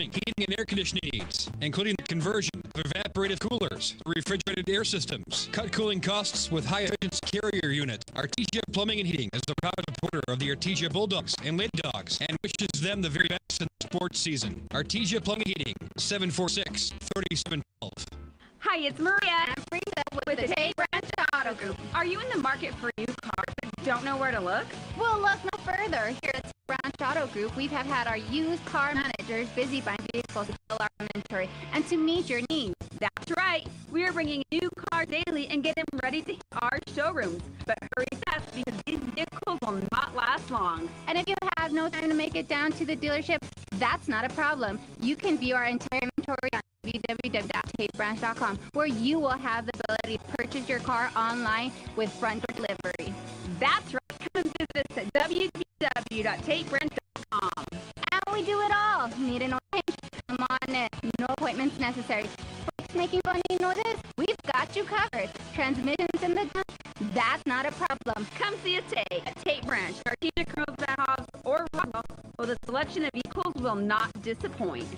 heating and air conditioning needs, including the conversion of evaporative coolers, refrigerated air systems, cut cooling costs with high-efficiency carrier unit. Artesia Plumbing and Heating is the proud supporter of the Artesia Bulldogs and Lady Dogs and wishes them the very best in the sports season. Artesia Plumbing and Heating, 746-3712. Hi, it's Maria and Frida with the Tate Branch Auto Group. Are you in the market for a new car but don't know where to look? Well, look no further. Here at Tate Branch Auto Group, we have had our used car managers busy buying vehicles to fill our inventory and to meet your needs. That's right. We are bringing new cars daily and get them ready to hit our showrooms. But hurry fast because these vehicles will not last long. And if you have no time to make it down to the dealership, that's not a problem. You can view our entire inventory on www.tatebranch.com, where you will have the ability to purchase your car online with front door delivery. That's right. Come and visit us at www.tatebranch.com. And we do it all. Need an oil change? Come on in. No appointments necessary. Brakes making funny noises? We've got you covered. Transmissions in the dump? That's not a problem. Come see us today at Tate Branch, Artesia, Carlsbad, Hobbs, or Rockwell, where the selection of vehicles will not disappoint.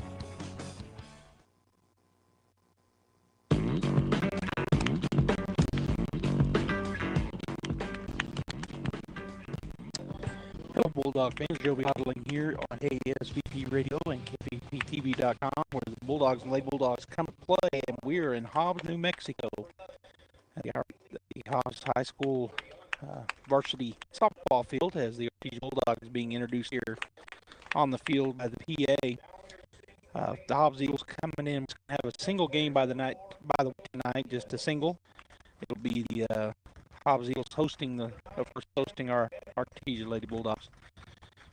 Hello, Bulldog fans. Joey Hodling here on ASVP Radio and KVPTV.com, where the Bulldogs and Lady Bulldogs come to play, and we're in Hobbs, New Mexico, at the Hobbs High School varsity softball field, as the Artesia Bulldogs being introduced here on the field by the PA. The Hobbs Eagles coming in to have a single game by the way tonight, just a single. It'll be the Hobbs Eagles hosting our Artesia Lady Bulldogs.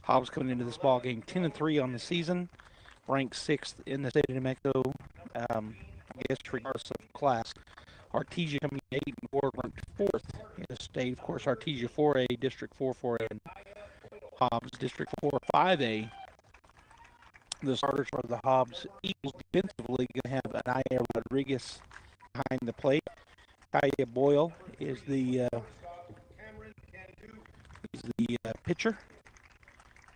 Hobbs coming into this ball game 10-3 on the season, ranked 6th in the state of New Mexico. I guess regardless of class. Artesia coming 8-4, ranked 4th in the state. Of course, Artesia 4A, District 4A, and Hobbs District 4 5A. The starters for the Hobbs Eagles defensively going to have Anaya Rodriguez behind the plate. Kaya Boyle is the pitcher.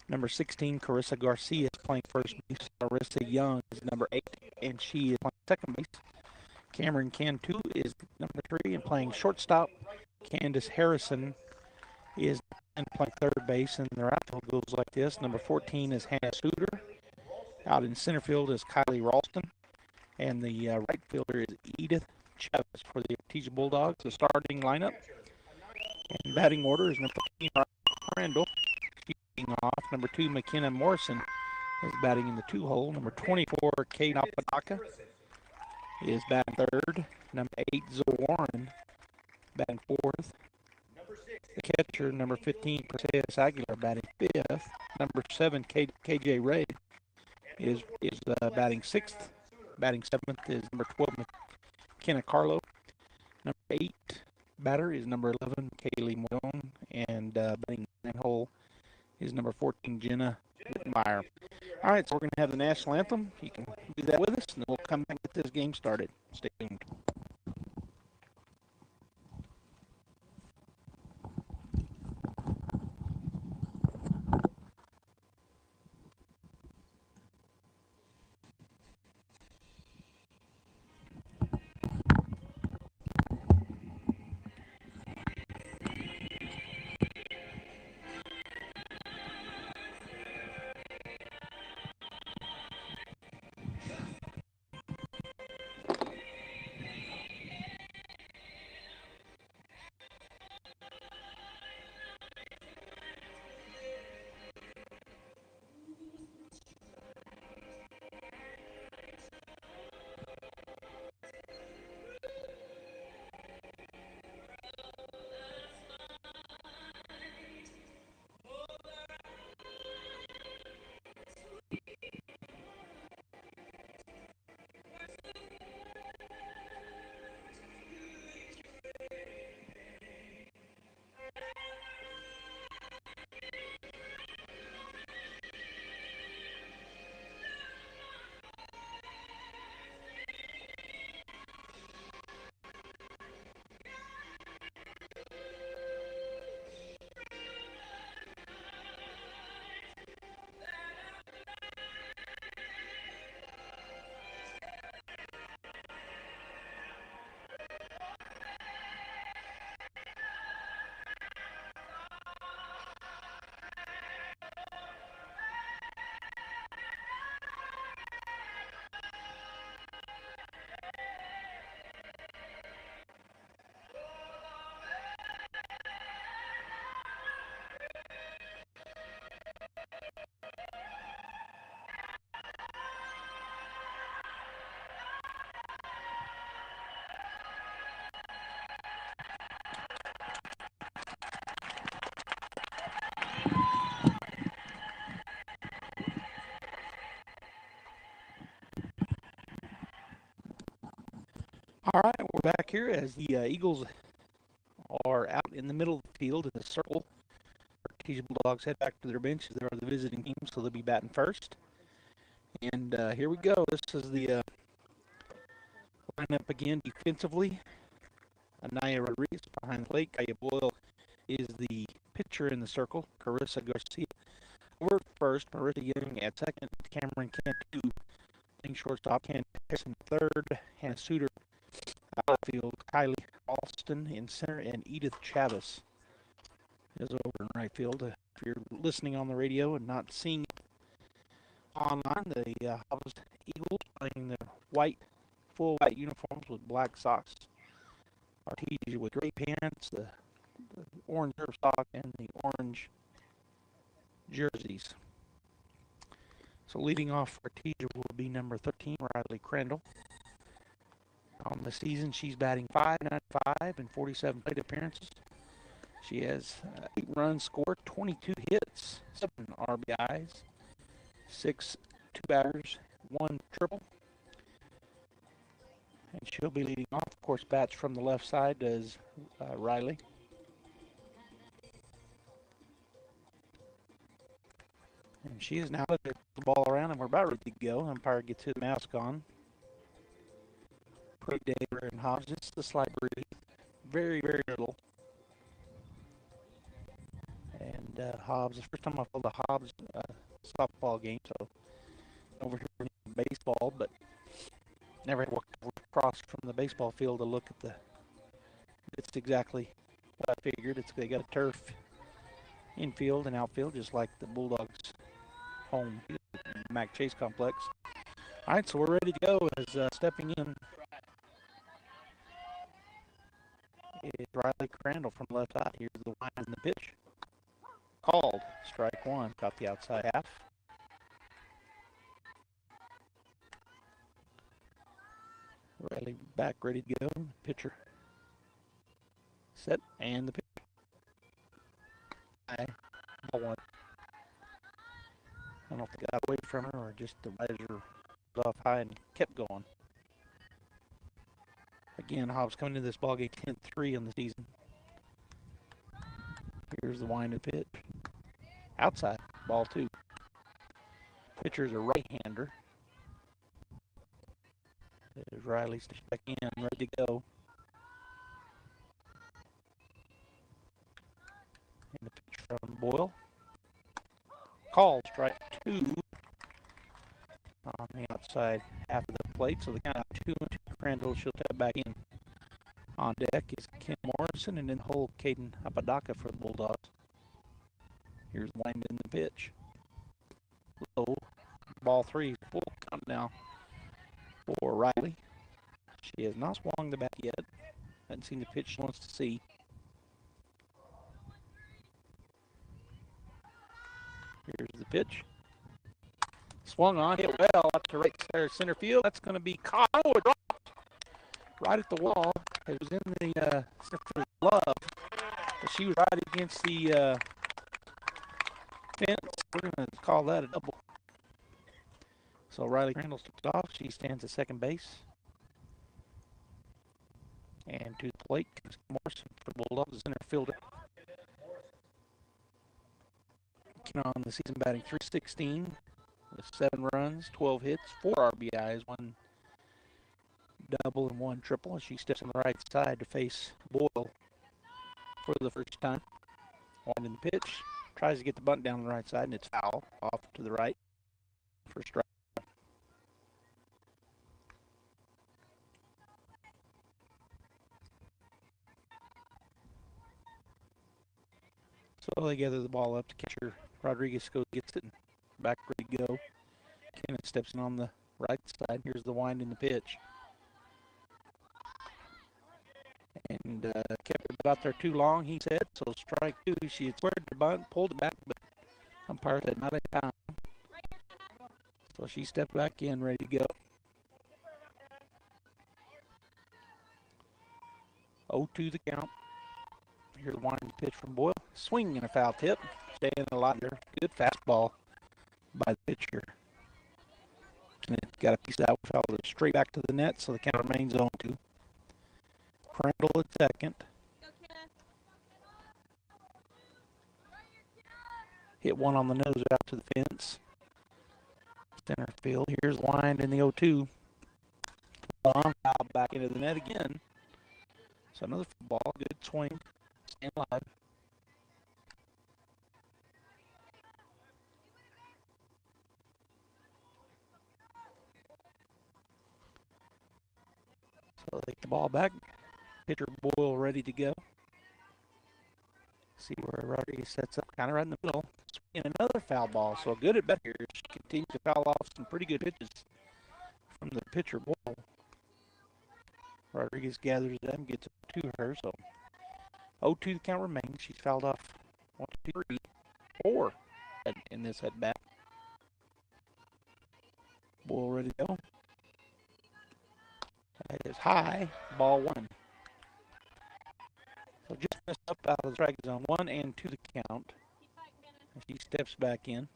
Number 16, Carissa Garcia is playing first base. Carissa Young is number 8, and she is playing second base. Cameron Cantu is number 3 and playing shortstop. Candace Harrison is playing third base, and their outfield goes like this. Number 14 is Hannah Suter. Out in center field is Kylie Ralston, and the right fielder is Edith Chavez for the Artesia Bulldogs. The starting lineup and batting order is number 15, Randall, leading off. Number 2, McKenna Morrison is batting in the 2-hole. Number 24, Kate Apodaca is batting third. Number 8, Zoe Warren batting fourth. The catcher, number 15, Perseus Aguilar, batting fifth. Number 7, KJ Ray is batting sixth. Batting seventh is number 12, McKenna Carlo. Number 8 batter is number 11, Kaylee Moyone, and batting 9-hole is number 14, Jenna Whitmire. All right, so we're going to have the national anthem. You can do that with us, and then we'll come back and get this game started. Stay tuned. back here as the Eagles are out in the middle of the field in the circle. Artesia Bulldogs head back to their benches. They are the visiting team, so they'll be batting first. And here we go. This is the lineup again defensively. Anaya Rodriguez behind the plate. Kaya Boyle is the pitcher in the circle. Carissa Garcia over first. Marissa Young at second. Cameron Cantu playing shortstop. Ken Harrison third. Hannah Suter outfield. Kylie Alston in center. And Edith Chavez is over in right field. If you're listening on the radio and not seeing it online, the Hobbs Eagles playing the full white uniforms with black socks. Artesia with gray pants, the orange sock, and the orange jerseys. So leading off for Artesia will be number 13, Riley Crandall. On the season, she's batting .595 and 47 plate appearances. She has 8 runs scored, 22 hits, 7 RBIs, 6 two-batters, 1 triple. And she'll be leading off. Of course, bats from the left side does Riley. And she is now looking the ball around, and we're about ready to go. Umpire gets his mask on. Pretty day we're in Hobbs. Just a slight breeze. Very, very little. And Hobbs, the first time I played the Hobbs softball game, so over here in baseball, but never had walked across from the baseball field to look at the. It's exactly what I figured. They got a turf infield and outfield, just like the Bulldogs' home Mac Chase complex. All right, so we're ready to go. As stepping in is Riley Crandall from the left side. Here's the line and the pitch. Called. Strike one. Got the outside half. Riley back, ready to go. Pitcher set, and the pitch. Ball one. I don't know if they got away from her or just the riser off high and kept going. Again, Hobbs coming into this ballgame 10-3 on the season. Here's the wind of the pitch. Outside, ball 2. Pitcher's a right-hander. There's Riley back in, ready to go. And the pitch from Boyle. Called, strike 2 on the outside half of the plate. So the count out 2-2. Crandall, she'll tap back in. On deck is Kim Morrison, and in the hole, Caden Apodaca for the Bulldogs. Here's wind in the pitch. Low, ball 3, full count now for Riley. She has not swung the bat yet. Hasn't seen the pitch she wants to see. Here's the pitch. Swung on, hit well up to right center field. That's going to be caught. Oh, it dropped right at the wall. It was in the center glove, but she was right against the fence. We're going to call that a double. So Riley Crandall steps off. She stands at second base. And to the plate comes Morrison for the Bulldogs, the center fielder. On the season batting .316 with 7 runs, 12 hits, 4 RBIs, 1 double and 1 triple. And she steps on the right side to face Boyle for the first time. On in the pitch, tries to get the bunt down the right side, and it's foul off to the right for strike. So they gather the ball up. The catcher Rodriguez gets it and back ready to go. Kenneth steps in on the right side. Here's the wind in the pitch. And kept it out there too long, he said. So strike 2. She had squared the bunt, pulled it back, but umpire said not a time. So she stepped back in, ready to go. 0-2 the count. Here's the wind pitch from Boyle. Swing and a foul tip. Stay in the line there. Good fastball by the pitcher. And it got a piece of that foul straight back to the net, so the count remains 0-2. Crandall at second. Hit one on the nose out to the fence. Center field. Here's lined in the 0-2. Long foul back into the net again. So another ball. Good swing. Stand live. So they get the ball back. Pitcher Boyle ready to go. See where Rodriguez sets up, kind of right in the middle. And another foul ball. So good at bat here. She continues to foul off some pretty good pitches from the pitcher Boyle. Rodriguez gathers them, gets it to her. So 0-2 the count remains. She's fouled off 1, 2, 3, 4 in this at bat. Boyle ready to go. That is high. Ball 1. So just messed up out of the strike zone. 1 and 2 the count. And she steps back in.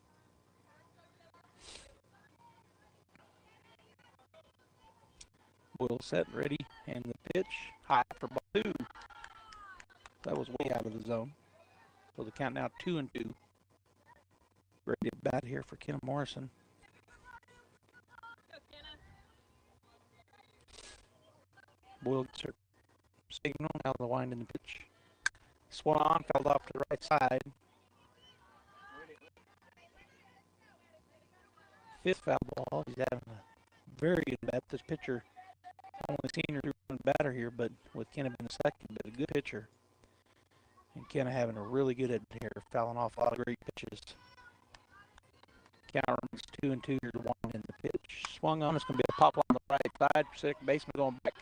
Boyle set, ready, and the pitch. High for ball 2. That was way out of the zone. So the count now 2 and 2. Ready to bat here for Kenna Morrison. Boyle gets her signal, now the wind in the pitch. Swung on, fouled off to the right side. Fifth foul ball. He's having a very good bat. This pitcher, I've only seen her do one batter here, but with Kenna being the second, but a good pitcher. And Kenna having a really good at here, fouling off a lot of great pitches. Count runs 2 and 2. Here's one in the pitch. Swung on. It's going to be a pop on the right side. Second baseman going back.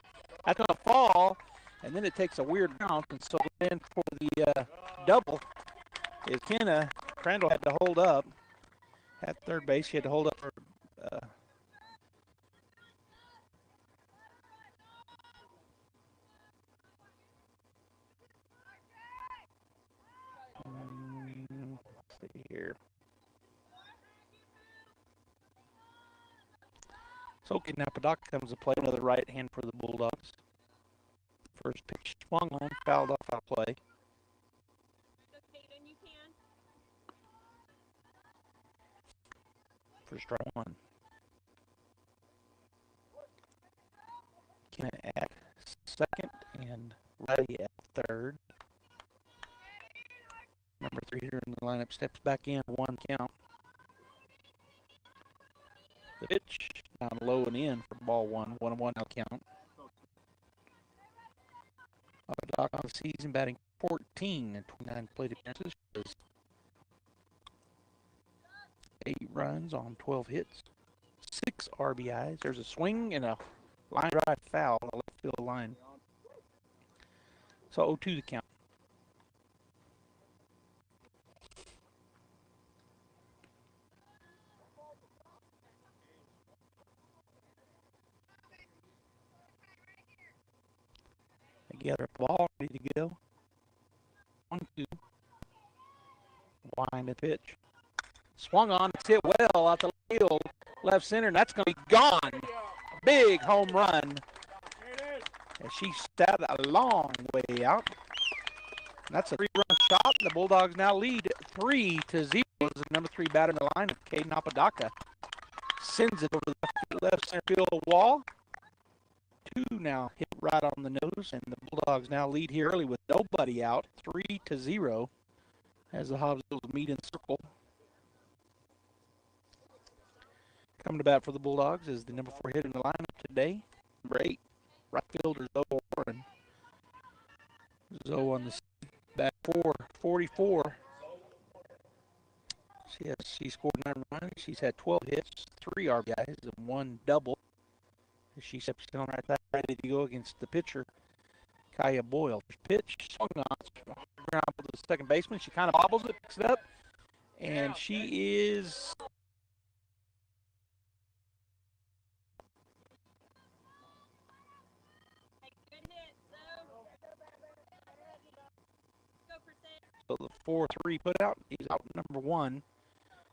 That's going to fall, and then it takes a weird bounce. And so then for the double is Kenna. Crandall had to hold up at third base. She had to hold up her let's see here. So okay, now Paddock comes to play, another right hand for the Bulldogs. First pitch swung on, fouled off out play. For strike 1. Kenna at second and Ready at third. Number 3 here in the lineup steps back in, 1 count. The pitch down low and in for ball 1, 1-1 now count. Doc on the season batting 14 and 29 plate appearances. 8 runs on 12 hits, 6 RBIs. There's a swing and a line drive foul on the left field line. So 0-2 the count. Together, ball ready to go. 1-2. Wind the pitch. Swung on, it's hit well out the field, left center, and that's going to be gone. A big home run. And she stabbed a long way out. And that's a 3-run shot. The Bulldogs now lead 3-0. The number 3 batter in the line of Caden Apodaca. Sends it over the left center field wall. 2 now hit right on the nose, and the Bulldogs now lead here early with nobody out, 3-0, as the Hobbs meet in circle. Coming to bat for the Bulldogs is the number 4 hitter in the lineup today, number 8, right fielder Zoe Warren. Zoe on the bat 444. She scored 9 runs. She's had 12 hits, 3 RBIs, and 1 double. She steps down right back, ready to go against the pitcher, Kaya Boyle. Pitch, swung on, ground to the second baseman. She kind of bobbles it, picks it up, and she is so the 4-3 put out. He's out number 1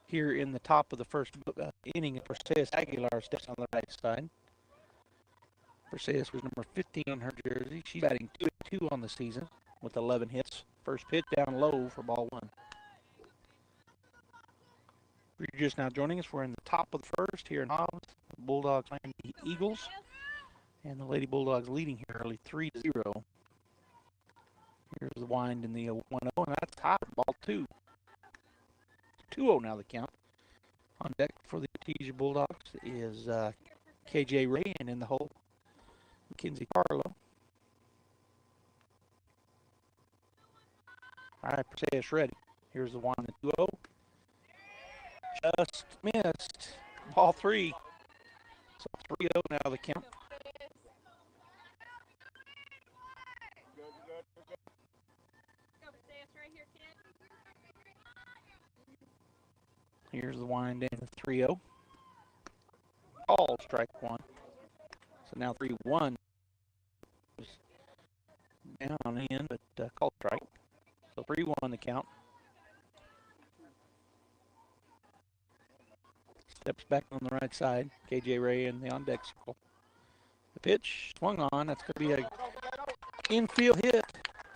here in the top of the first inning. Perseus Aguilar steps on the right side. Perseus was number 15 on her jersey. She's batting 2-2 on the season with 11 hits. First pitch down low for ball 1. If you're just now joining us, we're in the top of the first here in Hobbs. The Bulldogs playing the Eagles. And the Lady Bulldogs leading here early 3-0. Here's the wind in the 1-0, and that's hot, ball 2. 2-0 now the count. On deck for the Artesia Bulldogs is KJ Ray, and in the hole, Mackenzie Carlo. All right, Perseus ready. Here's the wind at 2-0. Just missed. Ball 3. So 3-0 now the count. Here's the wind in the 3-0. All strike 1. So now 3-1. Down on the end, but called strike. So 3-1 the count. Steps back on the right side. KJ Ray in the on deck circle. The pitch swung on. That's going to be a infield hit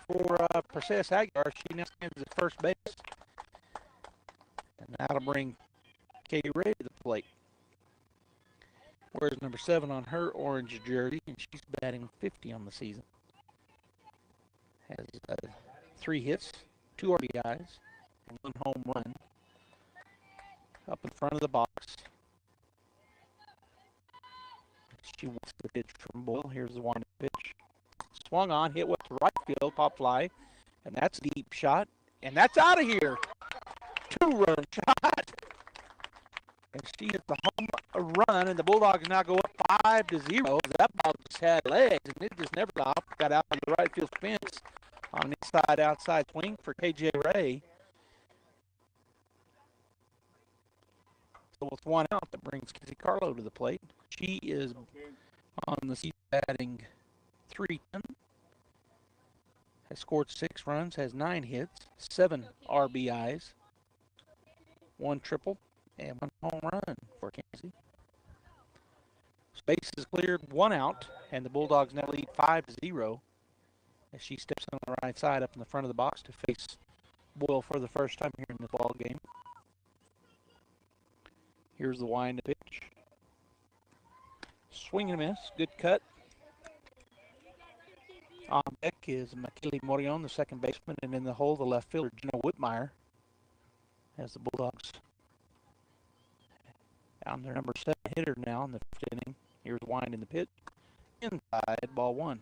for Perseus Aguilar. She now stands at first base. And that'll bring Katie Ray to the plate. Wears number 7 on her orange jersey, and she's batting 50 on the season. Has 3 hits, 2 RBIs, and 1 home run. Up in front of the box. She wants the pitch from Bull. Here's the wind pitch. Swung on, hit with the right field, pop fly, and that's a deep shot, and that's out of here. 2-run shot. And she hit the home run, and the Bulldogs now go up 5-0. That ball just had legs, and it just never stopped. Got out of the right field fence on the inside outside swing for KJ Ray. So with 1 out, that brings Kizzy Carlo to the plate. She is on the season batting .310. Has scored 6 runs, has 9 hits, 7 RBIs, 1 triple, and 1 home run for Kenzie. Space is cleared, 1 out, and the Bulldogs now lead 5-0 as she steps on the right side up in the front of the box to face Boyle for the first time here in the ball game. Here's the wind pitch. Swing and a miss, good cut. On deck is McKinley Morion, the second baseman, and in the hole, the left fielder, Gina Whitmire, as the Bulldogs on their number 7 hitter now in the 5th inning. Here's wind in the pitch. Inside, ball 1.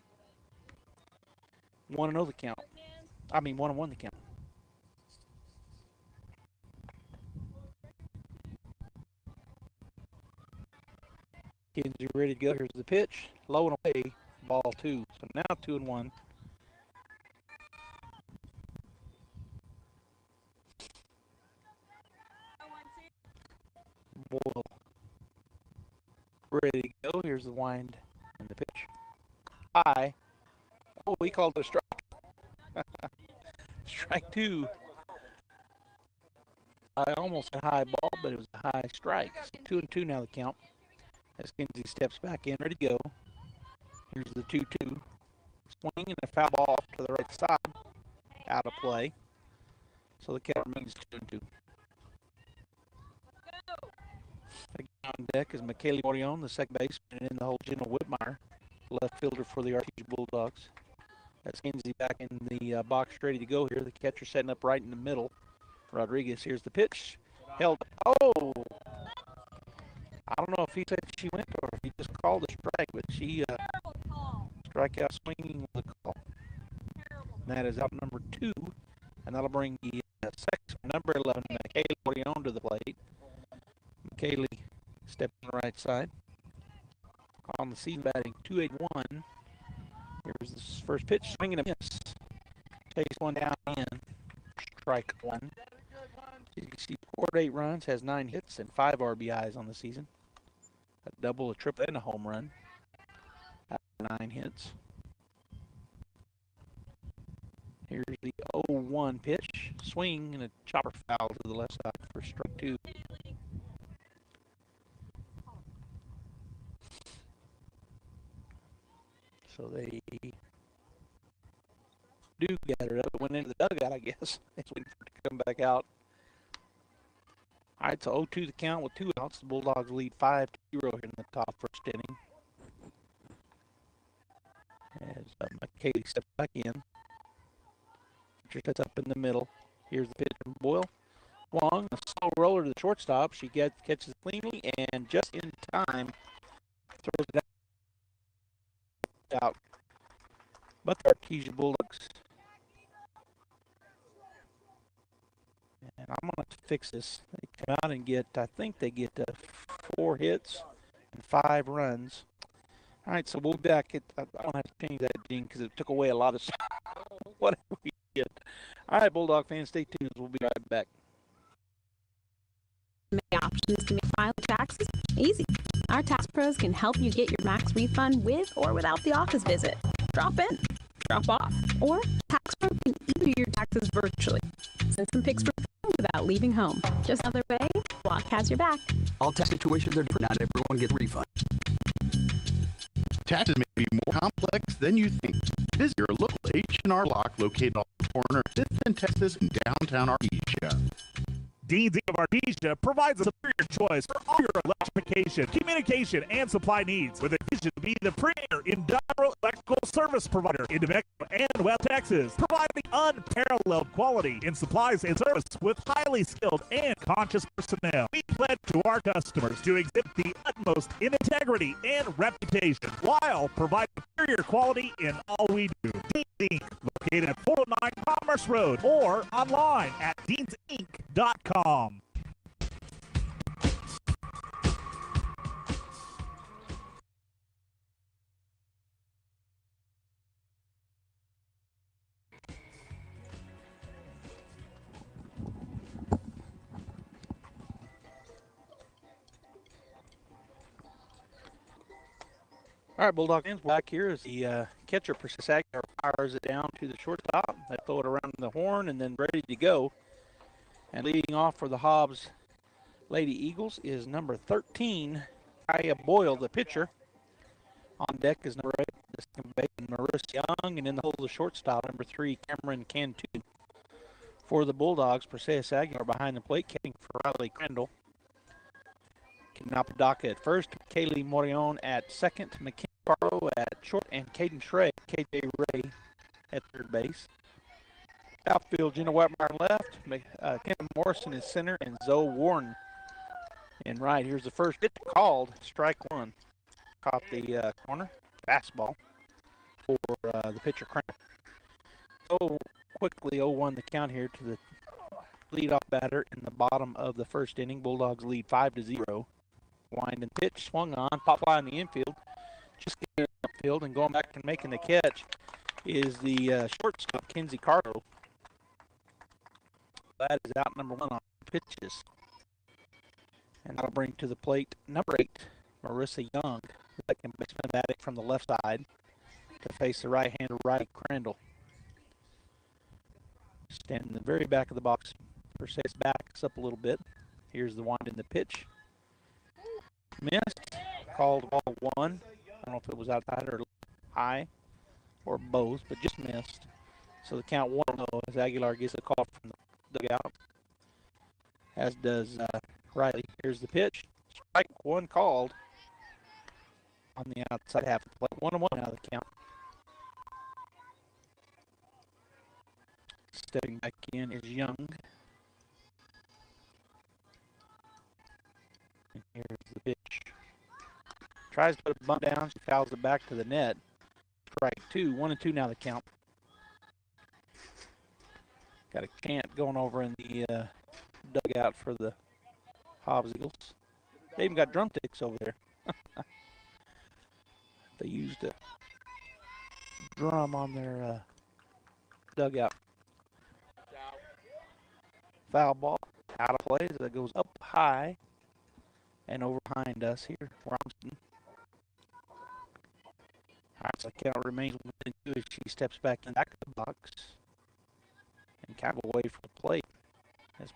1-0 the count. 1-1 the count. Kinsey ready to go. Here's the pitch. Low and away. Ball 2. So now 2-1. Boyle ready to go. Here's the wind and the pitch. High. Oh, he called it a strike. Strike 2. I almost a high ball, but it was a high strike. So 2-2 now the count. As Kinsey steps back in, ready to go. Here's the 2-2. Swing and a foul ball off to the right side. Out of play. So the count remains 2-2. Again on deck is Michaeli Morion, the second baseman, and in the hole, Jenna Whitmire, left fielder for the Artesia Bulldogs. That's Kinsey back in the box ready to go here. The catcher setting up right in the middle. Rodriguez, here's the pitch. Held. Oh! I don't know if he said she went or if he just called a strike, but she strikeout swinging with a call. And that is out number 2, and that'll bring the number 11, Michaeli Morion, to the plate. Michaeli stepping on the right side. On the season batting .281. Here's the first pitch, swinging a miss. Takes one down in. Strike 1. You can see 48 runs, has 9 hits and 5 RBIs on the season. A double, a triple, and a home run. 9 hits. Here's the 0-1 pitch. Swing and a chopper foul to the left side for strike 2. I guess. It's waiting for it to come back out. All right, so 0-2 the count with 2 outs. The Bulldogs lead 5-0 here in the top first inning. As McKaylee steps back in. Pitcher sets up in the middle. Here's the pitch from Boyle. Long, a slow roller to the shortstop. She catches cleanly and just in time throws it out. But the Artesia Bulldogs. And I'm going to fix this. They come out and get, I think they get 4 hits and 5 runs. All right, so we'll be back. I don't have to change that, Gene, because it took away a lot of whatever we did. All right, Bulldog fans, stay tuned. We'll be right back. Many options to make filing taxes easy. Our tax pros can help you get your max refund with or without the office visit. Drop in, drop off, or tax pro can even do your taxes virtually. Send some pics for fun without leaving home. Just another way, Block has your back. All tax situations are different. Not everyone gets a refund. Taxes may be more complex than you think. Visit your local H&R Block located on the corner of 5th and Texas in downtown Artesia. Dean's Inc. of Artesia provides a superior choice for all your electrification, communication, and supply needs, with a vision to be the premier industrial electrical service provider in New Mexico and West Texas, providing unparalleled quality in supplies and service with highly skilled and conscious personnel. We pledge to our customers to exhibit the utmost in integrity and reputation while providing superior quality in all we do. Dean's Inc. located at 409 Commerce Road or online at deansinc.com. All right, Bulldog fans, back here as the catcher, Princess Aguilar, fires it down to the shortstop. They throw it around the horn and then ready to go. And leading off for the Hobbs Lady Eagles is number 13, Kaya Boyle, the pitcher. On deck is number 8, the second baseman, Marissa Young, and in the hole, the shortstop, number 3, Cameron Cantu. For the Bulldogs, Perseus Aguilar behind the plate, catching for Riley Crandall. Napadaka at first, Kaylee Morion at second, McKinney Barlow at short, and Caden Shrey, KJ Ray at third base. Outfield, Gina Whitmire left, Kim Morrison in center, and Zoe Warren in right. Here's the first pitch called, strike one. Caught the corner, fastball for the pitcher, Crandall. So quickly 0-1 the count here to the leadoff batter in the bottom of the first inning. Bulldogs lead 5-0. Wind and pitch, swung on, pop fly in the infield. Just getting upfield and going back and making the catch is the shortstop, Kenzie Carlo. That is out number 1 on pitches. And that'll bring to the plate number 8, Marissa Young, second baseman batting from the left side to face the right-hander, Riley Crandall. Standing in the very back of the box. Perseus backs up a little bit. Here's the wind in the pitch. Missed. Called ball 1. I don't know if it was outside or high or both, but just missed. So the count 1-0 as Aguilar gets a call from the dugout, as does Riley. Here's the pitch. Strike 1 called on the outside half of the plate. 1-1 out of the count. Stepping back in is Young. And here's the pitch. Tries to put a bunt down. She fouls it back to the net. Strike 2. 1-2 now the count. Got a chant going over in the dugout for the Hobbs Eagles. They even got drumsticks over there. They used a drum on their dugout. Foul ball out of play as it goes up high and over behind us here, Romston. All right, so the count remains 1-2 as she steps back in back of the box and kind of away from the plate. As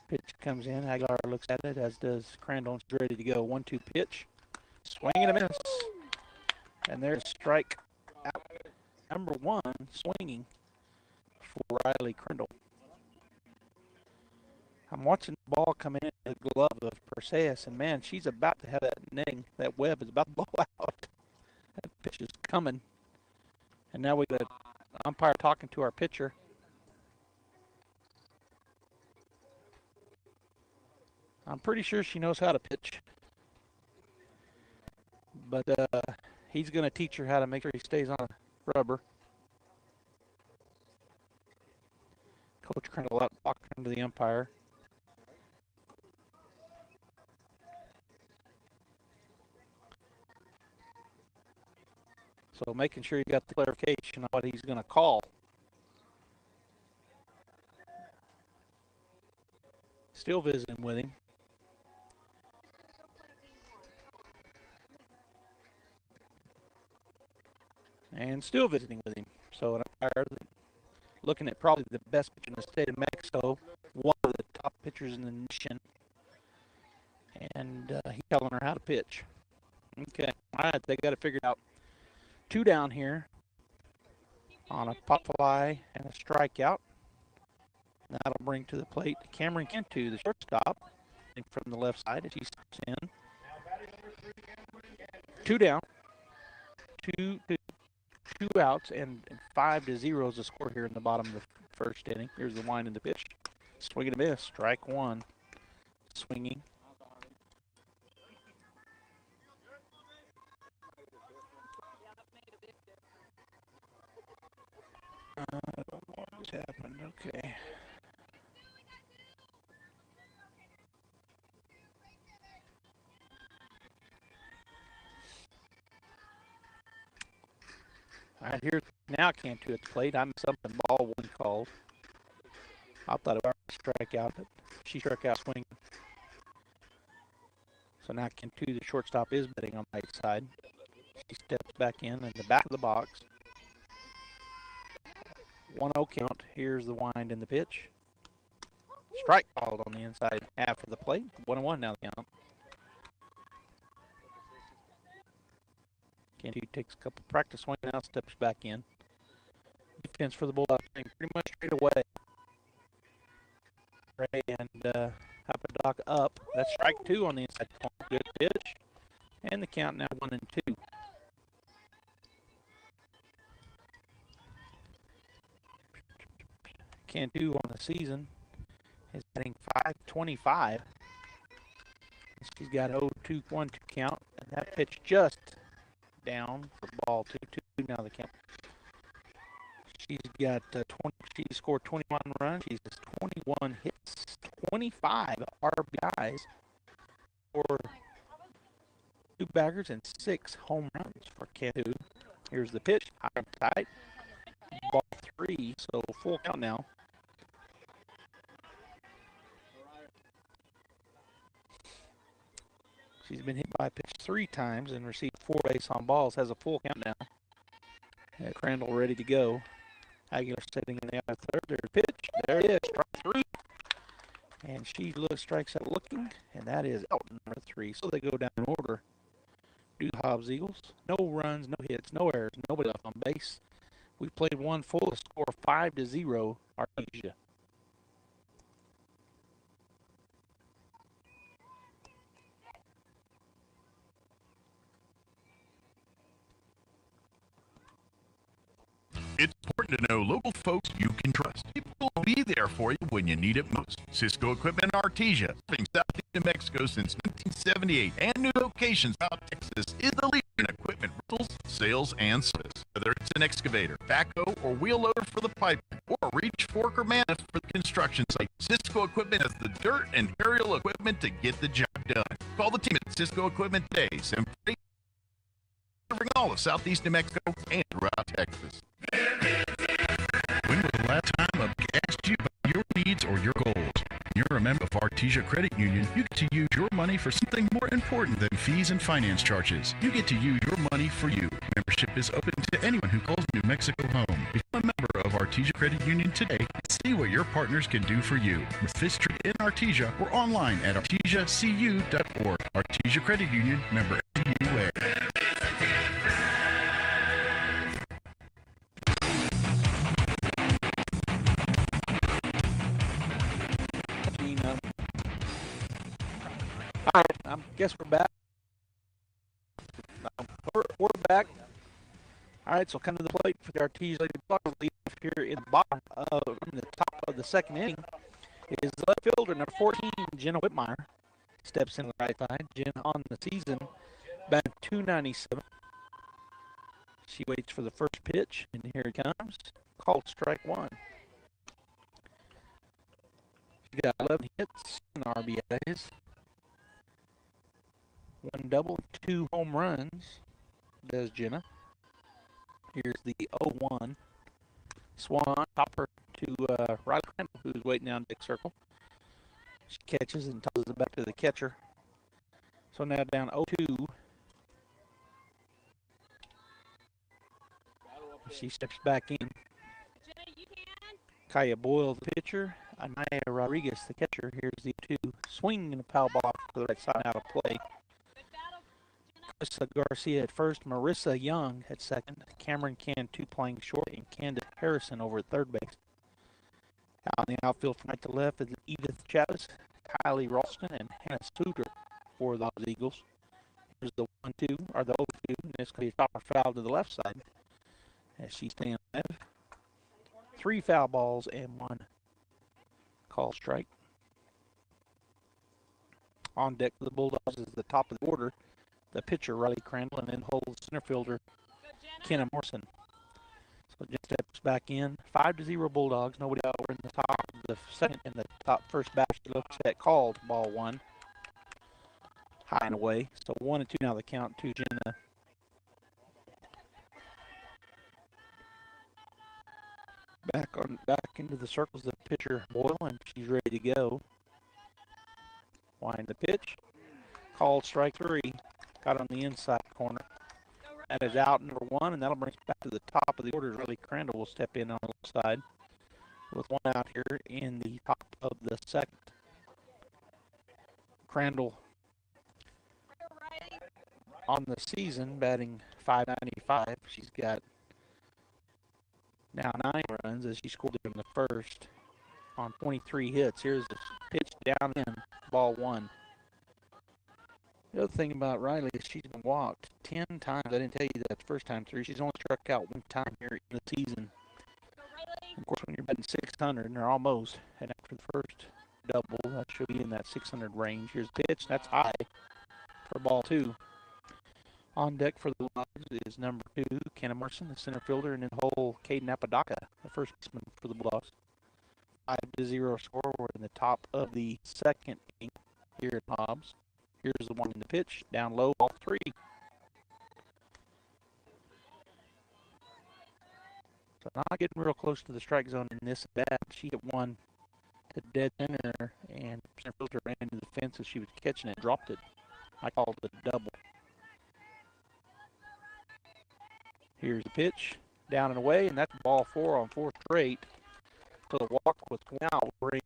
pitch comes in, Aguilar looks at it, as does Crandall. It's ready to go. 1-2 pitch. Swing and a miss. And there's strike out number 1, swinging for Riley Crindle. I'm watching the ball come in the glove of Perseus, and man, she's about to have that netting. That web is about to blow out. That pitch is coming. And now we got an umpire talking to our pitcher. I'm pretty sure she knows how to pitch. But he's going to teach her how to make sure he stays on rubber. Coach Crandall out talking to the umpire. So making sure you got the clarification on what he's going to call. Still visiting with him. And still visiting with him. So an umpire looking at probably the best pitcher in the state of Mexico, one of the top pitchers in the nation. And he's telling her how to pitch. Okay, all right, they got to figure it out. 2 down here on a pop fly and a strikeout. That'll bring to the plate Cameron Cantu, the shortstop, from the left side as he steps in. 2 down, two outs, and 5-0 is the score here in the bottom of the first inning. Here's the wind in the pitch. Swing and a miss, strike 1. Swinging. I don't know what just happened. Okay. All right, here's now Cantu at the plate. I'm something ball 1 called. I thought it was a strikeout, but she struck out swinging. So now Cantu, the shortstop, is betting on the right side. She steps back in the back of the box. 1-0 count. Here's the wind in the pitch. Strike called on the inside half of the plate. 1-1 now the count. Cantu takes a couple practice swings now, steps back in. Defense for the Bulldogs pretty much straight away. Ray and Papadoc up. That's strike 2 on the inside corner. Good pitch. And the count now 1-2. Cantu on the season is hitting .525. She's got 0-2-1 count, and that pitch just down for ball 2-2 now the count. She's got she scored 21 runs. She's 21 hits, 25 RBIs for 2 baggers and 6 home runs for Cantu. Here's the pitch, high and tight. Ball 3, so full count now. She's been hit by a pitch 3 times and received 4 base on balls. Has a full count now. Crandall ready to go. Aguilar sitting in the other third. There's a pitch. There it is. Strike 3. And she strikes out looking. And that is out number 3. So they go down in order. Do the Hobbs Eagles. No runs, no hits, no errors. Nobody left on base. We played 1 full, score 5-0 Artesia. It's important to know local folks you can trust. People will be there for you when you need it most. Cisco Equipment Artesia, serving Southeast New Mexico since 1978, and new locations out Texas, is the leader in equipment rentals, sales, and service. Whether it's an excavator, backhoe, or wheel loader for the pipeline, or a reach fork or mammoth for the construction site, Cisco Equipment has the dirt and aerial equipment to get the job done. Call the team at Cisco Equipment today, serving all of Southeast New Mexico and throughout Texas. When was the last time a bank asked you about your needs or your goals? When you're a member of Artesia Credit Union, you get to use your money for something more important than fees and finance charges. You get to use your money for you. Membership is open to anyone who calls New Mexico home. Become a member of Artesia Credit Union today and see what your partners can do for you. With 5th Street in Artesia or online at artesiacu.org. Artesia Credit Union, member FDUA. I guess we're back. We're back. All right, so come to the plate for the Artesia Lady Bulldogs. Lead off here in the top of the second inning is left fielder number 14, Jenna Whitmire. Steps in the right side. Jenna on the season, batting .297. She waits for the first pitch, and here it comes. Called strike one. She got 11 hits and RBIs. 1 double, 2 home runs, does Jenna. Here's the 0-1. Swan, topper to Riley Crandall, who's waiting down Dick Circle. She catches and tosses it back to the catcher. So now down 0-2. She steps back in. Kaya Boyle, the pitcher. Anaya Rodriguez, the catcher. Here's the 2. Swing and a foul ball to the right side out of play. Marissa Garcia at first, Marissa Young at second, Cameron Cantu playing short, and Candace Harrison over at third base. Out in the outfield from right to left is Edith Chavez, Kylie Ralston, and Hannah Suter for those Eagles. Here's the 1-2, or the 0-2, and it's going to be a chopper foul to the left side as she stands alive. 3 foul balls and 1 call strike. On deck for the Bulldogs is the top of the order. The pitcher, Riley Crandall, and then holds center fielder, Kenna Morrison. So just steps back in. 5-0 Bulldogs. Nobody out in the top of the second, and the top first batter looks at called ball 1. High and away. So 1-2 now the count to Jenna. Back into the circles, the pitcher Boyle, and she's ready to go. Wind the pitch. Called strike 3. Got on the inside corner. That is out number 1, and that'll bring us back to the top of the order. Riley Crandall will step in on the left side with 1 out here in the top of the second. Crandall on the season batting .595. She's got now 9 runs as she scored in the first on 23 hits. Here's the pitch down in, ball 1. The other thing about Riley is she's been walked 10 times. I didn't tell you that the first time through. She's only struck out 1 time here in the season. Of course, when you're batting .600, or almost, and after the first double, that should be in that .600 range. Here's the pitch. That's high for ball 2. On deck for the Bulldogs is number 2, Kenna Morrison, the center fielder, and then hole Caden Apodaca, the first baseman for the Bulldogs. 5-0 score. We're in the top of the second inning here at Hobbs. Here's the 1 in the pitch, down low, ball 3. So not getting real close to the strike zone in this bat. She hit 1 to dead center, and center fielder ran into the fence as she was catching it, dropped it. I called it a double. Here's the pitch, down and away, and that's ball 4 on 4 straight. So the walk was now will bring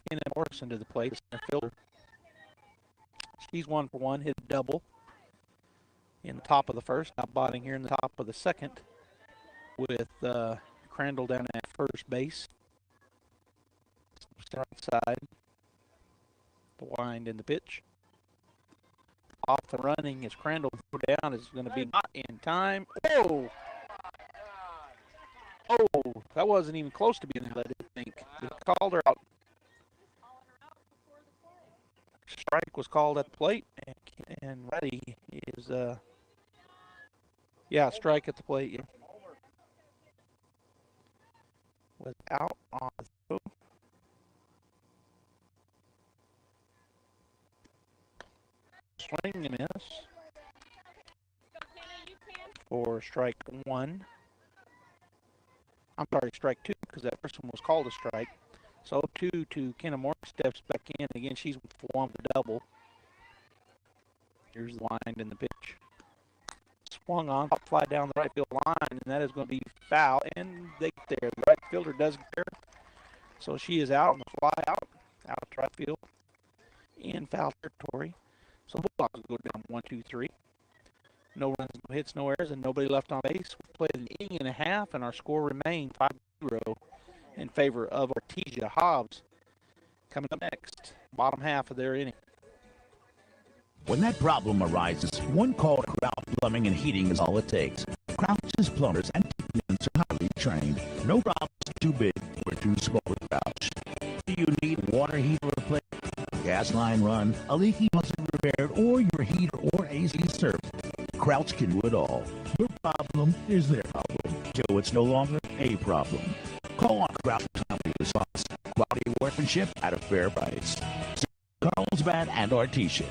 Kenna Morrison to the plate, the center fielder. She's 1 for 1, hit a double in the top of the first. Now batting here in the top of the second with Crandall down at first base. Right side. The wind in the pitch. Off and running as Crandall down is going to be not in time. Oh! Oh, that wasn't even close to being let, I didn't think. They called her out. Strike was called at the plate, and Reddy is, strike at the plate. Yeah. Was out on the throw. Swing and miss for strike 1. I'm sorry, strike 2, because that first one was called a strike. So 2 to Kenna Moore, steps back in. Again, she's for 1 for double. Here's the wind in the pitch. Swung on, pop fly down the right field line, and that is going to be foul. And they get there. The right fielder does get there. So she is out on the fly out to right field in foul territory. So the Bulldogs go down 1, 2, 3. No runs, no hits, no errors, and nobody left on base. We played an inning and a half, and our score remained 5-0 in favor of Artesia. Hobbs coming up next, bottom half of their inning. When that problem arises, one call to Crouch Plumbing and Heating is all it takes. Crouch's plumbers and technicians are highly trained. No problem's too big or too small with Crouch. Do you need water heater replaced, gas line run, a leaky faucet repaired, or your heater or AC service? Crouch can do it all. Your problem is their problem, so it's no longer a problem. Call on Crouch Timely Response. Quality workmanship at a fair price. Carlsbad and Artesia.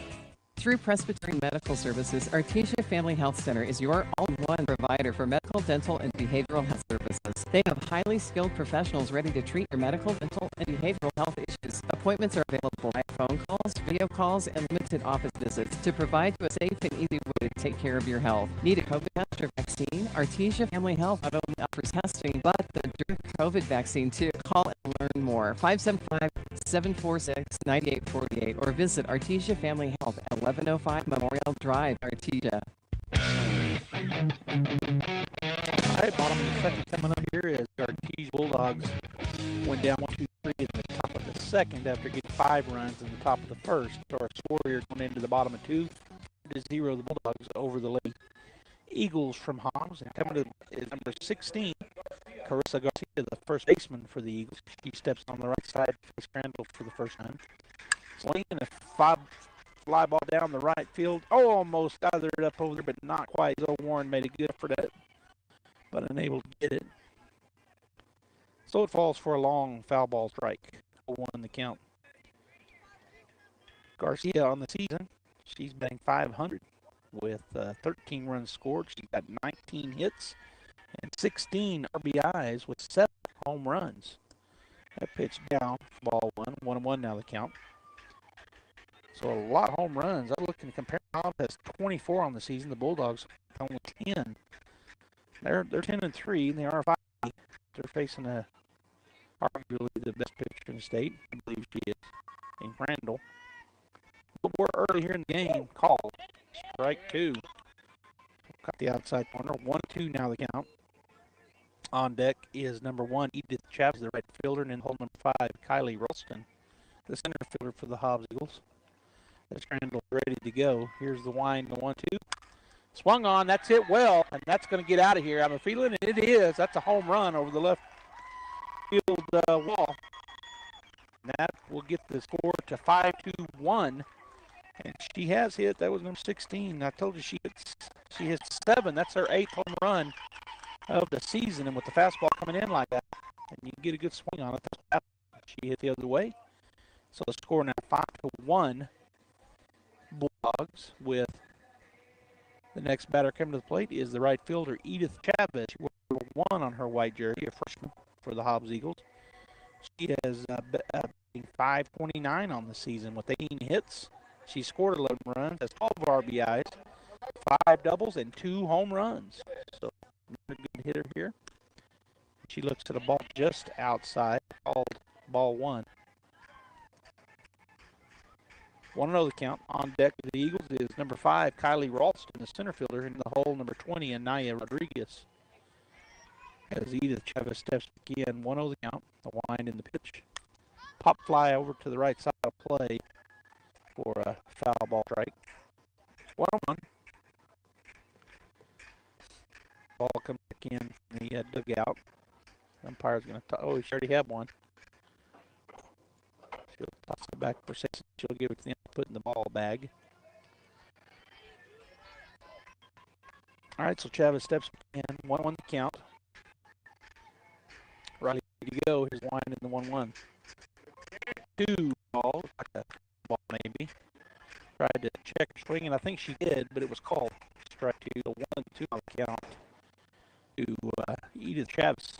Through Presbyterian Medical Services, Artesia Family Health Center is your all-in-one provider for medical, dental, and behavioral health services. They have highly skilled professionals ready to treat your medical, dental, and behavioral health issues. Appointments are available by phone calls, video calls, and limited office visits to provide you a safe and easy way to take care of your health. Need a COVID test or vaccine? Artesia Family Health not only offers testing, but the Derm COVID vaccine too. Call and learn more. 575-746-9848 or visit Artesia Family Health at 1105 Memorial Drive, Artesia. All right, bottom of the second coming up here is Artesia Bulldogs went down 1-2-3 in the top of the second after getting 5 runs in the top of the first. So our score here going into the bottom of 2-0 the Bulldogs over the Lady Eagles from Hobbs. And coming to is number 16, Carissa Garcia, the first baseman for the Eagles. She steps on the right side for Scrandall for the first time. Swinging a fly ball down the right field. Oh, almost gathered it up over there, but not quite. So Warren made a good effort at it, but unable to get it. So it falls for a long foul ball strike. 0-1 the count. Garcia on the season, she's batting .500 with 13 runs scored. She's got 19 hits and 16 RBIs with 7 home runs. That pitch down, ball 1-1 now the count. So a lot of home runs. I'm looking to compare. Hobbs has 24 on the season. The Bulldogs only 10. They're 10-3, and they are 5. They're facing arguably the best pitcher in the state. I believe she is in Crandall. But we're early here in the game. Called. Strike 2. Got the outside corner. 1-2 now the count. On deck is number 1, Edith Chavez, the right fielder, and in hole number 5, Kylie Ralston, the center fielder for the Hobbs Eagles. That's Crandall ready to go. Here's the wind, the 1-2. Swung on, that's hit well, and that's going to get out of here. I'm a feeling it is. That's a home run over the left field wall. And that will get the score to 5-1. And she has hit, that was number 16. I told you she hits 7. That's her 8th home run of the season. And with the fastball coming in like that, and you get a good swing on it, she hit the other way. So the score now 5-1. Bulldogs with the next batter coming to the plate is the right fielder, Edith Chavez. She wore 1 on her white jersey, a freshman for the Hobbs Eagles. She has 529 on the season with 18 hits. She scored 11 runs, has 12 RBIs, 5 doubles, and 2 home runs. So, another good hitter here. She looks at a ball just outside, called ball 1. 1-0 the count. On deck for the Eagles is number 5, Kylie Ralston, the center fielder, in the hole number 20, Anaya Rodriguez. As Edith Chavez steps back in, 1-0 the count. The wind in the pitch. Pop fly over to the right side of play for a foul ball strike. 1-1. Ball comes back in the dugout. Umpire's going to, oh, he already had one. She'll toss it back for 6. She'll give it to them, put in the ball bag. All right, so Chavez steps in. 1-1 the count. Ready to go. Here's wind in the 1-1. 2 balls, like a ball maybe. Tried to check her swing, and I think she did, but it was called. Strike 2. The 1-2 on the count to Edith Chavez.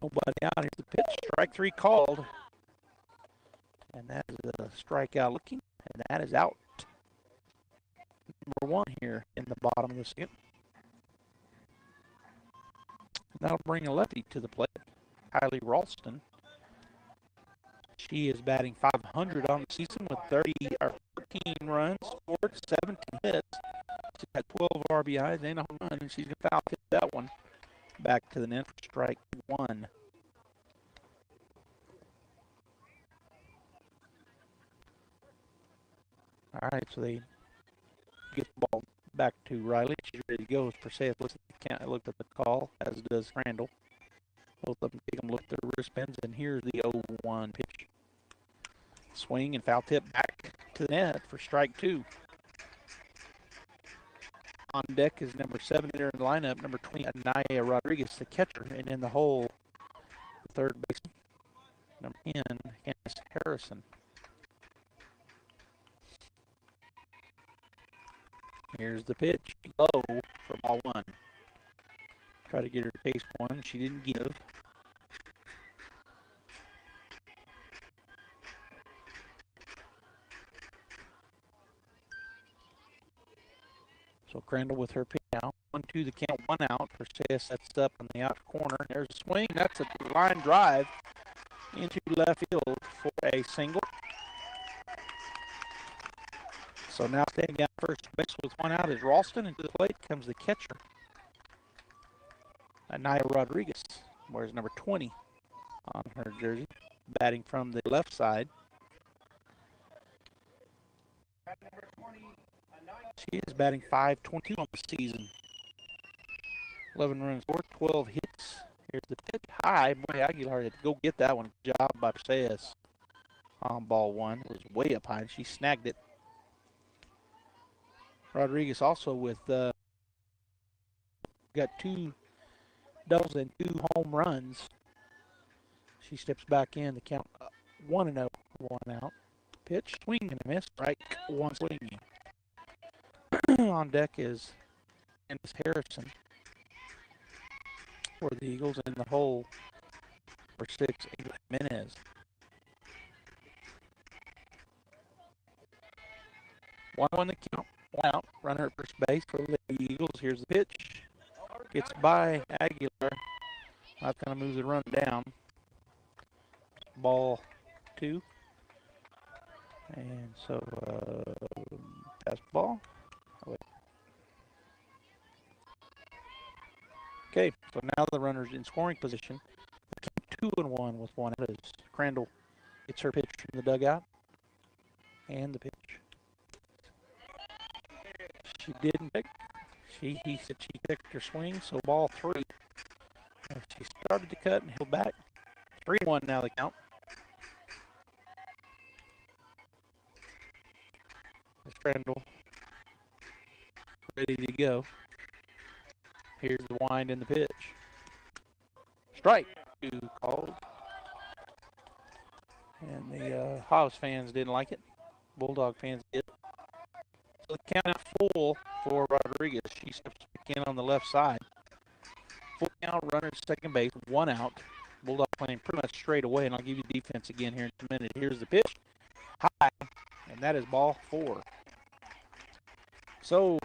Nobody out. Here's the pitch. Strike 3 called. And that is a strikeout looking. And that is out. Number 1 here in the bottom of the second. And that'll bring a lefty to the plate. Kylie Ralston. She is batting .500 on the season with 13 runs scored, 17 hits. She's got 12 RBIs and a home run, and she's going to foul hit that one back to the net for strike 1. All right, so they get the ball back to Riley. She's ready to go. Persea looked at the call, as does Crandall. Both of them take a look at their wristbands, and here's the 0-1 pitch. Swing and foul tip back to the net for strike 2. On deck is number 7 there in the lineup, number 20, Anaya Rodriguez, the catcher, and in the hole, the third baseman, number 10, Candace Harrison. Here's the pitch, low for ball 1. Try to get her to pace 1, she didn't give. So Crandall with her pitch now. 1-2 the count, 1 out. Persea sets up in the out corner. There's a swing. That's a line drive into left field for a single. So now standing down first base with 1 out is Ralston, and to the plate comes the catcher, Anaya Rodriguez, wears number 20 on her jersey, batting from the left side. She is batting .522 on the season. 11 runs scored, 12 hits. Here's the pitch high. Boy, Aguilar had to go get that one. Good job by Persea on ball 1. It was way up high, and she snagged it. Rodriguez also with got 2 doubles and 2 home runs. She steps back in to count 1-0, 1 out. Pitch, swing and a miss, strike 1 swinging. On deck is Candace Harrison for the Eagles, in the hole for 6, Ingrid Jimenez. 1-1 the count, 1 out, runner at first base for the Eagles. Here's the pitch. Gets by Aguilar. That kind of moves the run down. Ball 2. And so, pass ball. Okay, so now the runner's in scoring position. 2-1 with 1 out as Crandall gets her pitch from the dugout. And the pitch. She didn't pick. He said she picked her swing, so ball 3. She started to cut and held back. 3-1 now the count. Crandall ready to go. Here's the wind and the pitch. Strike 2 called. And the Hobbs fans didn't like it. Bulldog fans did. So the count out full for Rodriguez. She steps back in on the left side. Full count, runner at second base, 1 out. Bulldog playing pretty much straight away, and I'll give you defense again here in a minute. Here's the pitch. High, and that is ball 4. So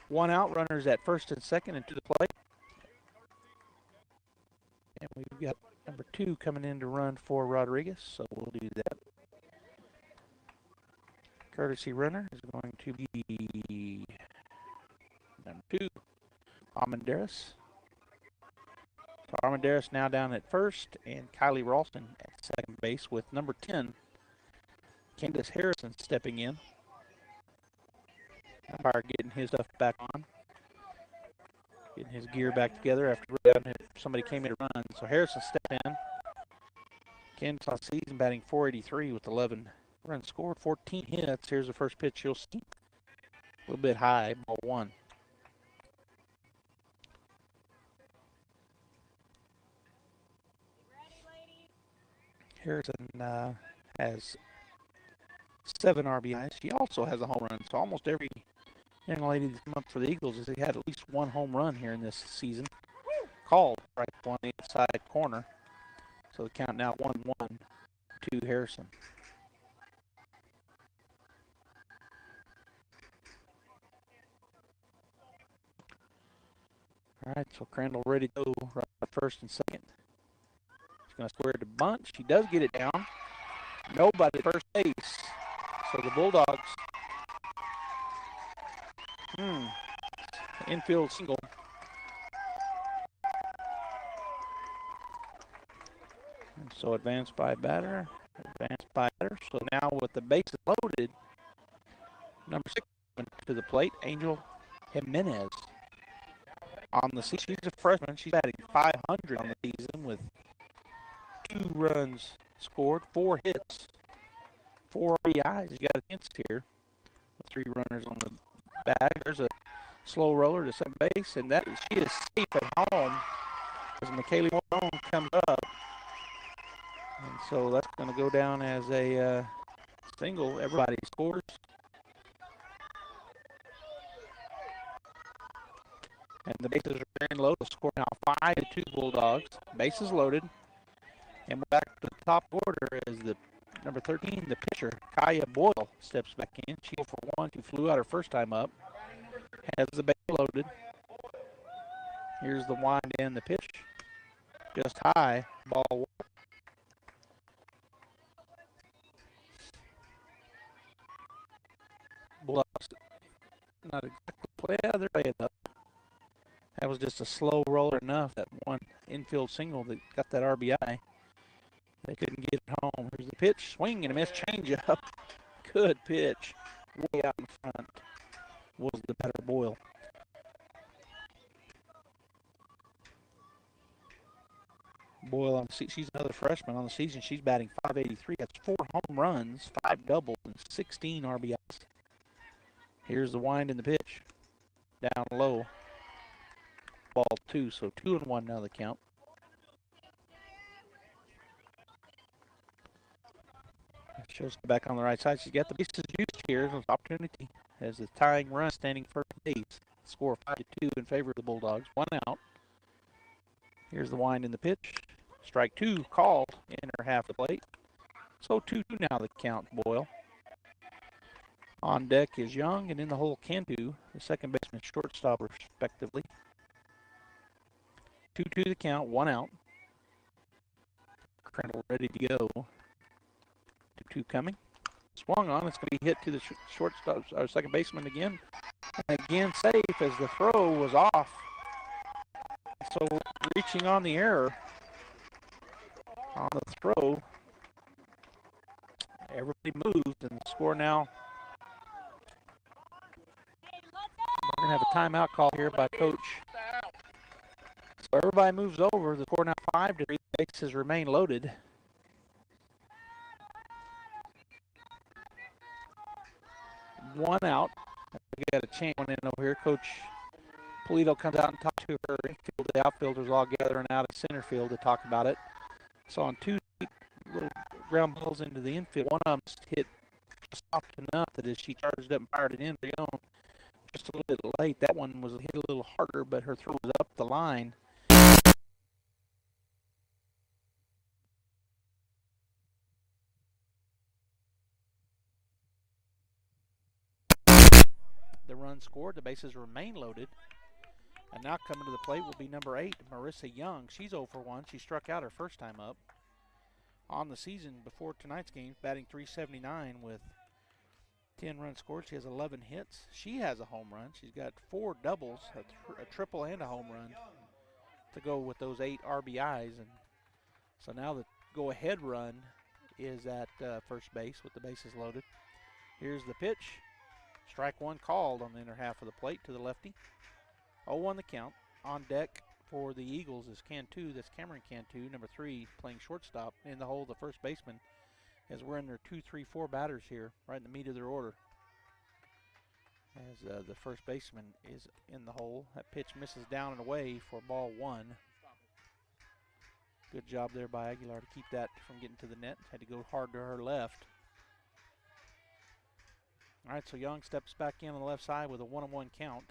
1 out, runners at first and second and to the plate. And we've got number 2 coming in to run for Rodriguez, so we'll do that. Courtesy runner is going to be number 2, Armendariz. So Armendariz now down at first, and Kylie Ralston at second base with number 10, Candace Harrison, stepping in. Umpire getting his stuff back on. Getting his gear back together after somebody came in to run. So Harrison stepped in. Candace on season batting .483 with 11 runs scored, 14 hits. Here's the first pitch you'll see. A little bit high, ball 1. Harrison has 7 RBIs. She also has a home run. So almost every young lady that's come up for the Eagles has had at least 1 home run here in this season. Called right on the inside corner. So the count now 1-1 to Harrison. All right, so Crandall ready to go right at first and second. She's going to square the bunt. She does get it down. Nobody at first base. So the Bulldogs, infield single. And so advanced by batter. So now with the bases loaded, Number 6 to the plate, Angel Jimenez. On the season, she's a freshman. She's batting .500 on the season with 2 runs scored, 4 hits, 4 RBIs. You got a chance here. 3 runners on the bag. There's a slow roller to second base, and she is safe at home as McKaylee Morone comes up. And so that's going to go down as a single. Everybody scores. And the bases are very low. The score now 5-2 Bulldogs. Bases loaded. And back to the top order is the number 13, the pitcher, Kaya Boyle, steps back in. She 0 for 1. She flew out her first time up. Has the base loaded. Here's the wind and the pitch. Just high. Ball one. Bulldogs not exactly. Yeah, they're playing up. That was just a slow roller enough. That one infield single that got that RBI. They couldn't get it home. Here's the pitch. Swing and a miss. Changeup. Good pitch. Way out in front was the better Boyle. Boyle, on the she's another freshman on the season. She's batting .583. That's 4 home runs, 5 doubles, and 16 RBIs. Here's the wind and the pitch. Down low. Ball 2, so 2-1 now the count. Shows back on the right side. She's got the bases used here. There's opportunity as the tying run standing first base. Score 5-2 in favor of the Bulldogs. 1 out. Here's the wind in the pitch. Strike 2 called in her half the plate. So 2-2 now the count, Boyle. On deck is Young, and in the hole Cantu, the second baseman, shortstop respectively. 2-2 the count, 1 out. Crandall ready to go. 2 coming. Swung on. It's going to be hit to the shortstop, or second baseman again. And again safe as the throw was off. So reaching on the error on the throw. Everybody moved, and the score now. We're going to have a timeout call here by Coach. So everybody moves over. The score now 5-3. Bases remain loaded. One out. We got a chance in over here. Coach Polito comes out and talks to her infield. The outfielders all gathering out at center field to talk about it. So on 2 little ground balls into the infield, one of them hit soft enough that as she charged up and fired it in for Young, just a little bit late. That one was hit a little harder, but her throw was up the line. The run scored. The bases remain loaded. And now coming to the plate will be number 8, Marissa Young. She's 0 for 1. She struck out her first time up. On the season before tonight's game, batting .379 with 10 runs scored. She has 11 hits. She has a home run. She's got 4 doubles, a triple and a home run to go with those 8 RBIs. And so now the go-ahead run is at first base with the bases loaded. Here's the pitch. Strike 1 called on the inner half of the plate to the lefty. 0-1 the count. On deck for the Eagles is Cantu. That's Cameron Cantu, number 3, playing shortstop. In the hole, the first baseman, as we're in their 2-3-4 batters here, right in the meat of their order. As the first baseman is in the hole. That pitch misses down and away for ball 1. Good job there by Aguilar to keep that from getting to the net. Had to go hard to her left. All right, so Young steps back in on the left side with a 1-1 count.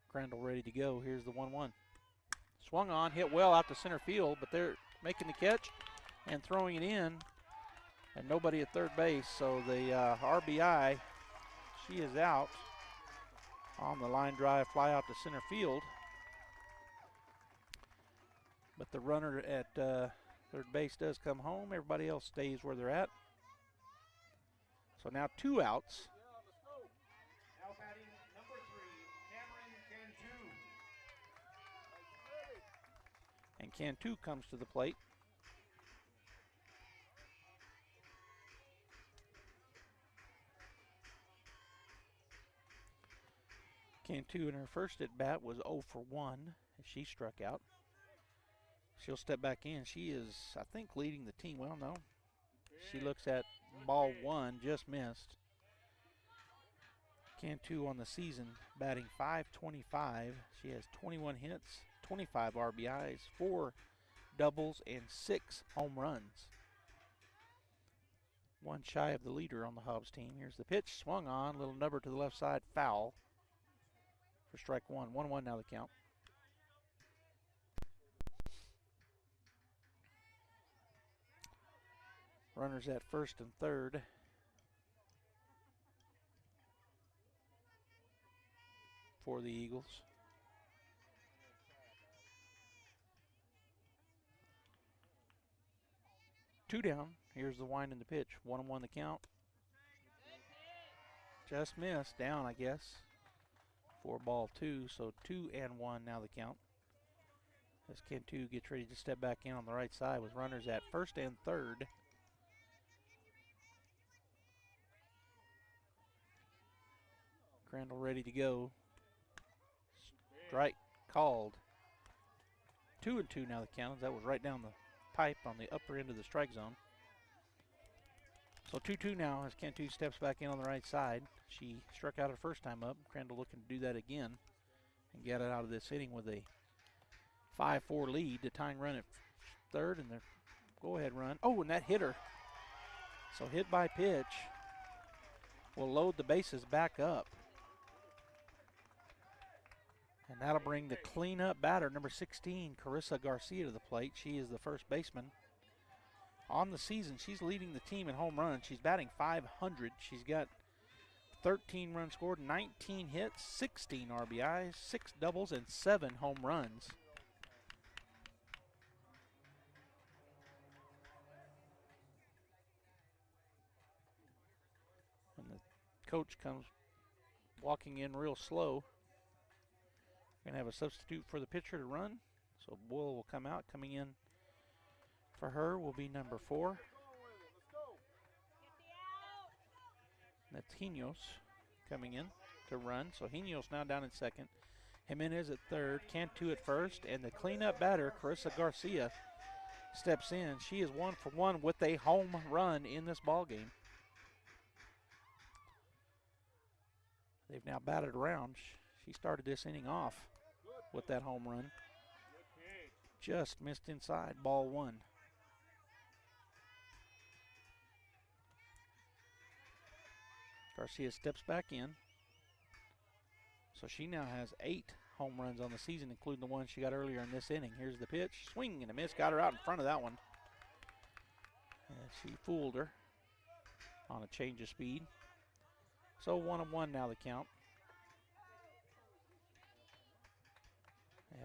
Crandall ready to go. Here's the 1-1. Swung on, hit well out to center field, but they're making the catch and throwing it in, and nobody at third base. So the RBI, she is out on the line drive fly out to center field. But the runner at third base does come home. Everybody else stays where they're at. So now 2 outs. Now batting number 3, Cameron Cantu. And Cantu comes to the plate. Cantu in her first at bat was 0 for 1 as she struck out. She'll step back in. She is, I think, leading the team. Well, no. She looks at ball 1, just missed. Cantu on the season batting .525. She has 21 hits, 25 RBIs, 4 doubles, and 6 home runs. One shy of the leader on the Hobbs team. Here's the pitch, swung on, little number to the left side, foul for strike one. 1-1 now the count. Runners at first and third. For the Eagles. Two down. Here's the wind and the pitch. 1-1 the count. Just missed. Down, I guess. For ball 2. So 2-1 now the count. As Cantu gets ready to step back in on the right side with runners at first and third. Crandall ready to go. Strike called. 2-2 now the count. That was right down the pipe on the upper end of the strike zone. So 2-2 now as Cantu steps back in on the right side. She struck out her first time up. Crandall looking to do that again and get it out of this inning with a 5-4 lead. The tying run at third and the go-ahead run. Oh, and that hit her. So hit by pitch will load the bases back up. And that'll bring the cleanup batter, number 16, Carissa Garcia, to the plate. She is the first baseman. On the season, she's leading the team in home runs. She's batting .500. She's got 13 runs scored, 19 hits, 16 RBIs, 6 doubles, and 7 home runs. And the coach comes walking in real slow. Going to have a substitute for the pitcher to run. So Boyle will come out. Coming in for her will be number 4. That's Hinos coming in to run. So Hinos now down in second. Jimenez at third. Cantu at first. And the cleanup batter, Carissa Garcia, steps in. She is 1 for 1 with a home run in this ball game. They've now batted around. She started this inning off with that home run. Just missed inside, ball 1. Garcia steps back in. So she now has 8 home runs on the season, including the one she got earlier in this inning. Here's the pitch, swing and a miss, got her out in front of that one. And she fooled her on a change of speed. So 1-1 now the count.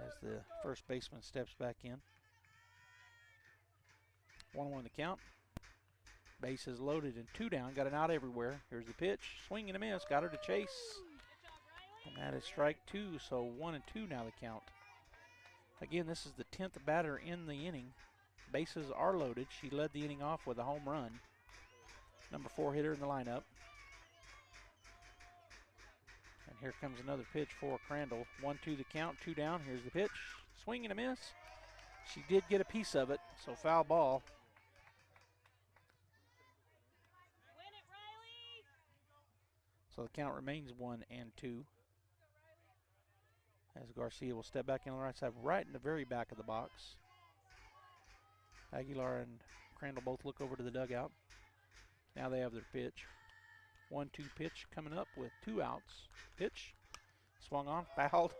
As the first baseman steps back in. 1-1 the count. Bases loaded and 2 down. Got an out everywhere. Here's the pitch. Swing and a miss. Got her to chase. And that is strike 2. So 1-2 now the count. Again, this is the 10th batter in the inning. Bases are loaded. She led the inning off with a home run. Number 4 hitter in the lineup. And here comes another pitch for Crandall. 1-2 the count, 2 down. Here's the pitch. Swing and a miss. She did get a piece of it, so foul ball. Win it, Riley! So the count remains 1-2. As Garcia will step back in on the right side, right in the very back of the box. Aguilar and Crandall both look over to the dugout. Now they have their pitch. 1-2 pitch coming up with 2 outs. Pitch, swung on, fouled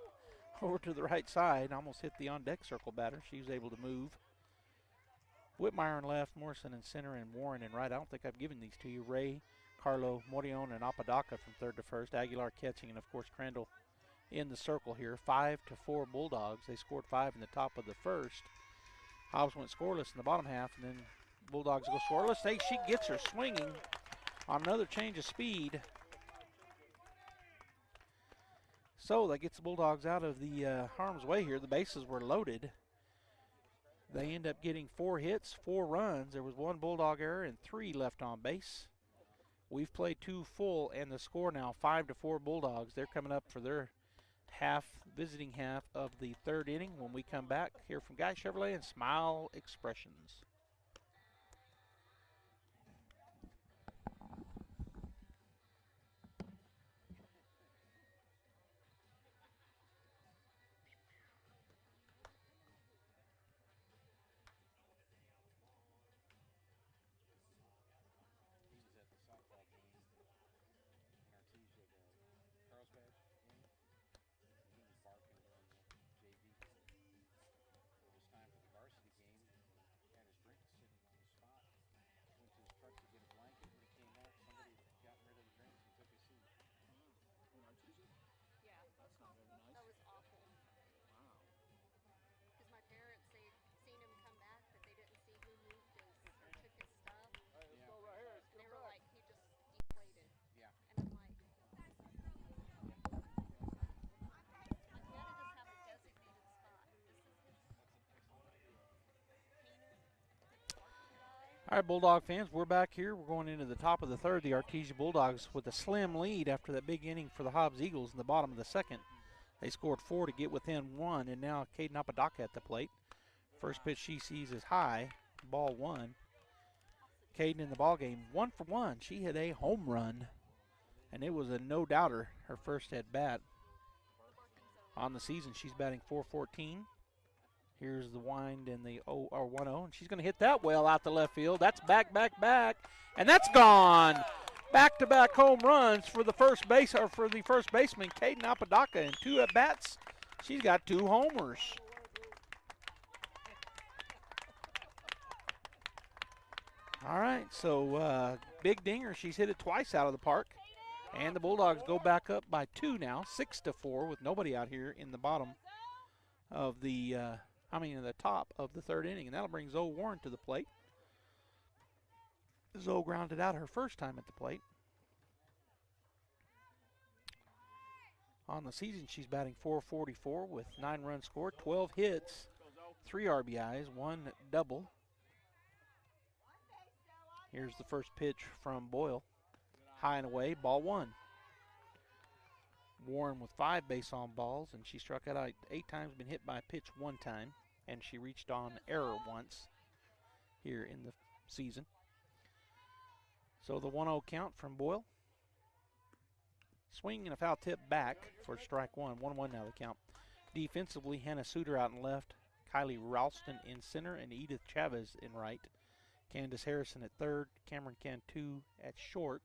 over to the right side. Almost hit the on-deck circle batter. She was able to move. Whitmire in left, Morrison in center, and Warren in right. I don't think I've given these to you. Ray, Carlo, Morion, and Apodaca from third to first. Aguilar catching, and of course Crandall in the circle here. 5-4 Bulldogs. They scored 5 in the top of the first. Hobbs went scoreless in the bottom half, and then Bulldogs go scoreless. She gets her swinging on another change of speed. So that gets the Bulldogs out of the harm's way here. The bases were loaded. They end up getting 4 hits, 4 runs. There was 1 Bulldog error and 3 left on base. We've played 2 full, and the score now 5-4 Bulldogs. They're coming up for their visiting half of the third inning. When we come back, hear from Guy Chevrolet and Smile Expressions. All right, Bulldog fans, we're back here. We're going into the top of the third. The Artesia Bulldogs with a slim lead after that big inning for the Hobbs Eagles in the bottom of the second. They scored 4 to get within 1, and now Caden Apodaca at the plate. First pitch she sees is high, ball 1. Caden in the ball game, 1 for 1. She hit a home run, and it was a no-doubter, her first at bat. On the season, she's batting .414. Here's the wind in the 1-0, and she's going to hit that well out the left field. That's back, and that's gone. Back-to-back home runs for the first baseman, Caden Apodaca, in 2 at bats. She's got 2 homers. All right, so big dinger. She's hit it twice out of the park, and the Bulldogs go back up by 2 now, 6-4, with nobody out here in the bottom of the. In the top of the third inning, and that'll bring Zoe Warren to the plate. Zoe grounded out her first time at the plate. On the season, she's batting .444 with 9 runs scored, 12 hits, 3 RBIs, 1 double. Here's the first pitch from Boyle. High and away, ball 1. Warren with 5 base on balls, and she struck out 8 times, been hit by a pitch 1 time, and she reached on error once here in the season. So the 1-0 count from Boyle. Swing and a foul tip back for strike 1. 1-1 now the count. Defensively, Hannah Suter out in left, Kylie Ralston in center, and Edith Chavez in right. Candace Harrison at third, Cameron Cantu at short.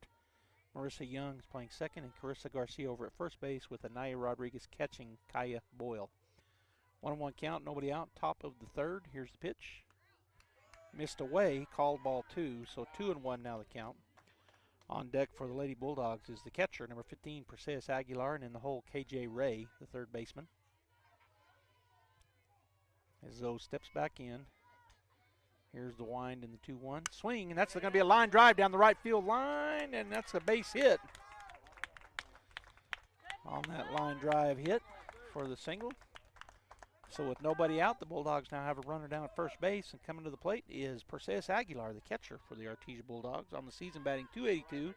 Marissa Young is playing second, and Carissa Garcia over at first base with Anaya Rodriguez catching Kaya Boyle. 1-1 count, nobody out, top of the third. Here's the pitch. Missed away, called ball 2, so 2-1 now the count. On deck for the Lady Bulldogs is the catcher, number 15, Perseus Aguilar, and in the hole, KJ Ray, the third baseman. As Zoe steps back in. Here's the wind in the 2-1. Swing, and that's going to be a line drive down the right field line, and that's a base hit. On that line drive hit for the single. So with nobody out, the Bulldogs now have a runner down at first base, and coming to the plate is Perseus Aguilar, the catcher for the Artesia Bulldogs. On the season, batting .282.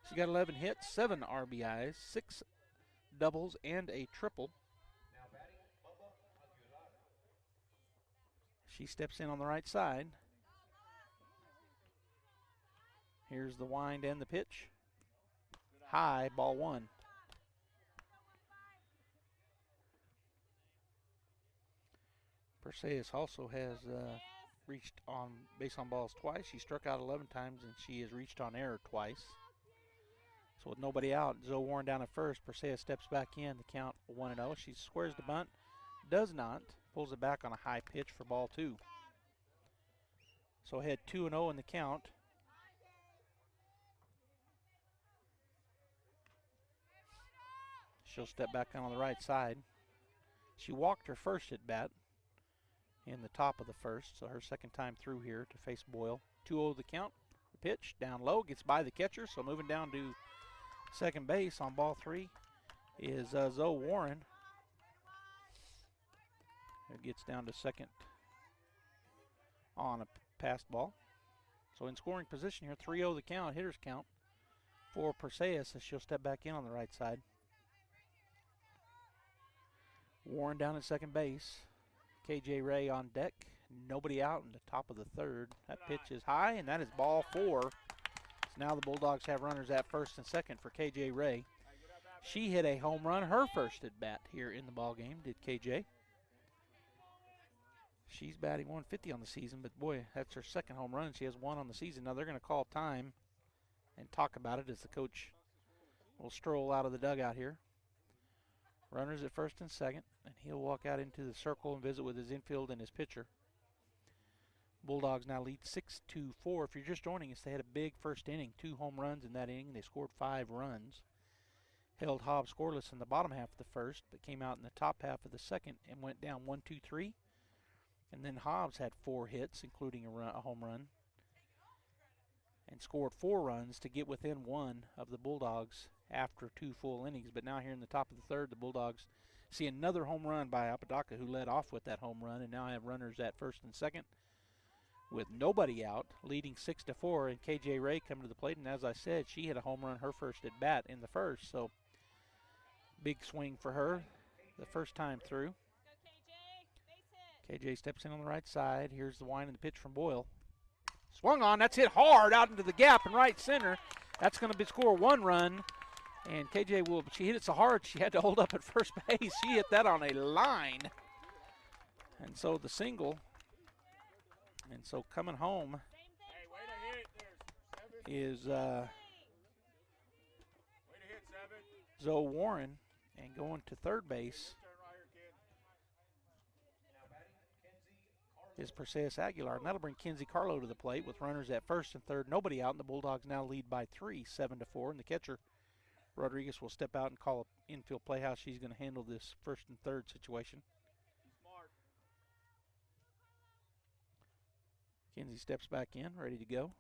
She got 11 hits, 7 RBIs, 6 doubles, and a triple. She steps in on the right side. Here's the wind and the pitch. High, ball 1. Perseus also has reached on base on balls twice. She struck out 11 times, and she has reached on error twice. So with nobody out, Zoe Warren down at first. Perseus steps back in. The count 1-0. She squares the bunt. Does not. Pulls it back on a high pitch for ball 2. So ahead 2-0 in the count. She'll step back on the right side. She walked her first at bat in the top of the first, so her second time through here to face Boyle. 2-0 the count. The pitch down low, gets by the catcher, so moving down to second base on ball 3 is Zoe Warren. It gets down to second on a passed ball. So in scoring position here, 3-0 the count, hitter's count for Perseus as she'll step back in on the right side. Warren down at second base. KJ Ray on deck. Nobody out in the top of the third. That pitch is high, and that is ball 4. So now the Bulldogs have runners at first and second for KJ Ray. She hit a home run, her first at bat here in the ball game, did KJ. She's batting 150 on the season, but boy, that's her second home run. She has 1 on the season. Now they're going to call time and talk about it as the coach will stroll out of the dugout here. Runners at first and second, and he'll walk out into the circle and visit with his infield and his pitcher. Bulldogs now lead 6-4. If you're just joining us, they had a big first inning, 2 home runs in that inning. They scored 5 runs. Held Hobbs scoreless in the bottom half of the first, but came out in the top half of the second and went down 1-2-3. And then Hobbs had 4 hits, including a home run, and scored 4 runs to get within 1 of the Bulldogs after 2 full innings. But now here in the top of the third, the Bulldogs see another home run by Apodaca, who led off with that home run, and now have runners at first and second with nobody out, leading 6-4. And KJ Ray come to the plate, and as I said, she hit a home run her first at bat in the first, so big swing for her the first time through. KJ steps in on the right side. Here's the wind and the pitch from Boyle. Swung on. That's hit hard out into the gap in right center. That's going to score 1 run. And KJ she hit it so hard she had to hold up at first base. She hit that on a line. And so the single. And so coming home is Zoe Warren. And going to third base is Perseus Aguilar, and that'll bring Kinsey Carlo to the plate with runners at first and third, nobody out, and the Bulldogs now lead by 3, 7-4. And the catcher, Rodriguez, will step out and call an infield play how she's going to handle this first and third situation. Kinsey steps back in, ready to go.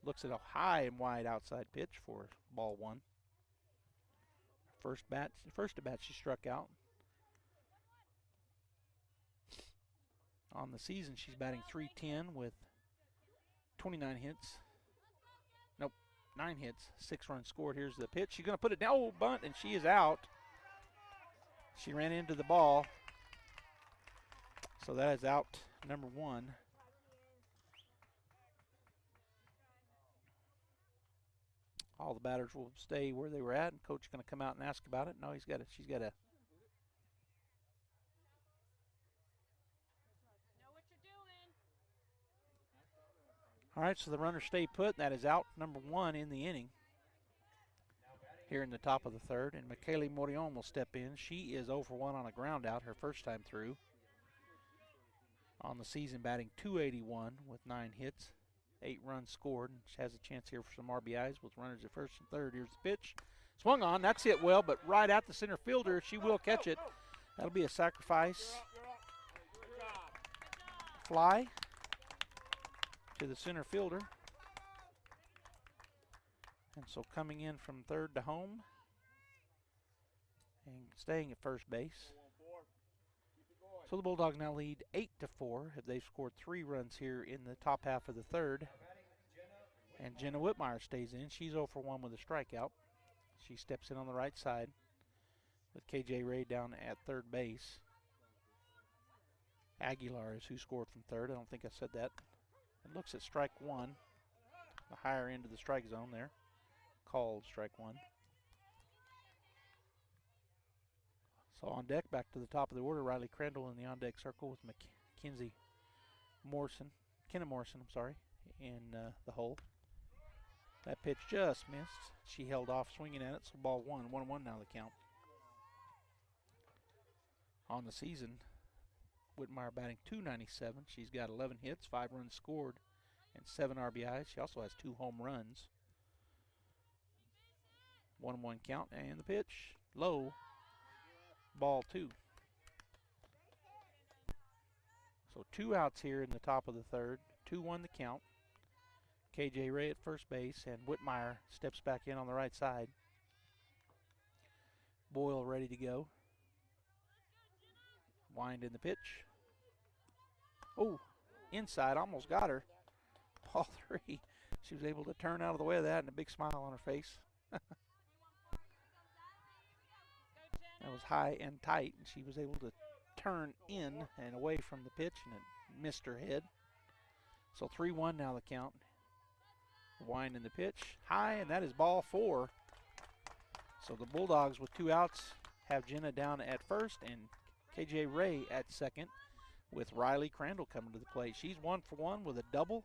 Looks at a high and wide outside pitch for ball 1. First at bat she struck out. On the season, she's batting .310 with 29 hits. Nope, 9 hits, 6 runs scored. Here's the pitch. She's going to put it down. Oh, bunt, and she is out. She ran into the ball. So that is out number 1. All the batters will stay where they were at, and coach is going to come out and ask about it. No, she's got a All right, so the runners stay put. That is out number 1 in the inning here in the top of the third. And Michaeli Morion will step in. She is 0 for 1 on a ground out her first time through. On the season, batting .281 with 9 hits, 8 runs scored. And she has a chance here for some RBIs with runners at first and third. Here's the pitch. Swung on. That's hit well, but right at the center fielder. She will catch it. That'll be a sacrifice fly to the center fielder. And so coming in from third to home and staying at first base. So the Bulldogs now lead 8-4. They've scored 3 runs here in the top half of the third. And Jenna Whitmire stays in. She's 0 for 1 with a strikeout. She steps in on the right side with KJ Ray down at third base. Aguilar is who scored from third. I don't think I said that. It looks at strike 1, the higher end of the strike zone there. Called strike 1. So on deck, back to the top of the order, Riley Crandall in the on-deck circle with Kenna Morrison, in the hole. That pitch just missed. She held off swinging at it, so ball 1, 1-1 now the count. On the season, Whitmire batting .297. She's got 11 hits, 5 runs scored, and 7 RBIs. She also has 2 home runs. 1-1 count, and the pitch, low, ball 2. So 2 outs here in the top of the third, 2-1 the count. KJ Ray at first base, and Whitmire steps back in on the right side. Boyle ready to go. Wind in the pitch. Oh, inside, almost got her. Ball 3. She was able to turn out of the way of that and a big smile on her face. That was high and tight, and she was able to turn in and away from the pitch, and it missed her head. So 3-1 now the count. Wind in the pitch, high, and that is ball 4. So the Bulldogs with 2 outs have Jenna down at first and KJ Ray at second, with Riley Crandall coming to the plate. She's 1 for 1 with a double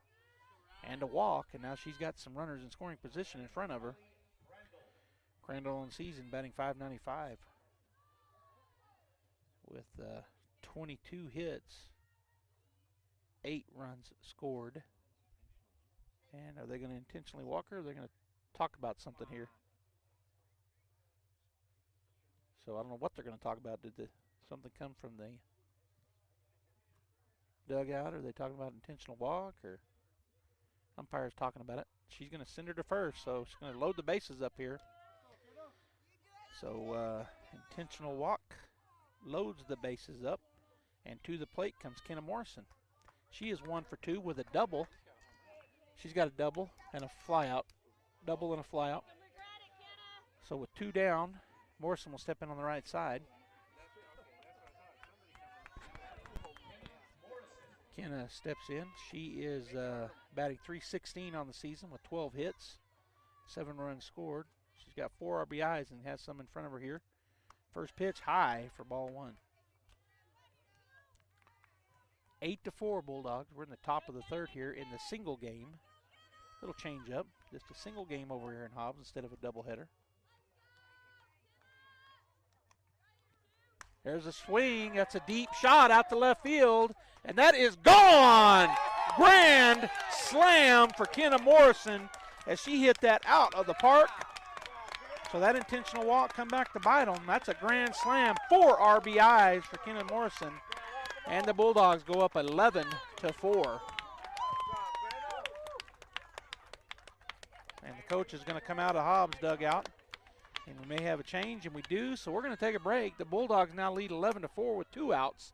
and a walk, and now she's got some runners in scoring position in front of her. Crandall on season batting .595 with 22 hits, 8 runs scored. And are they going to intentionally walk her, or are they going to talk about something here? So I don't know what they're going to talk about. Did something come from the dugout? Are they talking about intentional walk, or umpire's talking about it? She's going to send her to first, so she's going to load the bases up here. So intentional walk loads the bases up, and to the plate comes Kenna Morrison. She is 1 for 2 with a double. She's got a double and a fly out. Double and a fly out. So with 2 down, Morrison will step in on the right side. Kenna steps in. She is batting .316 on the season with 12 hits, 7 runs scored. She's got 4 RBIs and has some in front of her here. First pitch high for ball 1. 8-4 Bulldogs. We're in the top of the third here in the single game. Little change up. Just a single game over here in Hobbs instead of a doubleheader. There's a swing. That's a deep shot out to left field. And that is gone. Grand slam for Kenna Morrison as she hit that out of the park. So that intentional walk come back to bite them. That's a grand slam. 4 RBIs for Kenna Morrison. And the Bulldogs go up 11-4. And the coach is going to come out of Hobbs' dugout. And we may have a change, and we do. So we're going to take a break. The Bulldogs now lead 11-4 with 2 outs.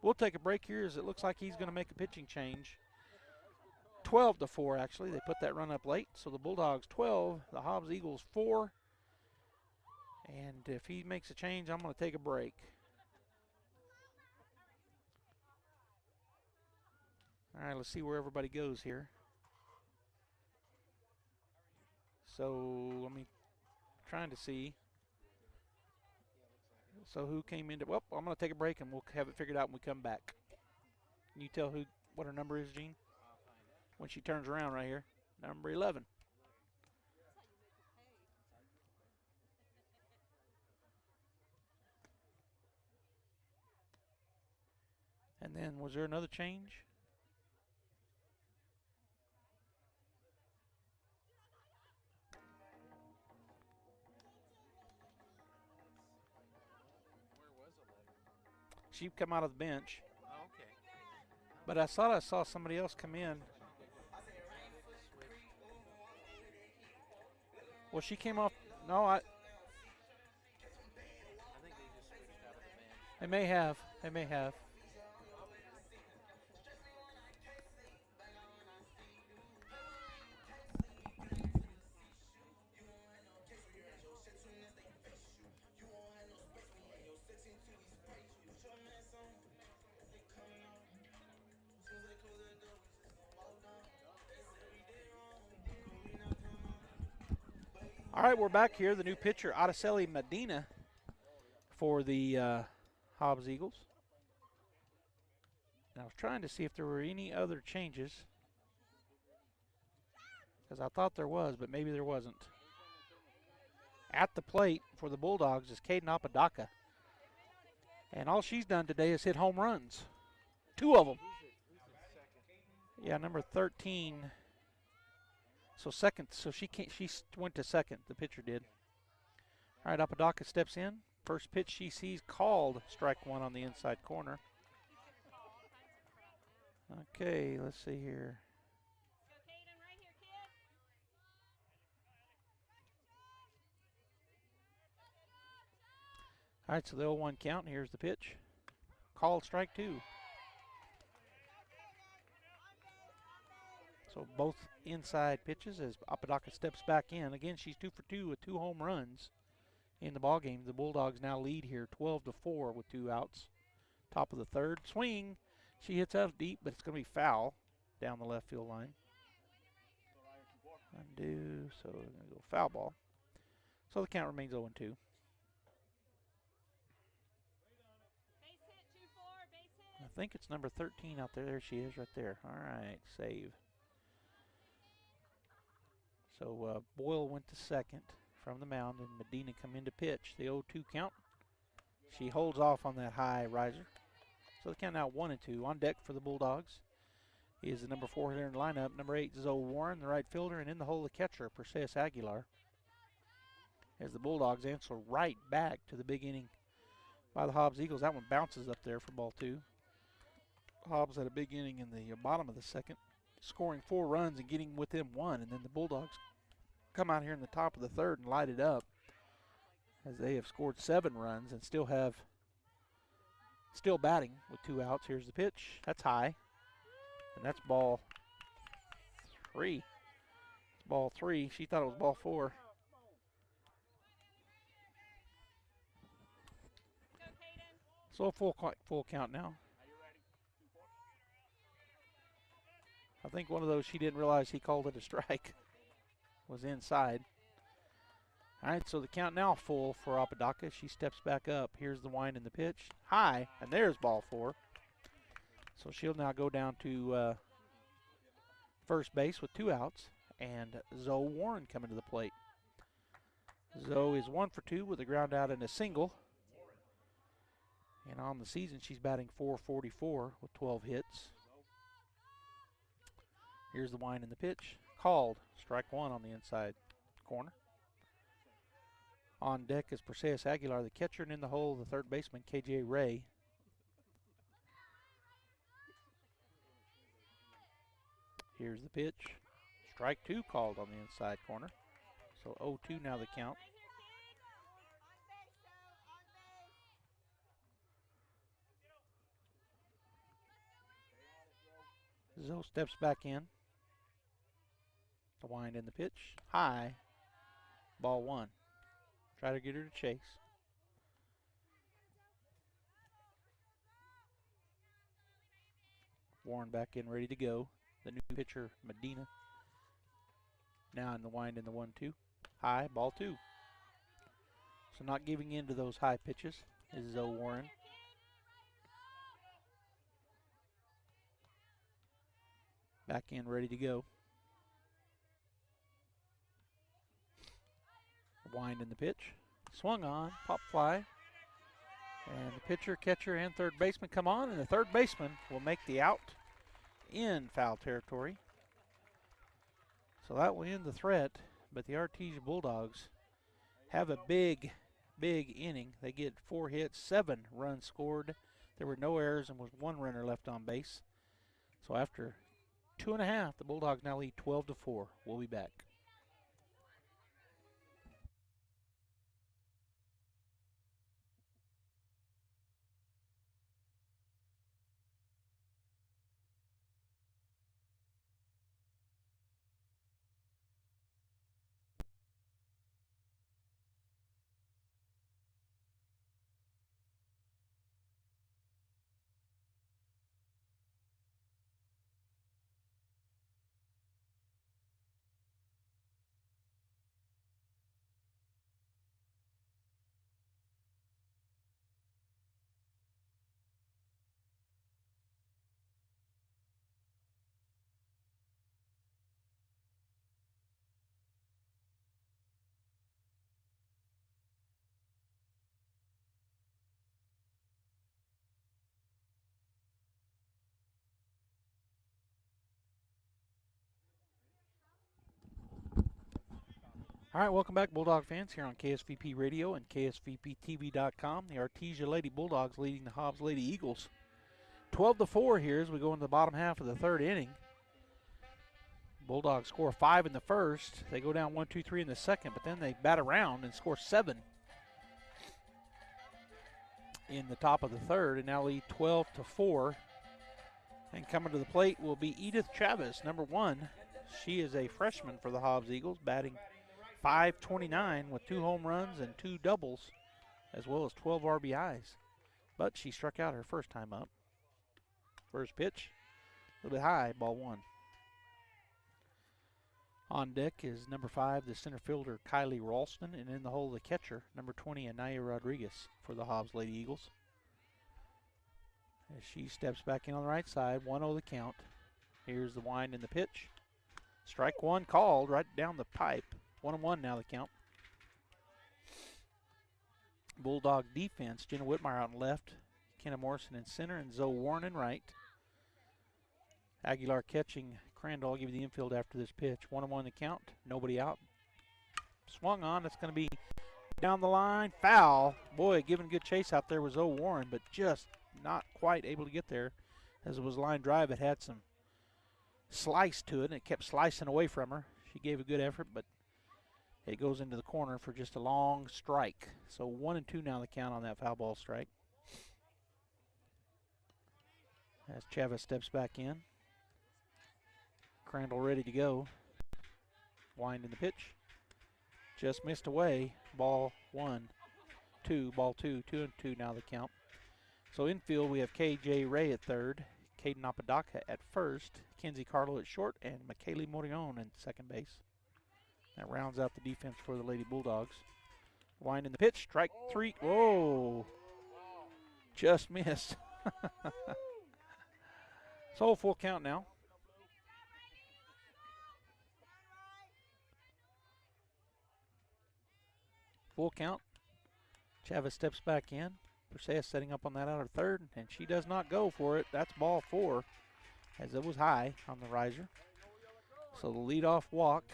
We'll take a break here as it looks like he's going to make a pitching change. 12-4, actually. They put that run up late. So the Bulldogs 12, the Hobbs Eagles 4. And if he makes a change, I'm going to take a break. All right, let's see where everybody goes here. So let me trying to see. So who came into? Well, I'm going to take a break and we'll have it figured out when we come back. Can you tell what her number is, Gene? When she turns around right here, number 11. And then was there another change? She come out of the bench. Oh, okay. But I thought I saw somebody else come in. Well, she came off. No, I think they just switched out of the bench. They may have. They may have. All right, we're back here. The new pitcher, Araceli Medina, for the Hobbs Eagles. And I was trying to see if there were any other changes, because I thought there was, but maybe there wasn't. At the plate for the Bulldogs is Caden Apodaca. And all she's done today is hit home runs. 2 of them. Yeah, number 13. So second, so she went to second, the pitcher did. All right, Apodaca steps in. First pitch she sees called, strike 1 on the inside corner. Okay, let's see here. All right, so the 0-1 count. Here's the pitch. Called, strike 2. So both inside pitches as Apodaca steps back in. Again, she's 2 for 2 with 2 home runs in the ball game. The Bulldogs now lead here 12-4 with 2 outs. Top of the third. Swing. She hits up deep, but it's going to be foul down the left field line. Undo, so we're going to go foul ball. So the count remains 0-2. I think it's number 13 out there. There she is right there. All right, save. So Boyle went to second from the mound, and Medina come in to pitch. The 0-2 count. She holds off on that high riser. So the count now 1-2. On deck for the Bulldogs is the number 4 hitter in the lineup, number 8, Zoe Warren, the right fielder, and in the hole, the catcher, Perseus Aguilar. As the Bulldogs answer right back to the big inning by the Hobbs Eagles. That one bounces up there for ball 2. Hobbs had a big inning in the bottom of the second, scoring 4 runs and getting within 1, and then the Bulldogs come out here in the top of the third and light it up as they have scored 7 runs and still batting with 2 outs. Here's the pitch. That's high. And that's ball 3. It's ball 3. She thought it was ball 4. So a full count now. I think one of those she didn't realize he called it a strike was inside. All right, so the count now full for Apodaca. She steps back up. Here's the wind and the pitch. High, and there's ball 4. So she'll now go down to first base with 2 outs, and Zoe Warren coming to the plate. Zoe is 1 for 2 with a ground out and a single. And on the season, she's batting .444 with 12 hits. Here's the wind and the pitch. Called. Strike 1 on the inside corner. On deck is Perseus Aguilar, the catcher, and in the hole, the third baseman, KJ Ray. Here's the pitch. Strike 2 called on the inside corner. So 0-2 now the count. Zoe steps back in. The wind in the pitch. High. Ball 1. Try to get her to chase. Warren back in, ready to go. The new pitcher, Medina. Now in the wind in the 1-2. High, ball 2. So not giving in to those high pitches is Zoe Warren. Back in, ready to go. Wind in the pitch. Swung on, pop fly. And the pitcher, catcher, and third baseman come on, and the third baseman will make the out in foul territory. So that will end the threat, but the Artesia Bulldogs have a big inning. They get 4 hits, 7 runs scored. There were no errors and was 1 runner left on base. So after 2.5, the Bulldogs now lead 12-4. We'll be back. All right, welcome back, Bulldog fans, here on KSVP Radio and KSVPTV.com. The Artesia Lady Bulldogs leading the Hobbs Lady Eagles 12-4 here as we go into the bottom half of the third inning. Bulldogs score 5 in the first. They go down 1-2-3 in the second, but then they bat around and score 7 in the top of the third, and now lead 12-4. And coming to the plate will be Edith Chavez, number 1. She is a freshman for the Hobbs Eagles, batting .529 with 2 home runs and 2 doubles, as well as 12 RBIs. But she struck out her first time up. First pitch, a little bit high, ball 1. On deck is number 5, the center fielder, Kylie Ralston, and in the hole, the catcher, number 20, Anaya Rodriguez for the Hobbs Lady Eagles. As she steps back in on the right side, 1-0 the count. Here's the wind and the pitch. Strike 1 called right down the pipe. 1-1 now the count. Bulldog defense, Jenna Whitmire out in left, Kenna Morrison in center, and Zoe Warren in right. Aguilar catching Crandall. I'll give you the infield after this pitch. 1-1 the count. Nobody out. Swung on. That's going to be down the line. Foul. Boy, giving good chase out there was Zoe Warren, but just not quite able to get there. As it was line drive, it had some slice to it, and it kept slicing away from her. She gave a good effort, but it goes into the corner for just a long strike. So 1-2 now the count on that foul ball strike. As Chavez steps back in. Crandall ready to go. Wind in the pitch. Just missed away. Ball 1, 2, ball 2, 2-2 now the count. So infield we have KJ Ray at third, Caden Apodaca at first, Kenzie Carlo at short, and McKaylee Morion at second base. That rounds out the defense for the Lady Bulldogs. Wind in the pitch, strike 3. Whoa! Just missed. So full count now. Full count. Chavez steps back in. Persea setting up on that outer third, and she does not go for it. That's ball 4, as it was high on the riser. So the leadoff walk.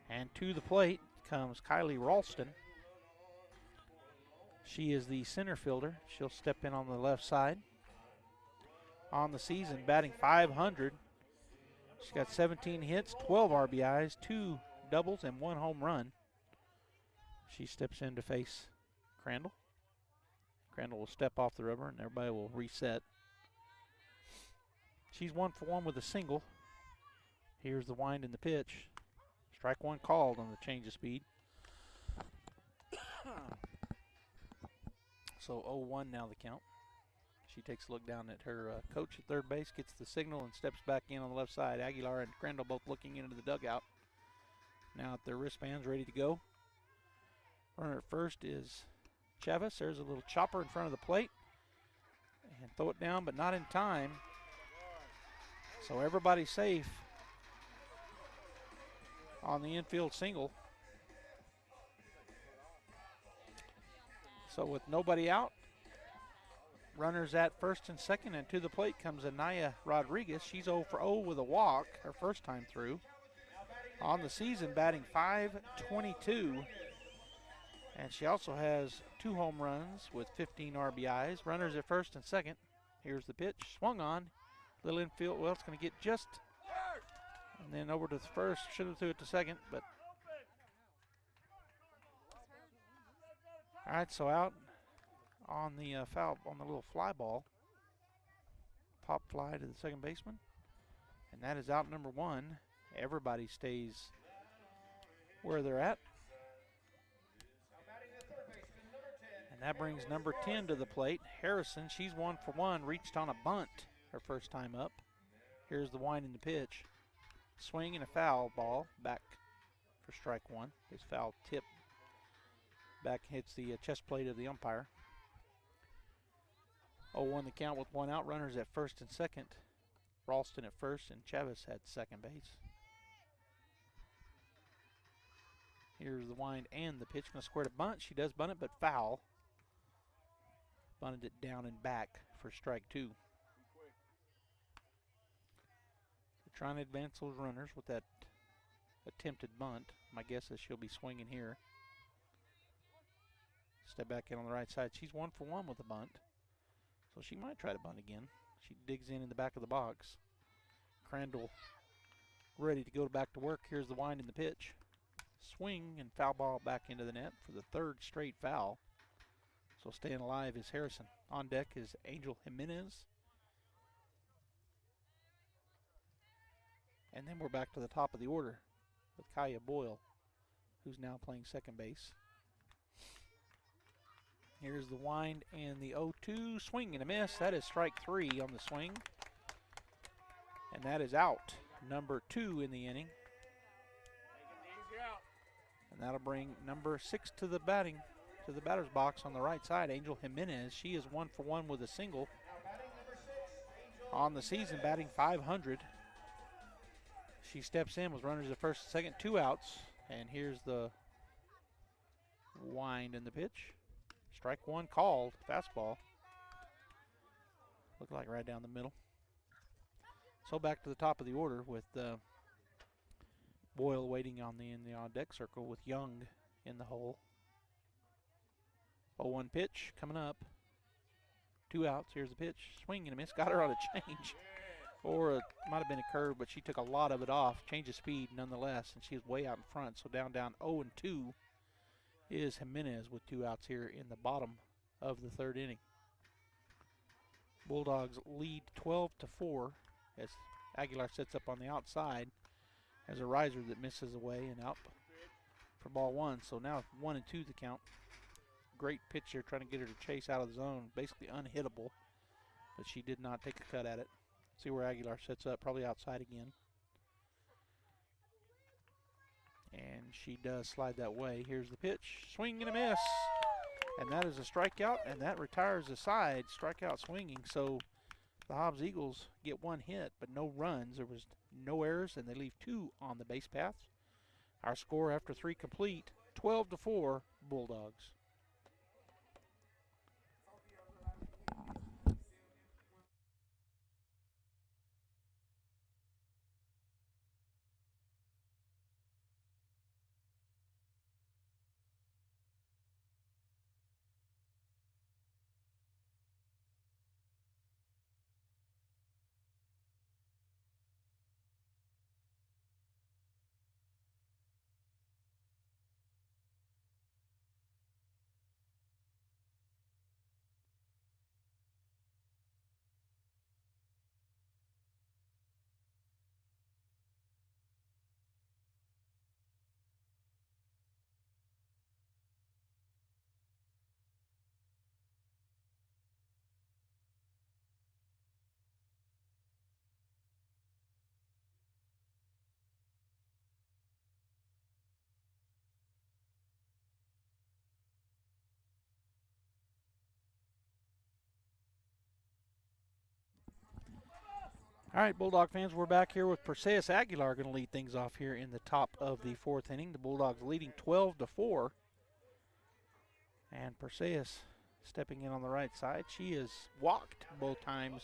And to the plate comes Kylie Ralston. She is the center fielder. She'll step in on the left side. On the season, batting .500. She's got 17 hits, 12 RBIs, 2 doubles, and 1 home run. She steps in to face Crandall. Crandall will step off the rubber, and everybody will reset. She's 1 for 1 with a single. Here's the wind in the pitch. Strike 1 called on the change of speed. So 0-1 now the count. She takes a look down at her coach at third base, gets the signal, and steps back in on the left side. Aguilar and Crandall both looking into the dugout. Now at their wristbands ready to go. Runner at first is Chavez. There's a little chopper in front of the plate. And throw it down, but not in time. So everybody's safe on the infield single. So with nobody out, runners at first and second, and to the plate comes Anaya Rodriguez. She's 0 for 0 with a walk, her first time through. On the season, batting .522. And she also has 2 home runs with 15 RBIs. Runners at first and second. Here's the pitch. Swung on. Little infield. Well, it's going to get just. And then over to the first. Should have threw it to second, but. All right, so out on the foul, on the little fly ball. Pop fly to the second baseman. And that is out number 1. Everybody stays where they're at. And that brings number 10 to the plate. Harrison, she's 1 for 1, reached on a bunt her first time up. Here's the wind in the pitch. Swing and a foul ball back for strike 1. This foul tip back hits the chest plate of the umpire. 0-1 the count with 1 out. Runners at first and second. Ralston at first and Chavez at second base. Here's the wind and the pitch. Going to square to bunt. She does bunt it, but foul. Bunted it down and back for strike 2. So trying to advance those runners with that attempted bunt. My guess is she'll be swinging here. Step back in on the right side. She's 1 for 1 with a bunt. So she might try to bunt again. She digs in the back of the box. Crandall ready to go back to work. Here's the wind in the pitch. Swing and foul ball back into the net for the 3rd straight foul. So staying alive is Harrison. On deck is Angel Jimenez. And then we're back to the top of the order. with Kaya Boyle, who's now playing second base. Here's the wind and the 0-2. Swing and a miss. That is strike 3 on the swing. And that is out. Number 2 in the inning. And that'll bring number 6 to the batter's box on the right side, Angel Jimenez. She is 1 for 1 with a single on the season, batting .500. She steps in with runners at first and second, 2 outs. And here's the wind and the pitch. Strike 1 called, fastball. Looked like right down the middle. So back to the top of the order with Boyle waiting in the on-deck circle with Young in the hole. 0-1 pitch coming up. 2 outs. Here's the pitch. Swing and a miss. Got her on a change. Or it might have been a curve, but she took a lot of it off. Change of speed nonetheless, and she was way out in front. So down 0-2 is Jimenez with 2 outs here in the bottom of the 3rd inning. Bulldogs lead 12-4 as Aguilar sets up on the outside. Has a riser that misses away and out for ball 1. So now 1-2 the count. Great pitch here, trying to get her to chase out of the zone. Basically unhittable, but she did not take a cut at it. See where Aguilar sets up, probably outside again. And she does slide that way. Here's the pitch. Swing and a miss. And that is a strikeout, and that retires the side. Strikeout swinging. So the Hobbs Eagles get 1 hit, but no runs. There was no errors, and they leave 2 on the base paths. Our score after 3 complete, 12-4, Bulldogs. All right, Bulldog fans, we're back here with Perseus Aguilar going to lead things off here in the top of the 4th inning. The Bulldogs leading 12-4. And Perseus stepping in on the right side. She has walked both times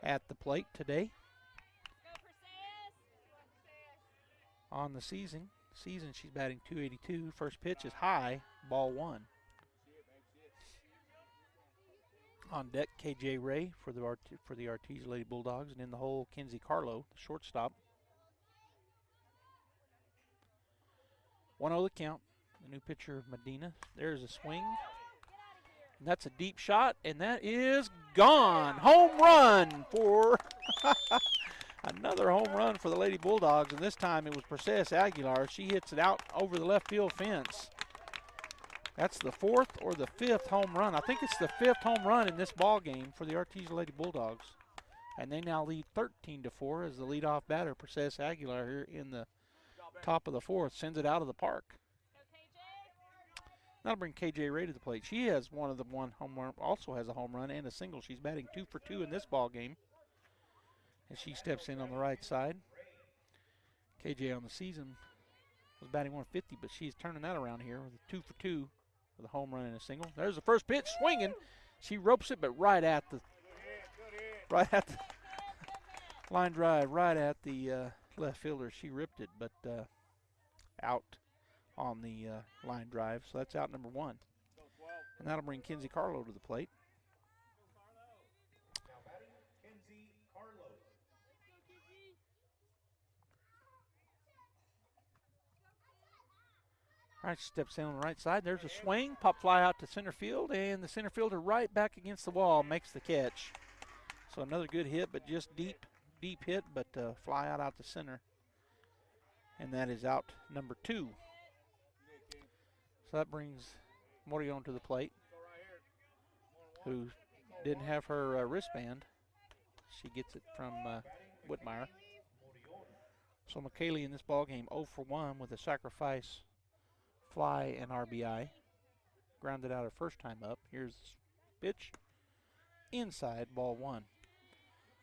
at the plate today. On the season she's batting .282. First pitch is high, ball 1. On deck, KJ Ray for the Artesia Lady Bulldogs, and in the hole, Kenzie Carlo, the shortstop. 1-0 the count. The new pitcher, Medina. There's a swing. And that's a deep shot, and that is gone. Home run for another home run for the Lady Bulldogs, and this time it was Perseus Aguilar. She hits it out over the left field fence. That's the 4th or the 5th home run. I think it's the 5th home run in this ball game for the Artesia Lady Bulldogs. And they now lead 13-4 as the leadoff batter, Perseus Aguilar, here in the top of the 4th, sends it out of the park. That'll bring KJ Ray to the plate. She has one home run, also has a home run and a single. She's batting 2 for 2 in this ball game. And she steps in on the right side. KJ on the season was batting 150, but she's turning that around here with a 2 for 2. With a home run and a single. There's the first pitch, swinging. She ropes it, but right at the line drive, right at the left fielder. She ripped it, but out on the line drive. So that's out number 1. And that'll bring Kenzie Carlo to the plate. All right, she steps in on the right side. There's a swing, pop fly out to center field, and the center fielder right back against the wall makes the catch. So another good hit, but just deep hit, but fly out to center. And that is out number 2. So that brings Morillon to the plate, who didn't have her wristband. She gets it from Whitmire. So McKaylee in this ball game 0 for 1 with a sacrifice fly and RBI. Grounded out her first time up. Here's the pitch. Inside, ball 1.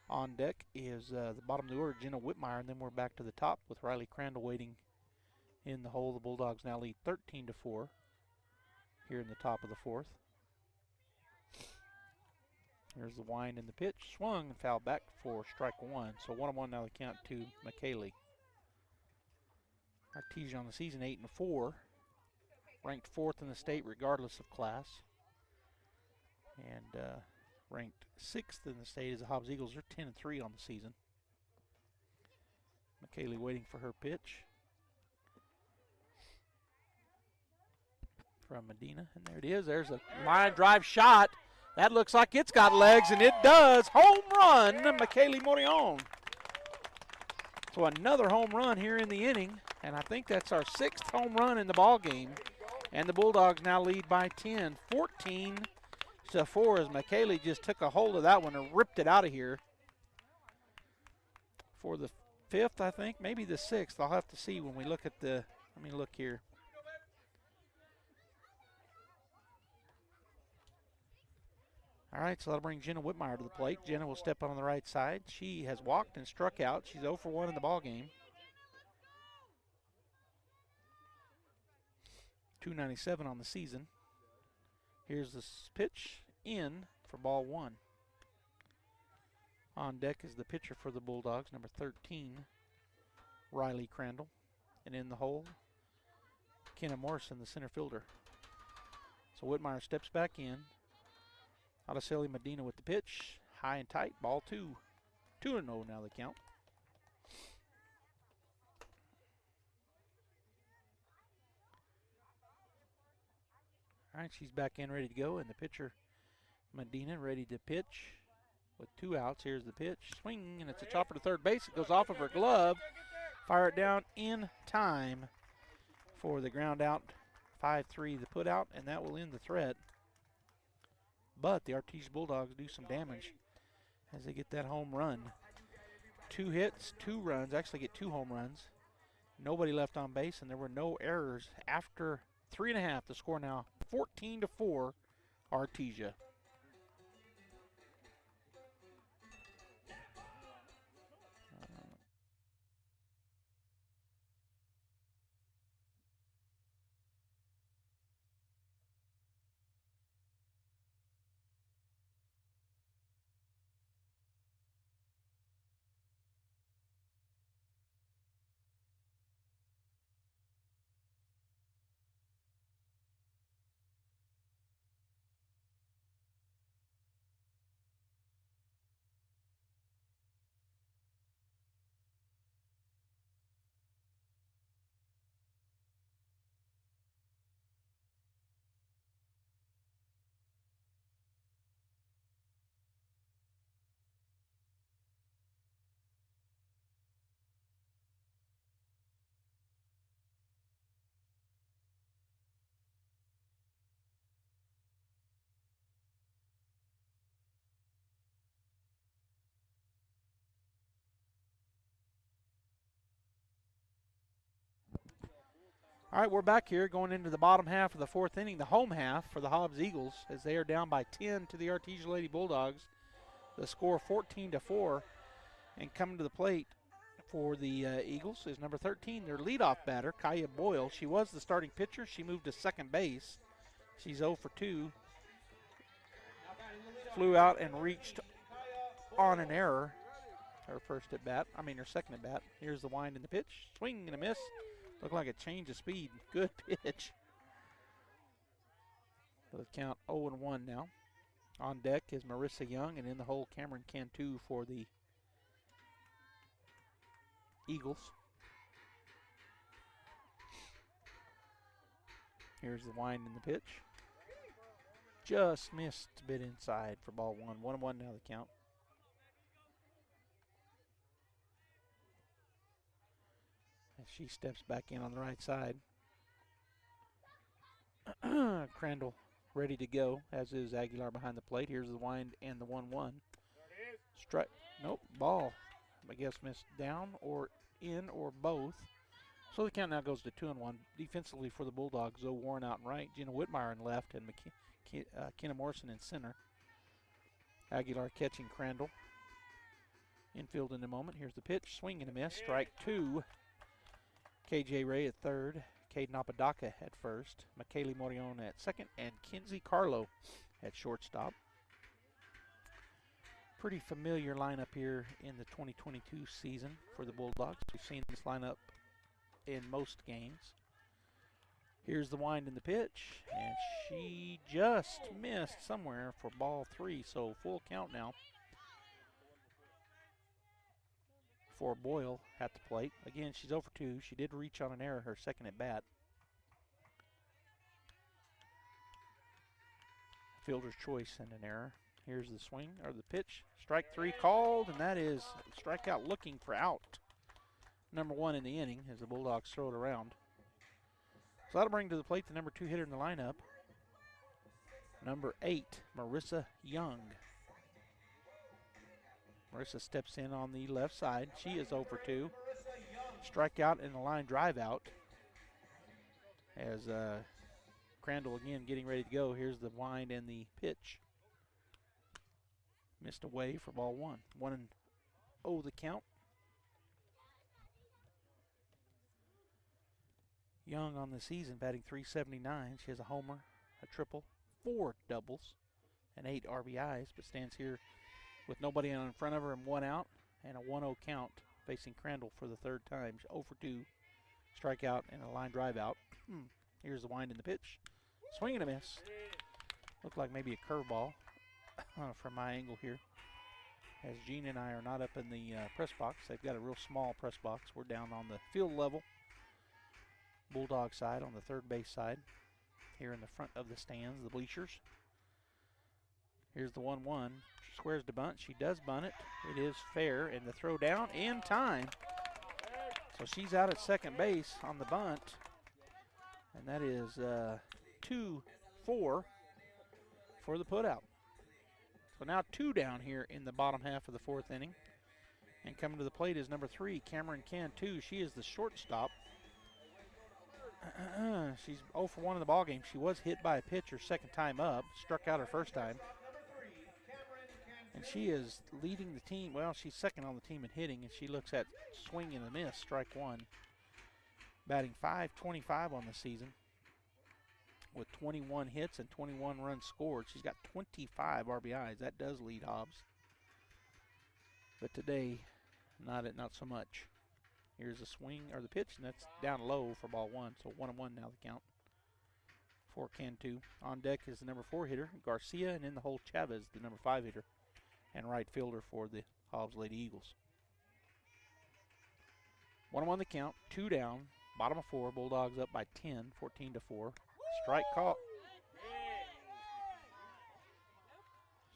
On deck is the bottom of the order, Jenna Whitmire, and then we're back to the top with Riley Crandall waiting in the hole. The Bulldogs now lead 13-4 here in the top of the 4th. Here's the wind and the pitch. Swung and fouled back for strike 1. So 1-1 now the count to McKaylee. Artesia on the season 8 and 4. Ranked 4th in the state regardless of class. And ranked 6th in the state as the Hobbs Eagles. They're 10 and 3 on the season. McKaylee waiting for her pitch from Medina. And there it is. There's a line drive shot. That looks like it's got legs, and it does. Home run, McKaylee Morillon. So another home run here in the inning, and I think that's our 6th home run in the ball game. And the Bulldogs now lead by 10, 14-4, as McKaylee just took a hold of that one and ripped it out of here for the 5th, I think, maybe the 6th. I'll have to see when we look at the. Let me look here. All right, so that'll bring Jenna Whitmire to the plate. Jenna will step on the right side. She has walked and struck out. She's 0 for 1 in the ball game. .297 on the season. Here's the pitch in for ball 1. On deck is the pitcher for the Bulldogs, number 13, Riley Crandall. And in the hole, Kenna Morrison, the center fielder. So Whitmire steps back in. Araceli Medina with the pitch. High and tight, ball 2. 2-0 now the count. All right, she's back in ready to go, and the pitcher, Medina, ready to pitch with 2 outs. Here's the pitch. Swing, and it's a chopper to third base. It goes off of her glove. Fire it down in time for the ground out. 5-3 the put out, and that will end the threat. But the Artesia Bulldogs do some damage as they get that home run. 2 hits, 2 runs, actually get 2 home runs. Nobody left on base, and there were no errors after 3.5. The score now 14-4, Artesia. All right, we're back here going into the bottom half of the 4th inning, the home half for the Hobbs Eagles, as they are down by 10 to the Artesia Lady Bulldogs. The score 14-4, and coming to the plate for the Eagles is number 13, their leadoff batter, Kaya Boyle. She was the starting pitcher. She moved to second base. She's 0 for 2. Flew out and reached on an error. Her second at bat. Here's the wind and the pitch. Swing and a miss. Looked like a change of speed. Good pitch. So the count 0-1 now. On deck is Marissa Young, and in the hole, Cameron Cantu for the Eagles. Here's the wind and the pitch. Just missed a bit inside for ball 1. 1-1 now the count. She steps back in on the right side. Crandall ready to go, as is Aguilar behind the plate. Here's the wind and the 1-1. Strike. Nope, ball. I guess missed down or in or both. So the count now goes to 2-1. Defensively for the Bulldogs, Zoe Warren out in right, Gina Whitmire in left, and Kenna Morrison in center. Aguilar catching Crandall. Infield in a moment. Here's the pitch. Swing and a miss. Strike 2. KJ Ray at third. Caden Apodaca at first. McKaylee Morion at second. And Kinsey Carlo at shortstop. Pretty familiar lineup here in the 2022 season for the Bulldogs. We've seen this lineup in most games. Here's the wind in the pitch. And she just missed somewhere for ball 3. So full count now for Boyle at the plate. Again, she's 0 for 2. She did reach on an error her second at bat. Fielder's choice and an error. Here's the swing, or the pitch. Strike 3 called, and that is strikeout looking for out. Number 1 in the inning as the Bulldogs throw it around. So that'll bring to the plate the number 2 hitter in the lineup, number 8, Marissa Young. Marissa steps in on the left side. She is 0 for 2. Strikeout and a line drive out. As Crandall again getting ready to go. Here's the wind and the pitch. Missed away for ball 1. 1-0 the count. Young on the season batting .379. She has a homer, a triple, 4 doubles, and 8 RBIs, but stands here with nobody in front of her and 1 out, and a 1-0 count facing Crandall for the 3rd time. 0 for 2, strikeout and a line drive out. Here's the wind in the pitch. Swing and a miss. Looked like maybe a curveball from my angle here. As Gene and I are not up in the press box. They've got a real small press box. We're down on the field level. Bulldog side on the third base side. Here in the front of the stands, the bleachers. Here's the 1-1. Squares to bunt. She does bunt it. It is fair, and the throw down in time. So she's out at second base on the bunt. And that is 2-4 for the putout. So now 2 down here in the bottom half of the 4th inning. And coming to the plate is number 3, Cameron Cantu. She is the shortstop. She's 0 for 1 in the ballgame. She was hit by a pitcher second time up. Struck out her first time. And she is leading the team. Well, she's second on the team in hitting, and she looks at swing and a miss, strike 1. Batting .525 on the season with 21 hits and 21 runs scored. She's got 25 RBIs. That does lead Hobbs. But today, not so much. Here's the swing, or the pitch, and that's down low for ball 1. So 1-1 now the count for Cantu. On deck is the number 4 hitter, Garcia, and in the hole, Chavez, the number 5 hitter, and right fielder for the Hobbs Lady Eagles. 1-1 the count, 2 down, bottom of 4. Bulldogs up by 10, 14-4. Strike call.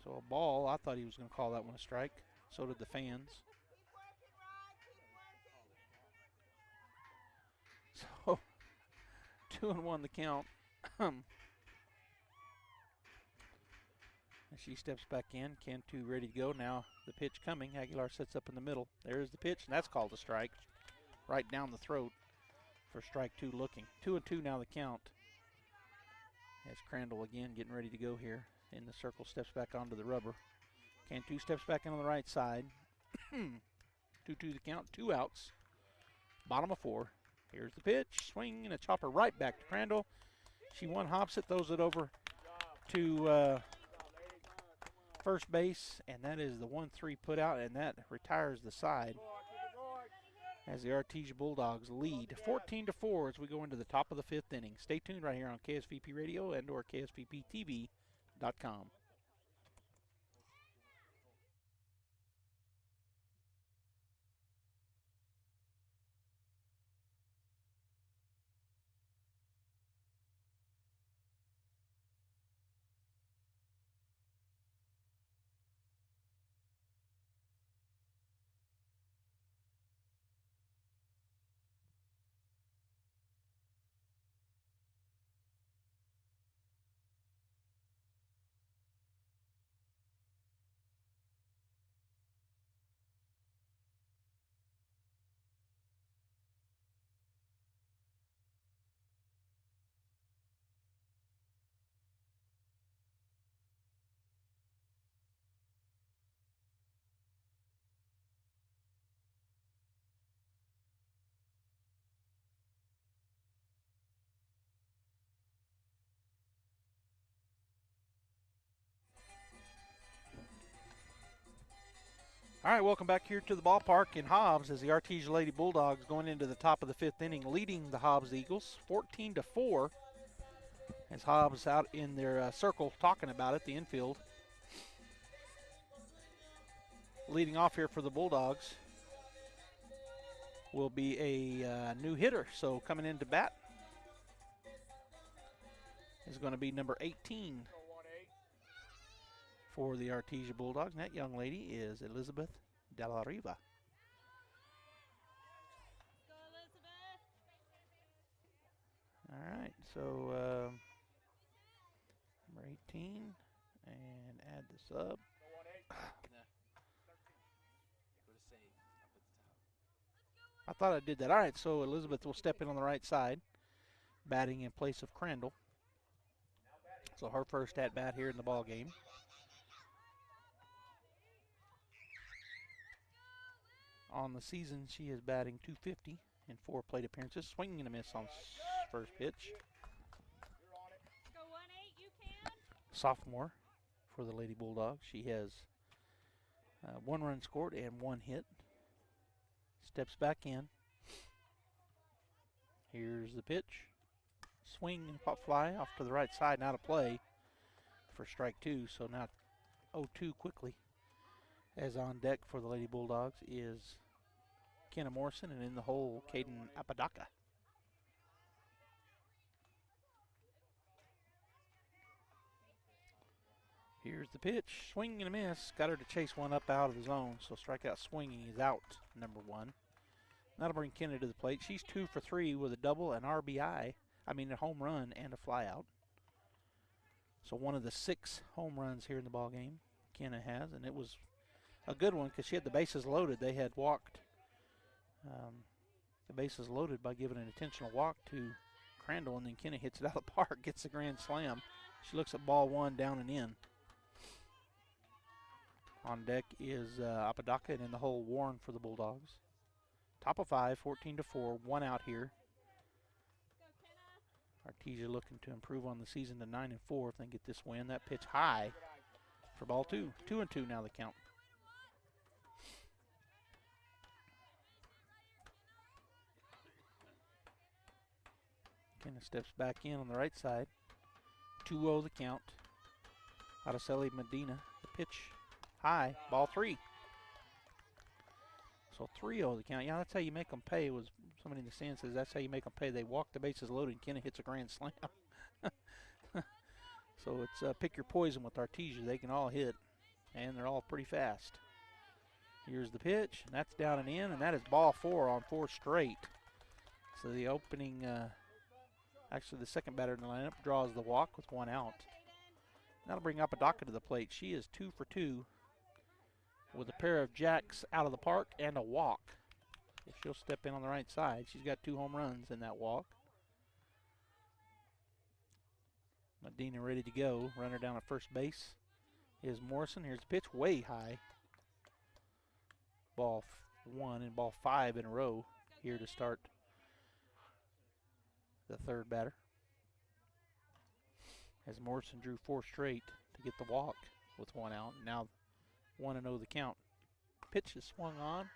So a ball. I thought he was going to call that one a strike. So did the fans. So 2-1 the count. And she steps back in. Cantu ready to go. Now the pitch coming. Aguilar sets up in the middle. There's the pitch, and that's called a strike. Right down the throat for strike 2 looking. 2-2 now the count. As Crandall again getting ready to go here. In the circle, steps back onto the rubber. Cantu steps back in on the right side. 2-2 the count, 2 outs. Bottom of 4. Here's the pitch, swing, and a chopper right back to Crandall. She one-hops it, throws it over to first base, and that is the 1-3 put out, and that retires the side as the Artesia Bulldogs lead 14-4 as we go into the top of the 5th inning. Stay tuned right here on KSVP Radio and or KSVPTV.com. All right, welcome back here to the ballpark in Hobbs as the Artesia Lady Bulldogs going into the top of the 5th inning, leading the Hobbs Eagles 14-4. As Hobbs out in their circle talking about it, the infield. Leading off here for the Bulldogs will be a new hitter. So coming into bat is going to be number 18 for the Artesia Bulldogs. And that young lady is Elizabeth De La Riva. All right, so number 18, and add this up. I thought I did that. All right, so Elizabeth will step in on the right side, batting in place of Crandall. So her first at bat here in the ball game. On the season, she is batting .250 in 4 plate appearances, swinging and a miss on first pitch. Sophomore for the Lady Bulldogs. She has 1 run scored and 1 hit. Steps back in. Here's the pitch. Swing and pop fly off to the right side, now to play for strike 2. So now 0-2 quickly. As on deck for the Lady Bulldogs is Kenna Morrison, and in the hole, Caden Apodaca. Here's the pitch, swing and a miss. Got her to chase one up out of the zone, so strikeout swinging is out, number 1. That'll bring Kenna to the plate. She's 2 for 3 with a double, an RBI, a home run, and a flyout. So one of the 6 home runs here in the ball game Kenna has, and it was a good one because she had the bases loaded. They had walked the bases loaded by giving an intentional walk to Crandall, and then Kenna hits it out of the park, gets the grand slam. She looks at ball 1 down and in. On deck is Apodaca, and in the hole, Warren for the Bulldogs. Top of 5, 14-4, 1 out here. Artesia looking to improve on the season to 9-4 if they get this win. That pitch high for ball 2. 2-2 now the count. Kenna steps back in on the right side. 2-0 the count. Araceli Medina, the pitch high, ball 3. So 3-0 the count. Yeah, that's how you make them pay. Was somebody in the stand says that's how you make them pay. They walk the bases loaded, and Kenna hits a grand slam. So it's pick your poison with Artesia. They can all hit, and they're all pretty fast. Here's the pitch, and that's down and in, and that is ball 4 on 4 straight. So the opening, actually the second batter in the lineup, draws the walk with 1 out. That'll bring Apodaca to the plate. She is 2 for 2 with a pair of jacks out of the park and a walk. If she'll step in on the right side, she's got 2 home runs in that walk. Medina ready to go. Runner down at first base is Morrison. Here's the pitch, way high. Ball 1 and ball 5 in a row here to start the third batter. As Morrison drew 4 straight to get the walk with 1 out. Now 1-0 the count. Pitch is swung on,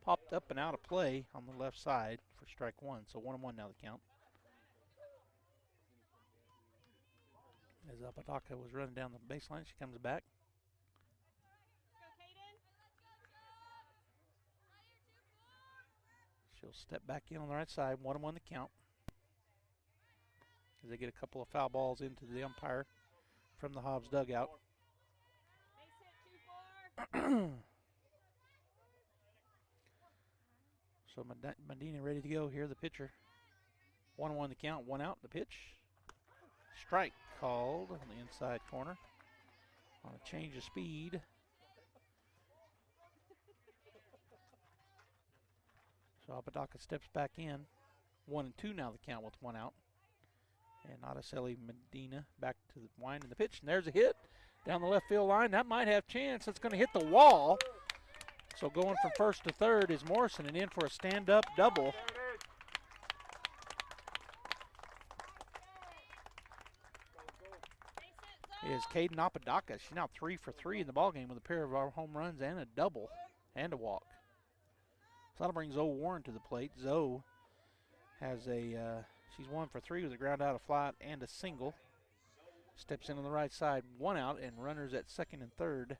popped up and out of play on the left side for strike 1. So 1-1 now the count. As Apodaca was running down the baseline, she comes back. She'll step back in on the right side. 1-1 the count. As they get a couple of foul balls into the umpire from the Hobbs dugout. So Medina ready to go here, the pitcher. 1-1 the count, 1 out, the pitch. Strike called on the inside corner on a change of speed. So Apodaca steps back in. 1-2 now the count with 1 out. And Araceli Medina back to the wind in the pitch. And there's a hit down the left field line. That might have chance. It's going to hit the wall. So going from first to third is Morrison, and in for a stand-up double. Is Caden Apodaca. She's now 3 for 3 in the ballgame with a pair of our home runs and a double. and a walk. So that'll bring Zoe Warren to the plate. Zoe has she's 1 for 3 with a ground out of flight and a single. Steps in on the right side, 1 out, and runners at second and third.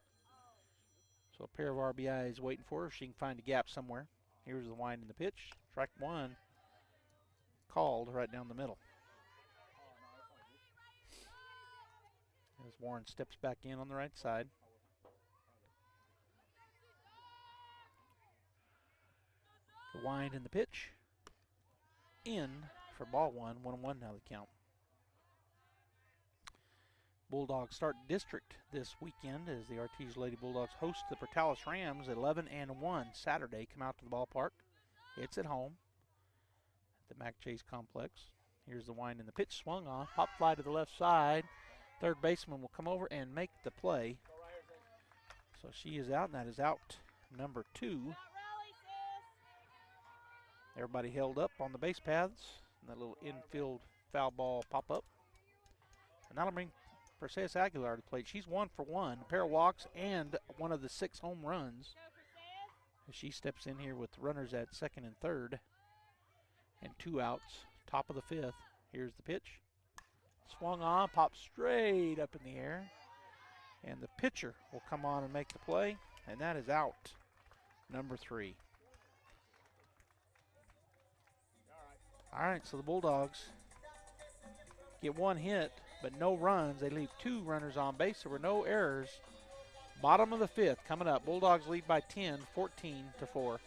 So a pair of RBIs waiting for her if she can find a gap somewhere. Here's the wind in the pitch. Strike 1 called right down the middle. As Warren steps back in on the right side. The wind in the pitch. In for ball 1. 1-1 now the count. Bulldogs start district this weekend as the Artesia Lady Bulldogs host the Portales Rams 11-1 Saturday. Come out to the ballpark. It's at home at the Mac Chase Complex. Here's the wind and the pitch swung on. Pop fly to the left side. Third baseman will come over and make the play. So she is out, and that is out number 2. Everybody held up on the base paths. And that little infield foul ball pop up. And that'll bring Perseus Aguilar to the plate. She's 1 for 1. A pair of walks and one of the 6 home runs. As she steps in here with runners at second and third. And 2 outs. Top of the 5th. Here's the pitch. Swung on, popped straight up in the air. And the pitcher will come on and make the play. And that is out. Number 3. All right, so the Bulldogs get 1 hit, but no runs. They leave 2 runners on base. There were no errors. Bottom of the 5th coming up. Bulldogs lead by 10, 14-4.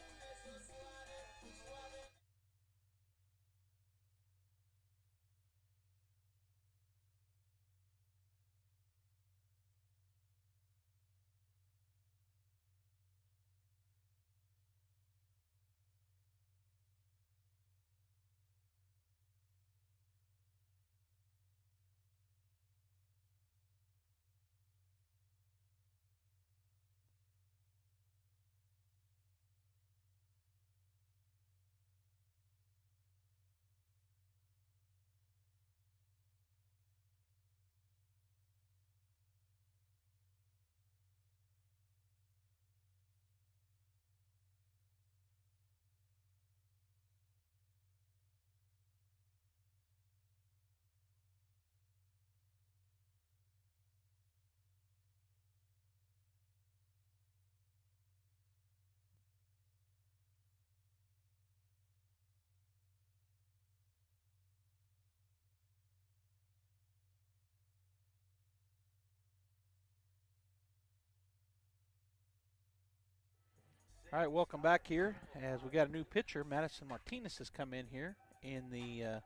All right, welcome back here as we got a new pitcher. Madison Martinez has come in here in the,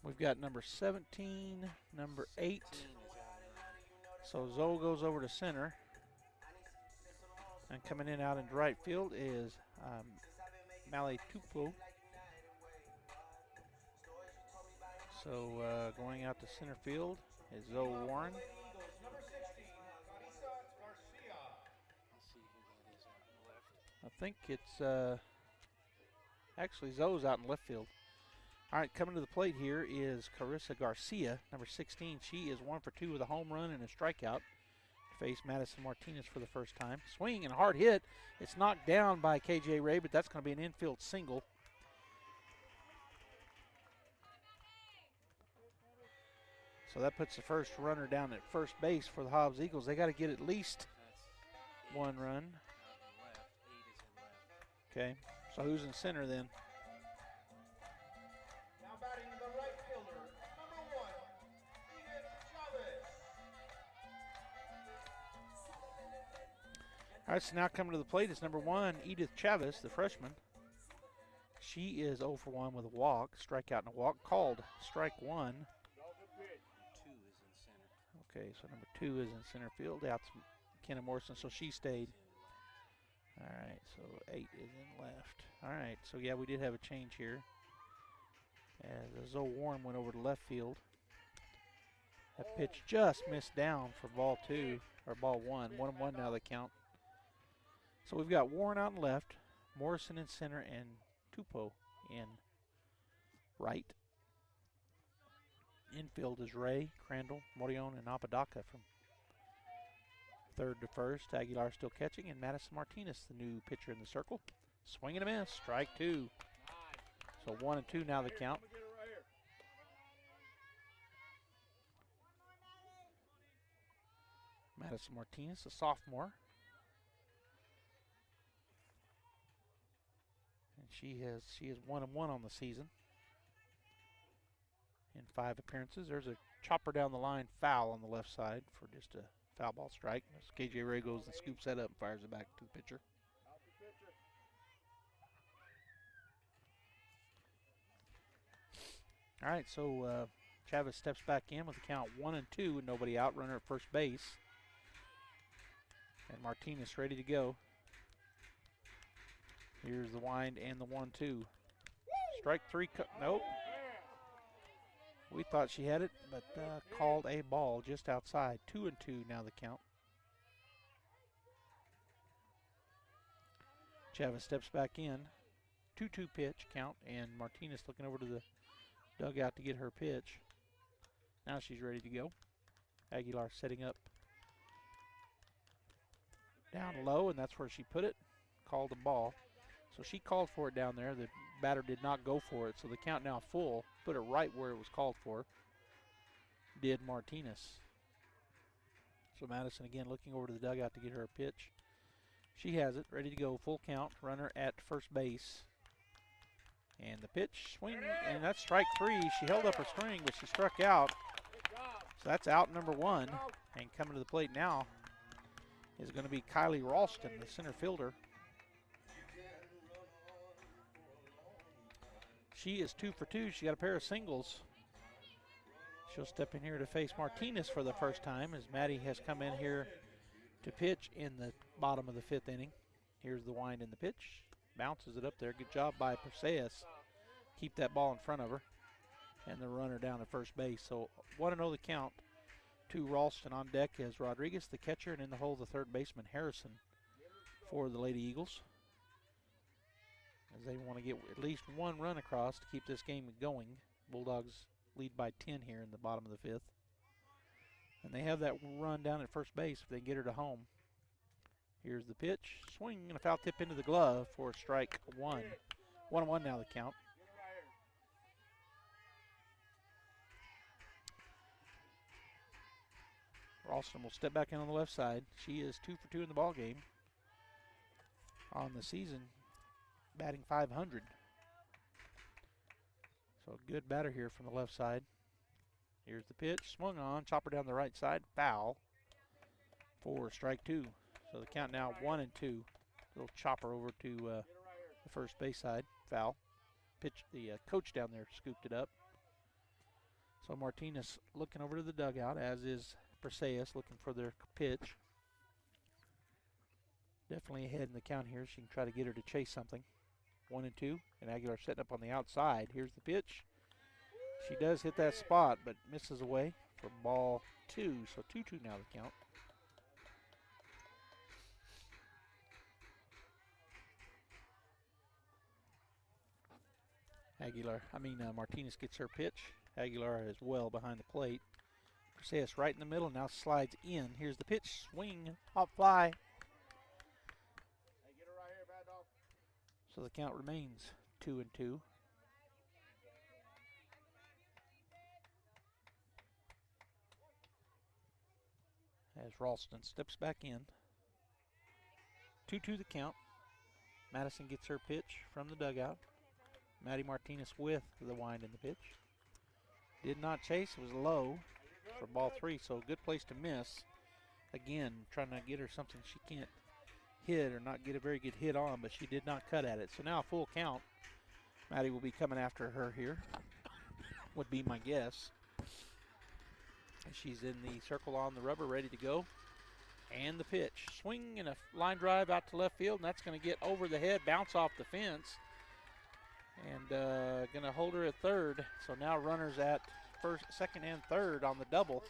we've got number 17, number 8. So Zoe goes over to center. And coming in out into right field is Mally Tupou. So going out to center field is Zoe Warren. I think it's actually Zoe's out in left field. All right, coming to the plate here is Carissa Garcia, number 16. She is 1 for 2 with a home run and a strikeout. Face Madison Martinez for the first time. Swing and a hard hit. It's knocked down by KJ Ray, but that's going to be an infield single. So that puts the first runner down at first base for the Hobbs Eagles. They got to get at least 1 run. Okay, so who's in center then? Now batting the right fielder, number 1, Edith Chavez. All right, so now coming to the plate is number 1, Edith Chavez, the freshman. She is 0 for 1 with a walk, strikeout and a walk, called strike 1. 2 is in center. Okay, so number 2 is in center field. Out to Kenna Morrison, so she stayed. All right, so 8 is in left. All right, so yeah, we did have a change here. As Zoe Warren went over to left field. That pitch just missed down for ball 2, or ball 1. 1-1 now the count. So we've got Warren out in left, Morrison in center, and Tupou in right. Infield is Ray, Crandall, Morion, and Apodaca from Third to first, Aguilar still catching, and Madison Martinez, the new pitcher in the circle. Swing and a miss, strike two. So 1-2 now the count. Madison Martinez, a sophomore. And she is 1-1 on the season in 5 appearances. There's a chopper down the line, foul on the left side for just a foul ball strike. KJ Ray goes and scoops that up and fires it back to the pitcher. All right, so Chavez steps back in with the count 1-2 and nobody out. Runner at first base. And Martinez ready to go. Here's the wind and the 1-2. Strike three, nope. We thought she had it, but called a ball just outside. 2-2 now the count. Chavez steps back in. 2-2 pitch count, and Martinez looking over to the dugout to get her pitch. Now she's ready to go. Aguilar setting up down low, and that's where she put it. Called the ball. So she called for it down there. The batter did not go for it, so the count now full. Put it right where it was called for. Did Martinez. So Madison again looking over to the dugout to get her a pitch. She has it, ready to go, full count. Runner at first base. And the pitch, swing, and that's strike three. She held up her string, but she struck out. So that's out number one. And coming to the plate now is going to be Kylie Ralston, the center fielder. She is 2 for 2. She got a pair of singles. She'll step in here to face Martinez for the first time as Maddie has come in here to pitch in the bottom of the 5th inning. Here's the wind in the pitch. Bounces it up there. Good job by Perseus. Keep that ball in front of her. And the runner down at first base. So 1-0 the count to Ralston. On deck as Rodriguez, the catcher, and in the hole the third baseman Harrison for the Lady Eagles, as they want to get at least one run across to keep this game going. Bulldogs lead by 10 here in the bottom of the 5th. And they have that run down at first base if they get her to home. Here's the pitch. Swing and a foul tip into the glove for strike one. 1-1 now the count. Ralston will step back in on the left side. She is 2 for 2 in the ball game on the season, batting .500. So a good batter here from the left side. Here's the pitch, swung on, chopper down the right side, foul for strike two. So the count now 1-2. Little chopper over to the first base side, foul. Pitch, the coach down there scooped it up. So Martinez looking over to the dugout, as is Perseus looking for their pitch. Definitely ahead in the count here. She can try to get her to chase something. 1-2, and Aguilar setting up on the outside. Here's the pitch. She does hit that spot, but misses away for ball 2. So 2-2 now the count. Martinez gets her pitch. Aguilar is well behind the plate. Perseus right in the middle, now slides in. Here's the pitch, swing, hop fly. So the count remains 2-2. As Ralston steps back in. 2-2 the count. Madison gets her pitch from the dugout. Maddie Martinez with the wind in the pitch. Did not chase, it was low for ball 3, so good place to miss. Again, trying to get her something she can't hit or not get a very good hit on, but she did not cut at it. So now a full count. Maddie will be coming after her here, would be my guess. She's in the circle on the rubber, ready to go. And the pitch. Swing and a line drive out to left field, and that's going to get over the head, bounce off the fence. And going to hold her at third. So now runners at first, second, and third on the double.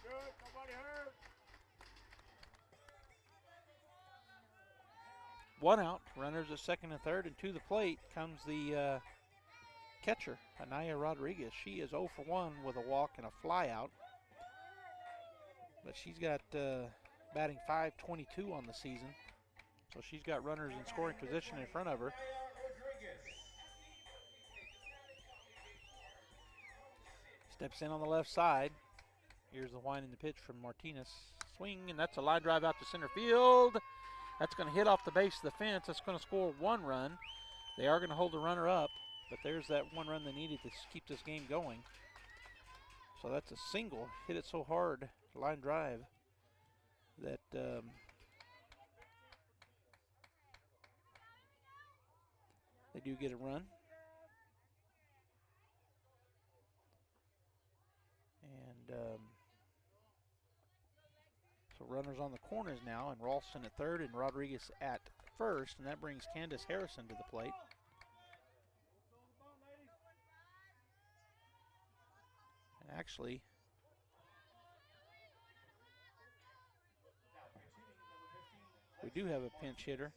One out, runners at second and third, and to the plate comes the catcher, Anaya Rodriguez. She is 0 for 1 with a walk and a fly out. But she's got batting .522 on the season. So she's got runners in scoring position in front of her. Steps in on the left side. Here's the wind in the pitch from Martinez. Swing, and that's a line drive out to center field. That's going to hit off the base of the fence. That's going to score 1 run. They are going to hold the runner up, but there's that 1 run they needed to keep this game going. So that's a single. Hit it so hard, line drive, that they do get a run. And so runners on the corners now, and Ralston at third and Rodriguez at first, and that brings Candace Harrison to the plate. And actually, we do have a pinch hitter.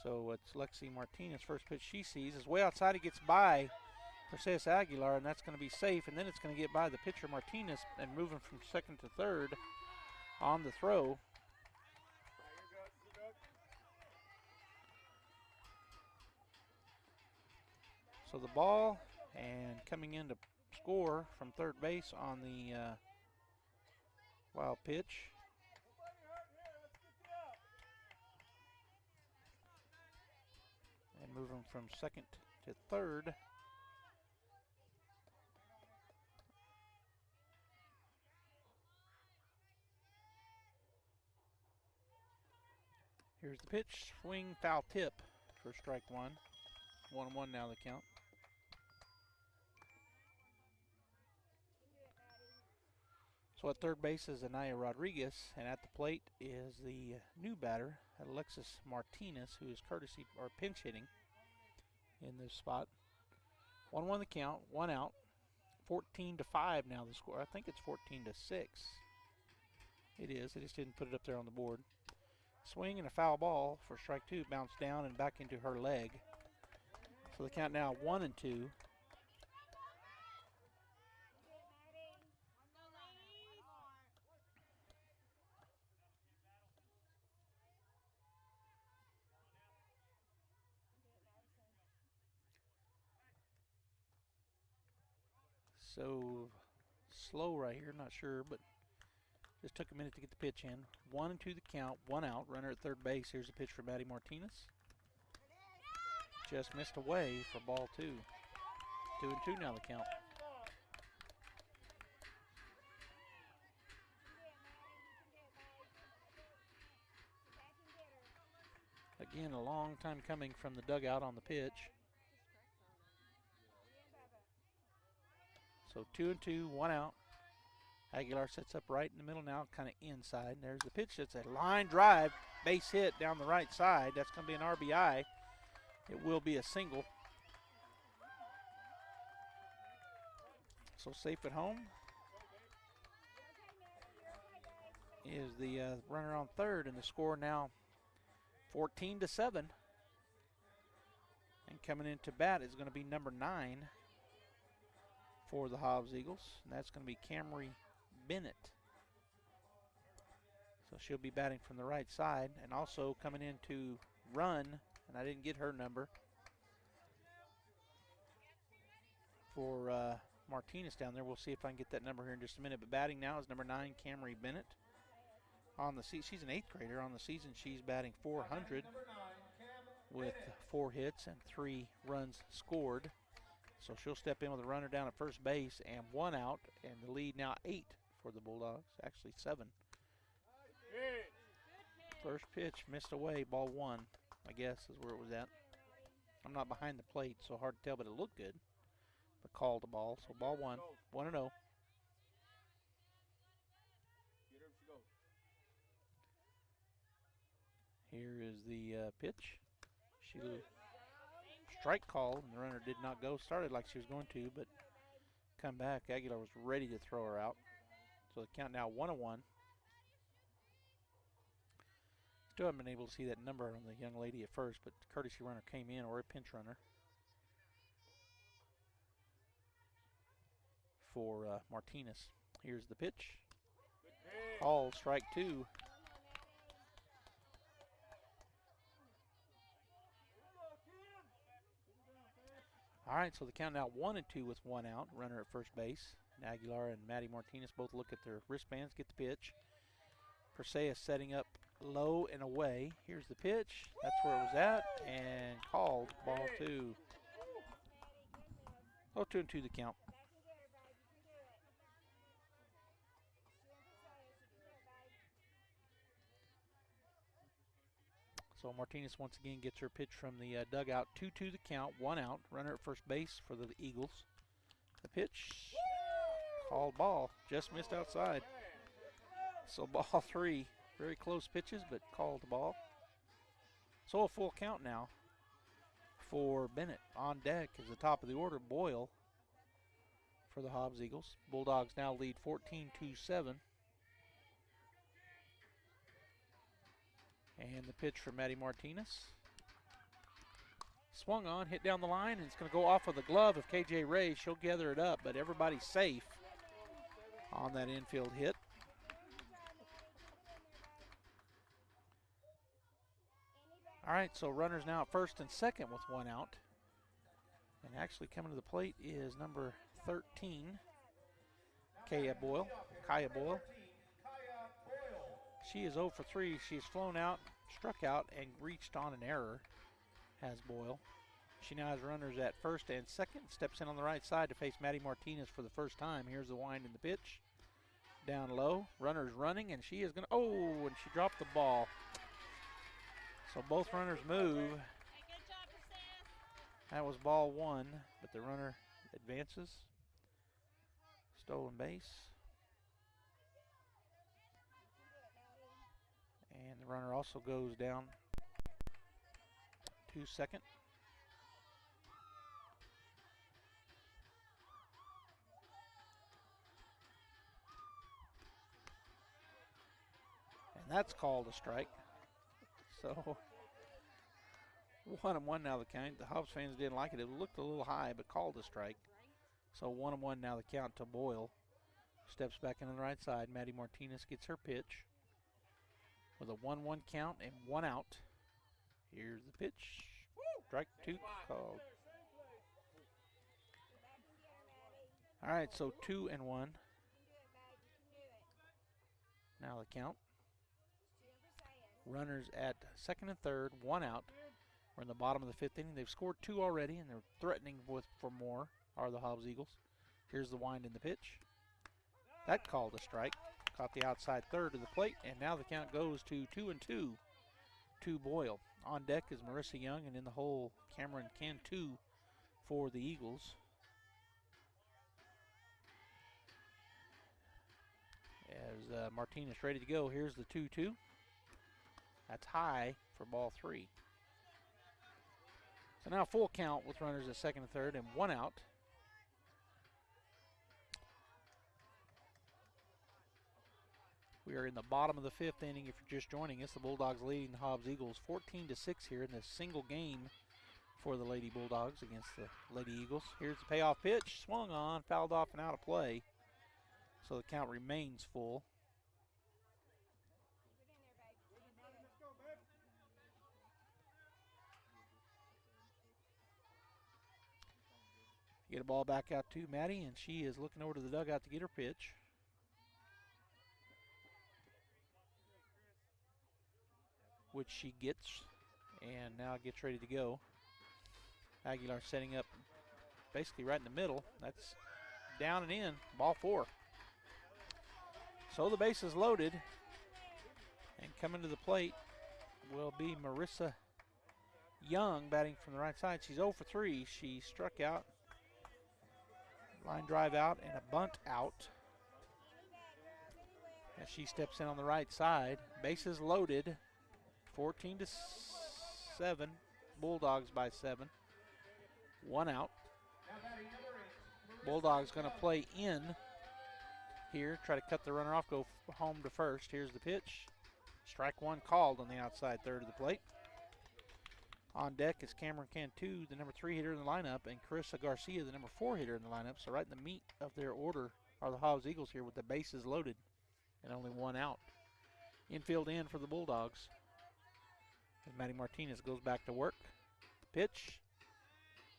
So it's Lexi Martinez. First pitch she sees is way outside. It gets by Mercedes Aguilar, and that's going to be safe. And then it's going to get by the pitcher Martinez and moving from second to third on the throw. So the ball, and coming in to score from third base on the wild pitch. And moving from second to third. Here's the pitch, swing, foul tip for strike 1. 1-1 now the count. So at third base is Anaya Rodriguez, and at the plate is the new batter, Alexis Martinez, who is courtesy or pinch hitting in this spot. 1-1 the count, 1 out. 14-5 now the score. I think it's 14-6. It is. They just didn't put it up there on the board. Swing and a foul ball for strike 2. Bounced down and back into her leg. So the count now 1-2. So slow right here, not sure, but just took a minute to get the pitch in. 1-2 the count, 1 out. Runner at third base. Here's a pitch for Maddie Martinez. Just missed away for ball 2. 2-2 now the count. Again, a long time coming from the dugout on the pitch. So 2-2, 1 out. Aguilar sets up right in the middle now, kind of inside. And there's the pitch. It's a line drive, base hit down the right side. That's going to be an RBI. It will be a single. So safe at home is the runner on third, and the score now 14-7. And coming into bat is going to be number 9 for the Hobbs Eagles, and that's going to be Camry Bennett. So she'll be batting from the right side, and also coming in to run, and I didn't get her number, for Martinez down there. We'll see if I can get that number here in just a minute. But batting now is number 9, Camry Bennett. On the she's an 8th grader. On the season, she's batting .400 with 4 hits and 3 runs scored. So she'll step in with a runner down at first base and 1 out, and the lead now 8 for the Bulldogs, actually 7. First pitch missed away, ball 1, I guess is where it was at. I'm not behind the plate, so hard to tell, but it looked good. But called the ball, so ball 1, 1-0. Here is the pitch. She strike called, and the runner did not go. Started like she was going to, but come back. Aguilar was ready to throw her out. So the count now 1-1. Still haven't been able to see that number on the young lady at first, but the courtesy runner came in, or a pinch runner, for Martinez. Here's the pitch. Called strike 2. All right, so the count now 1-2 with 1 out. Runner at first base. Aguilar and Maddie Martinez both look at their wristbands, get the pitch. Persea setting up low and away. Here's the pitch. That's where it was at, and called ball 2. Oh, 2-2 the count. So Martinez once again gets her pitch from the dugout. 2-2 the count, 1 out. Runner at first base for the Eagles. The pitch, called ball, just missed outside. So ball 3, very close pitches, but called ball. So a full count now for Bennett. On deck is the top of the order, Boyle for the Hobbs Eagles. Bulldogs now lead 14-7. And the pitch for Maddie Martinez. Swung on, hit down the line, and it's going to go off of the glove of KJ Ray. She'll gather it up, but everybody's safe on that infield hit. All right, so runners now at first and second with 1 out. And actually coming to the plate is number 13, Kaya Boyle. She is 0 for 3. She has flown out, struck out, and reached on an error, has Boyle. She now has runners at first and second. Steps in on the right side to face Maddie Martinez for the first time. Here's the wind in the pitch. Down low. Runners running, and she is going to, oh, and she dropped the ball. So both runners move. That was ball 1, but the runner advances. Stolen base. And the runner also goes down to second. And that's called a strike. So 1-1 now the count. The Hobbs fans didn't like it. It looked a little high, but called a strike. So 1-1 now the count to Boyle. Steps back in on the right side. Maddie Martinez gets her pitch with a 1-1 count and 1 out. Here's the pitch. Strike 2 called. All right, so 2-1. Now the count. Runners at second and third, 1 out. We're in the bottom of the 5th inning. They've scored 2 already, and they're threatening for more, are the Hobbs Eagles. Here's the wind in the pitch. That called a strike. Caught the outside third of the plate, and now the count goes to 2-2 to Boyle. On deck is Marissa Young, and in the hole, Cameron Cantu for the Eagles. As Martinez ready to go, here's the 2-2. That's high for ball 3. So now full count with runners at second and third and 1 out. We are in the bottom of the 5th inning. If you're just joining us, the Bulldogs leading the Hobbs Eagles 14-6 here in this single game for the Lady Bulldogs against the Lady Eagles. Here's the payoff pitch. Swung on, fouled off and out of play. So the count remains full. Get a ball back out to Maddie, and she is looking over to the dugout to get her pitch. Which she gets, and now gets ready to go. Aguilar setting up basically right in the middle. That's down and in, ball 4. So the base is loaded, and coming to the plate will be Marissa Young batting from the right side. She's 0 for 3. She struck out, line drive out, and a bunt out. As she steps in on the right side, bases loaded. 14-7, Bulldogs by 7. 1 out. Bulldogs going to play in here, try to cut the runner off, go home to first. Here's the pitch. Strike 1 called on the outside third of the plate. On deck is Cameron Cantu, the number 3 hitter in the lineup, and Carissa Garcia, the number 4 hitter in the lineup. So right in the meat of their order are the Hobbs Eagles here with the bases loaded. and only one out. Infield in for the Bulldogs. As Maddie Martinez goes back to work. Pitch.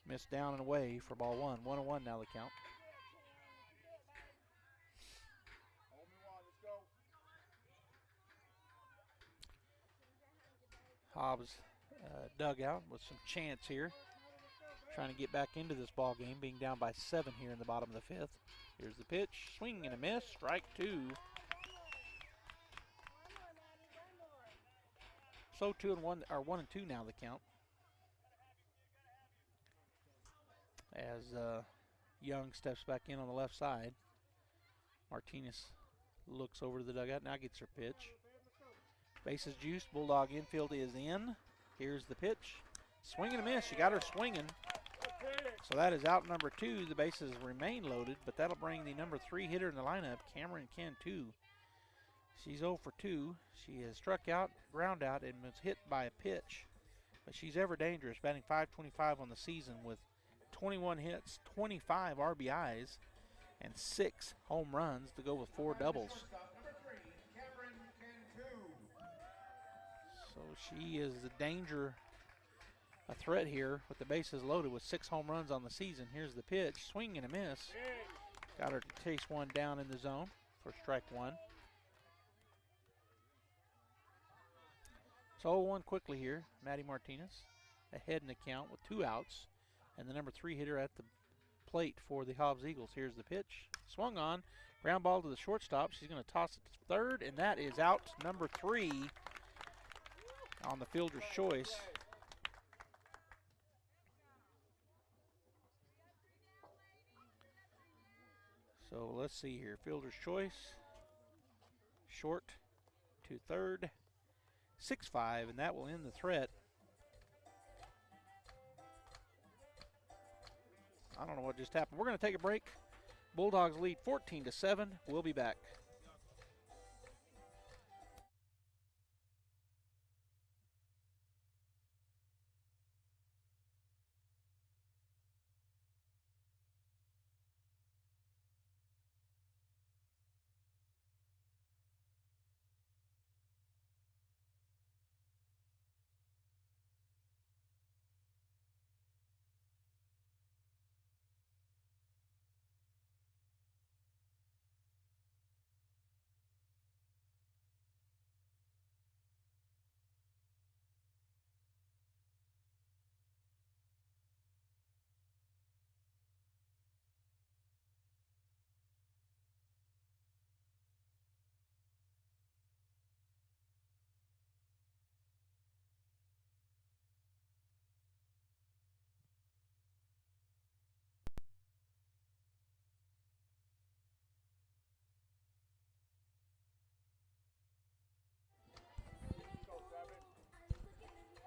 Missed down and away for ball one. 1-1 now the count. Hobbs dugout with some chance here. Trying to get back into this ball game, being down by 7 here in the bottom of the 5th. Here's the pitch. Swing and a miss. Strike 2. So 2-1, or 1-2 now the count. As Young steps back in on the left side. Martinez looks over to the dugout, now gets her pitch. Bases juiced, Bulldog infield is in. Here's the pitch. Swing and a miss, she got her swinging. So that is out number 2. The bases remain loaded, but that'll bring the number 3 hitter in the lineup, Cameron Cantu. She's 0 for 2. She has struck out, ground out, and was hit by a pitch. But she's ever dangerous, batting .525 on the season with 21 hits, 25 RBIs, and 6 home runs to go with 4 doubles. So she is a danger, a threat here with the bases loaded with 6 home runs on the season. Here's the pitch, swing and a miss. Got her to chase one down in the zone for strike 1. So 0-1 quickly here, Maddie Martinez ahead in the count with 2 outs. And the number 3 hitter at the plate for the Hobbs Eagles. Here's the pitch. Swung on. Ground ball to the shortstop. She's going to toss it to third, and that is out number 3 on the fielder's choice. So let's see here. Fielder's choice. Short to third. 6-5, and that will end the threat. I don't know what just happened. We're going to take a break. Bulldogs lead 14-7. We'll be back.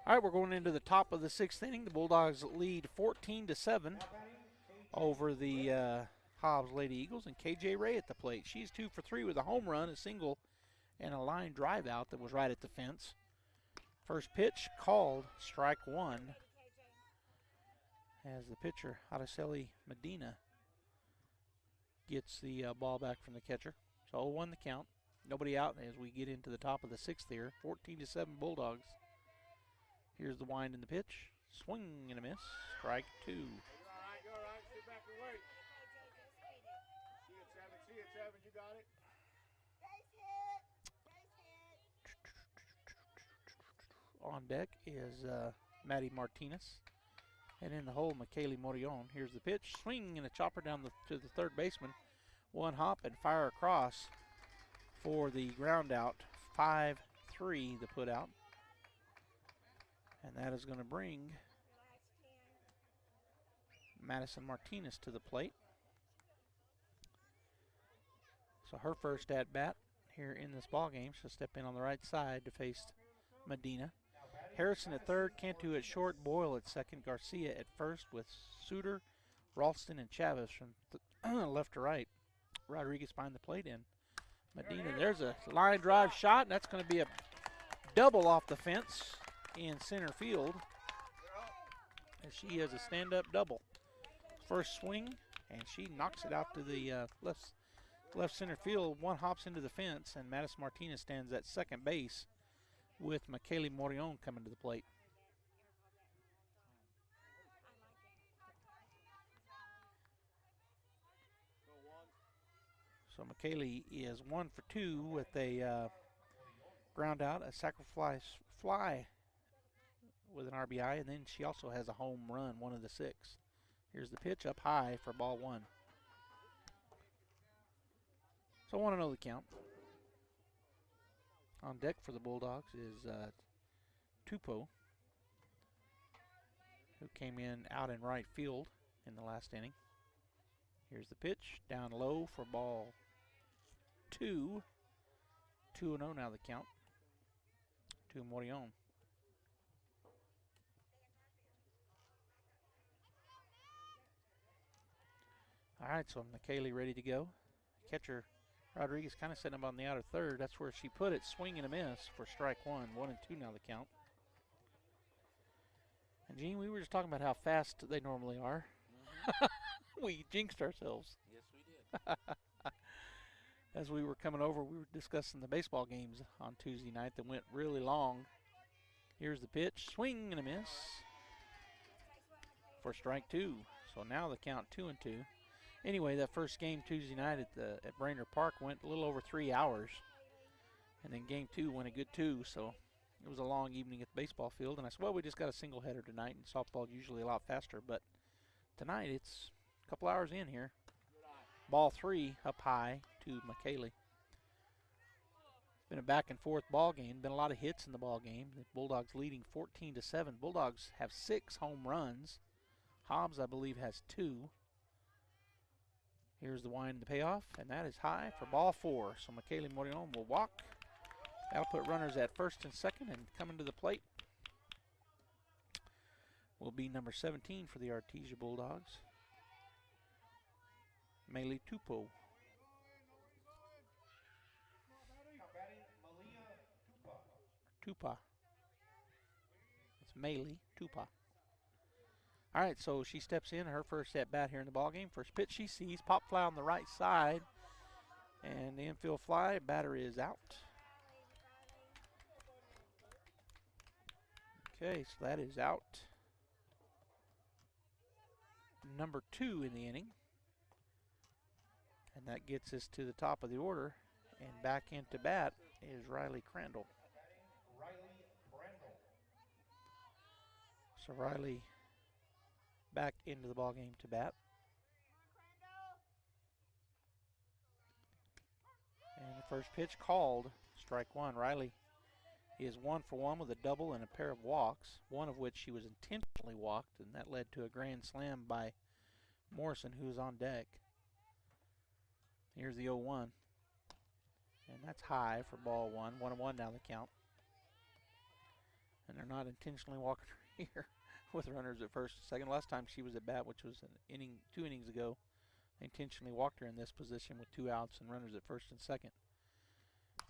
All right, we're going into the top of the 6th inning. The Bulldogs lead 14-7 over the Hobbs Lady Eagles, and KJ Ray at the plate. She's 2 for 3 with a home run, a single, and a line drive out that was right at the fence. First pitch called, strike 1. As the pitcher, Araceli Medina, gets the ball back from the catcher. So 0-1 the count. Nobody out as we get into the top of the 6th here. 14-7 Bulldogs. Here's the wind in the pitch. Swing and a miss. Strike 2. Go all right. Sit back and wait. See it, Seven. You got it. On deck is Maddie Martinez. And in the hole, McKaylee Morion. Here's the pitch. Swing and a chopper down to the third baseman. One hop and fire across for the ground out. 5-3 the put out. And that is going to bring Madison Martinez to the plate. So her first at bat here in this ball game. She'll step in on the right side to face Medina. Harrison at third, Cantu at short, Boyle at second, Garcia at first with Suter, Ralston, and Chavez from left to right. Rodriguez behind the plate in. Medina, there's a line drive shot, and that's going to be a double off the fence in center field, as she has a stand-up double. First swing, and she knocks it out to the left left center field. One hops into the fence, and Madison Martinez stands at second base with McKaylee Morion coming to the plate. So McKaylee is 1 for 2 with a ground out, a sacrifice fly with an RBI, and then she also has a home run, one of the 6. Here's the pitch up high for ball 1. So I want to know the count. On deck for the Bulldogs is Tupou, who came in out in right field in the last inning. Here's the pitch, down low for ball 2. 2-0 now the count to Morion. All right, so McKaylee ready to go. Catcher Rodriguez kind of setting up on the outer third. That's where she put it, swing and a miss for strike 1. 1-2 now the count. And Gene, we were just talking about how fast they normally are. We jinxed ourselves. Yes, we did. As we were coming over, we were discussing the baseball games on Tuesday night that went really long. Here's the pitch, swing and a miss for strike 2. So now the count 2-2. Anyway, that first game Tuesday night at Brainerd Park went a little over 3 hours. And then game 2 went a good 2, so it was a long evening at the baseball field. And I said, well, we just got a single header tonight, and softball usually a lot faster. But tonight it's a couple hours in here. Ball 3 up high to McKaylee. It's been a back and forth ball game. Been a lot of hits in the ball game. The Bulldogs leading 14-7. Bulldogs have 6 home runs. Hobbs, I believe, has 2. Here's the wind and the payoff, and that is high for ball 4. So McKaylee Morion will walk. That'll put runners at first and second, and coming to the plate will be number 17 for the Artesia Bulldogs, Meili Tupou. Tupa. It's Meili Tupa. All right, so she steps in, her first at bat here in the ballgame. First pitch she sees, pop fly on the right side, and the infield fly, batter is out. Okay, so that is out. Number 2 in the inning. And that gets us to the top of the order, and back into bat is Riley Crandall. So Riley back into the ball game to bat. And the first pitch called, strike 1. Riley is 1 for 1 with a double and a pair of walks, one of which she was intentionally walked, and that led to a grand slam by Morrison, who was on deck. Here's the 0-1. And that's high for ball 1. 1-1 now the count. And they're not intentionally walking her here with runners at first and second. Last time she was at bat, which was an inning, 2 innings ago, they intentionally walked her in this position with 2 outs and runners at first and second.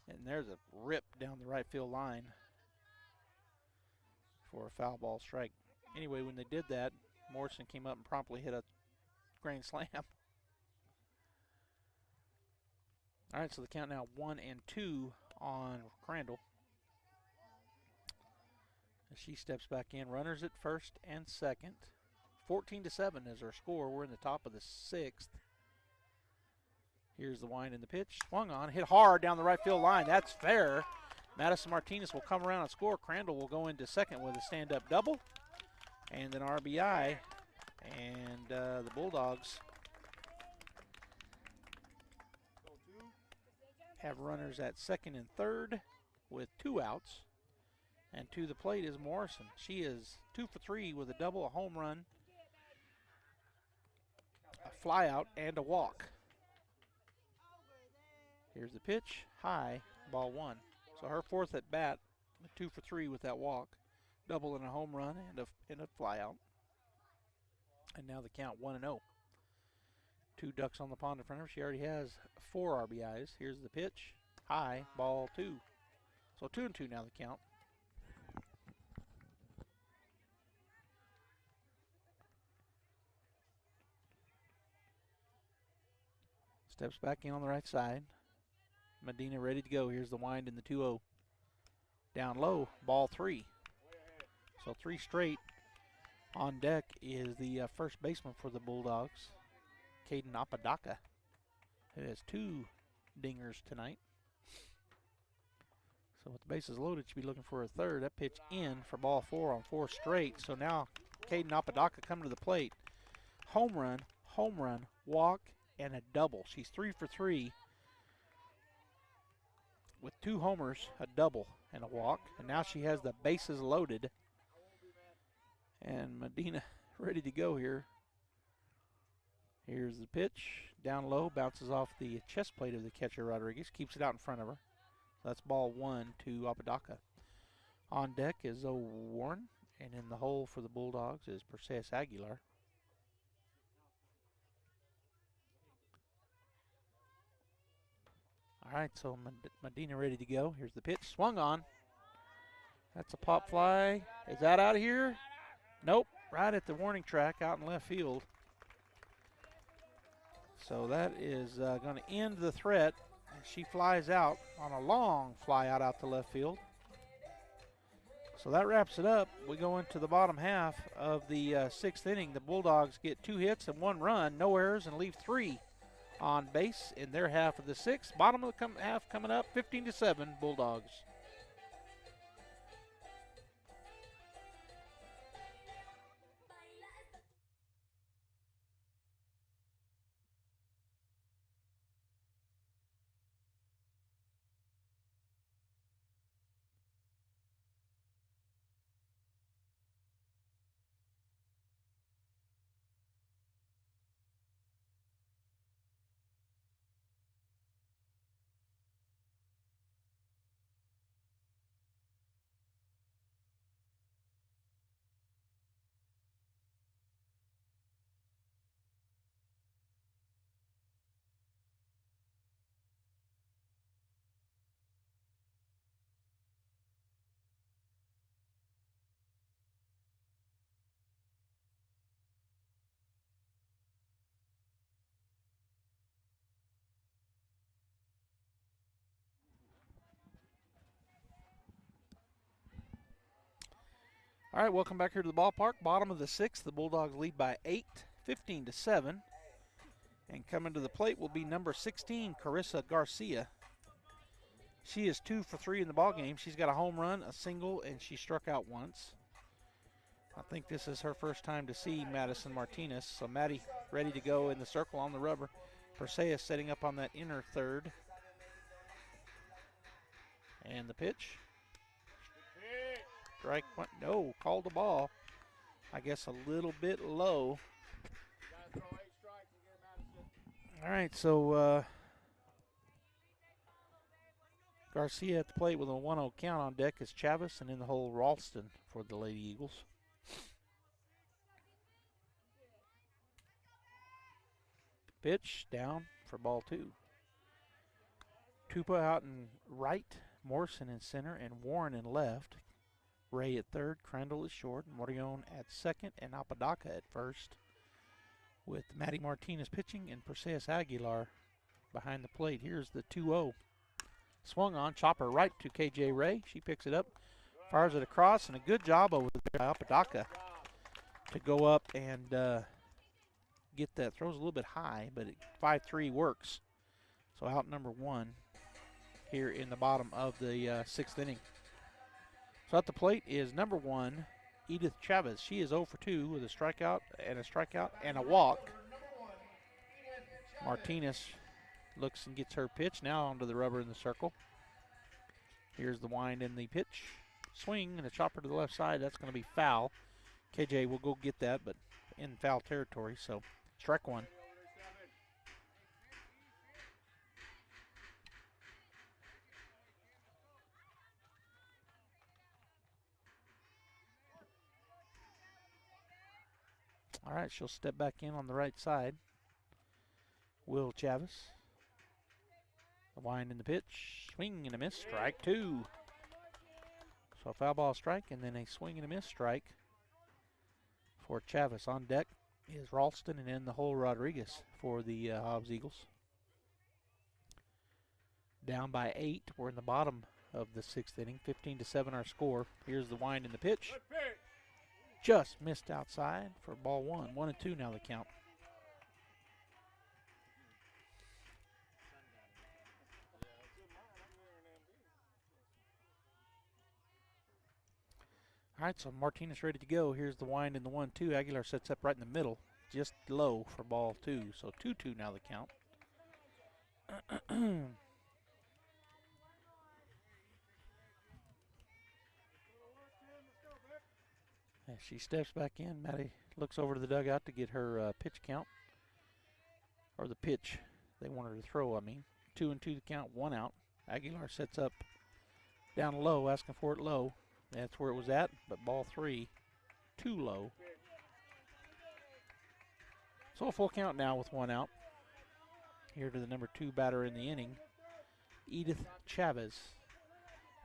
And there's a rip down the right field line for a foul ball strike. Anyway, when they did that, Morrison came up and promptly hit a grand slam. All right, so the count now 1-2 on Crandall. As she steps back in, runners at first and second. 14-7 is our score. We're in the top of the 6th. Here's the wind and the pitch. Swung on, hit hard down the right field line. That's fair. Madison Martinez will come around and score. Crandall will go into second with a stand-up double and an RBI. And the Bulldogs have runners at second and third with 2 outs. And to the plate is Morrison. She is 2 for 3 with a double, a home run, a fly out, and a walk. Here's the pitch, high, ball 1. So her 4th at bat, 2 for 3 with that walk, double and a home run and a fly out. And now the count 1-0. 2 ducks on the pond in front of her. She already has 4 RBIs. Here's the pitch, high, ball 2. So 2-2 now the count. Steps back in on the right side. Medina ready to go. Here's the wind in the 2-0. Down low, ball 3. So 3 straight. On deck is the first baseman for the Bulldogs, Caden Apodaca, who has 2 dingers tonight. So with the bases loaded, should be looking for a third. That pitch in for ball 4 on 4 straight. So now Caden Apodaca coming to the plate. Home run, walk, and a double. She's 3 for 3 with 2 homers, a double, and a walk. And now she has the bases loaded. And Medina ready to go here. Here's the pitch. Down low, bounces off the chest plate of the catcher Rodriguez. Keeps it out in front of her. So that's ball 1 to Apodaca. On deck is Zoe Warren. And in the hole for the Bulldogs is Perseus Aguilar. All right, so Medina ready to go. Here's the pitch. Swung on. That's a pop fly. Is that out of here? Nope, right at the warning track out in left field. So that is going to end the threat. She flies out on a long fly out to left field. So that wraps it up. We go into the bottom half of the 6th inning. The Bulldogs get 2 hits and 1 run, no errors, and leave 3 on base in their half of the 6th. Bottom of the half coming up, 15-7 Bulldogs. All right, welcome back here to the ballpark. Bottom of the 6th, the Bulldogs lead by 8, 15-7. And coming to the plate will be number 16, Carissa Garcia. She is 2 for 3 in the ballgame. She's got a home run, a single, and she struck out once. I think this is her first time to see Madison Martinez. So Maddie ready to go in the circle on the rubber. Perseus setting up on that inner third. And the pitch. Strike one. No, called the ball. I guess a little bit low. All right, so Garcia at the plate with a 1-0 count. On deck is Chavez, and in the hole Ralston for the Lady Eagles. Pitch down for ball 2. Tupa out in right, Morrison in center, and Warren in left. Ray at third, Crandall is short, Morillon at second, and Apodaca at first. With Maddie Martinez pitching and Perseus Aguilar behind the plate. Here's the 2-0. Swung on, chopper right to KJ Ray. She picks it up, fires it across, and a good job over there by Apodaca to go up and get that. Throws a little bit high, but 5-3 works. So out number 1 here in the bottom of the 6th inning. So at the plate is number 1, Edith Chavez. She is 0 for 2 with a strikeout and a walk. Martinez looks and gets her pitch. Now onto the rubber in the circle. Here's the wind in the pitch. Swing and a chopper to the left side. That's going to be foul. KJ will go get that, but in foul territory. So strike 1. All right, she'll step back in on the right side. Will Chavez. The wind in the pitch. Swing and a miss. Strike 2. So a foul ball strike and then a swing and a miss strike for Chavez. On deck is Ralston, and in the hole Rodriguez for the Hobbs Eagles. Down by 8. We're in the bottom of the 6th inning. 15-7 our score. Here's the wind and the pitch. Just missed outside for ball 1. 1-2 now the count. All right, so Martinez ready to go. Here's the wind and the 1-2. Aguilar sets up right in the middle, just low for ball 2. So 2-2 now the count. As she steps back in, Maddie looks over to the dugout to get her pitch count, or the pitch they want her to throw, I mean. 2-2 the count, 1 out. Aguilar sets up down low, asking for it low. That's where it was at, but ball 3, too low. So a full count now with 1 out. Here to the number 2 batter in the inning, Edith Chavez,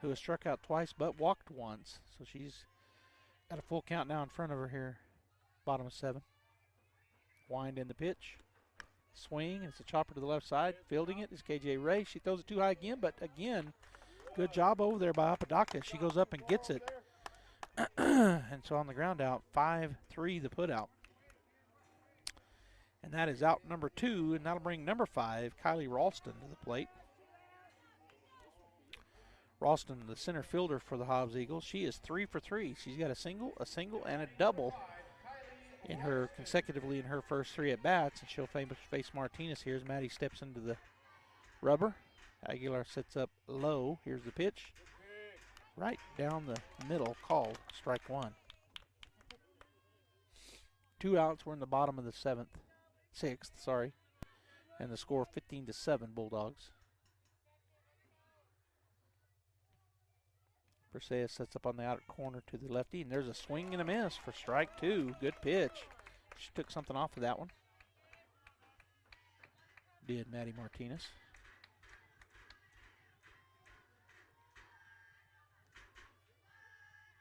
who has struck out twice but walked once. So she's got a full count now in front of her here, bottom of 7. Wind in the pitch. Swing, it's a chopper to the left side. Fielding it is KJ Ray. She throws it too high again, but again, good job over there by Apodaca. She goes up and gets it. And so on the ground out, 5-3 the put out. And that is out number 2, and that'll bring number 5, Kylie Ralston, to the plate. Ralston, the center fielder for the Hobbs Eagles. She is 3 for 3. She's got a single, and a double consecutively in her first 3 at bats, and she'll face Martinez here as Maddie steps into the rubber. Aguilar sets up low. Here's the pitch. Right down the middle, called strike 1. 2 outs. We're in the bottom of the 6th, and the score 15-7 Bulldogs. Perseus sets up on the outer corner to the lefty, and there's a swing and a miss for strike 2. Good pitch. She took something off of that one. Did Maddie Martinez.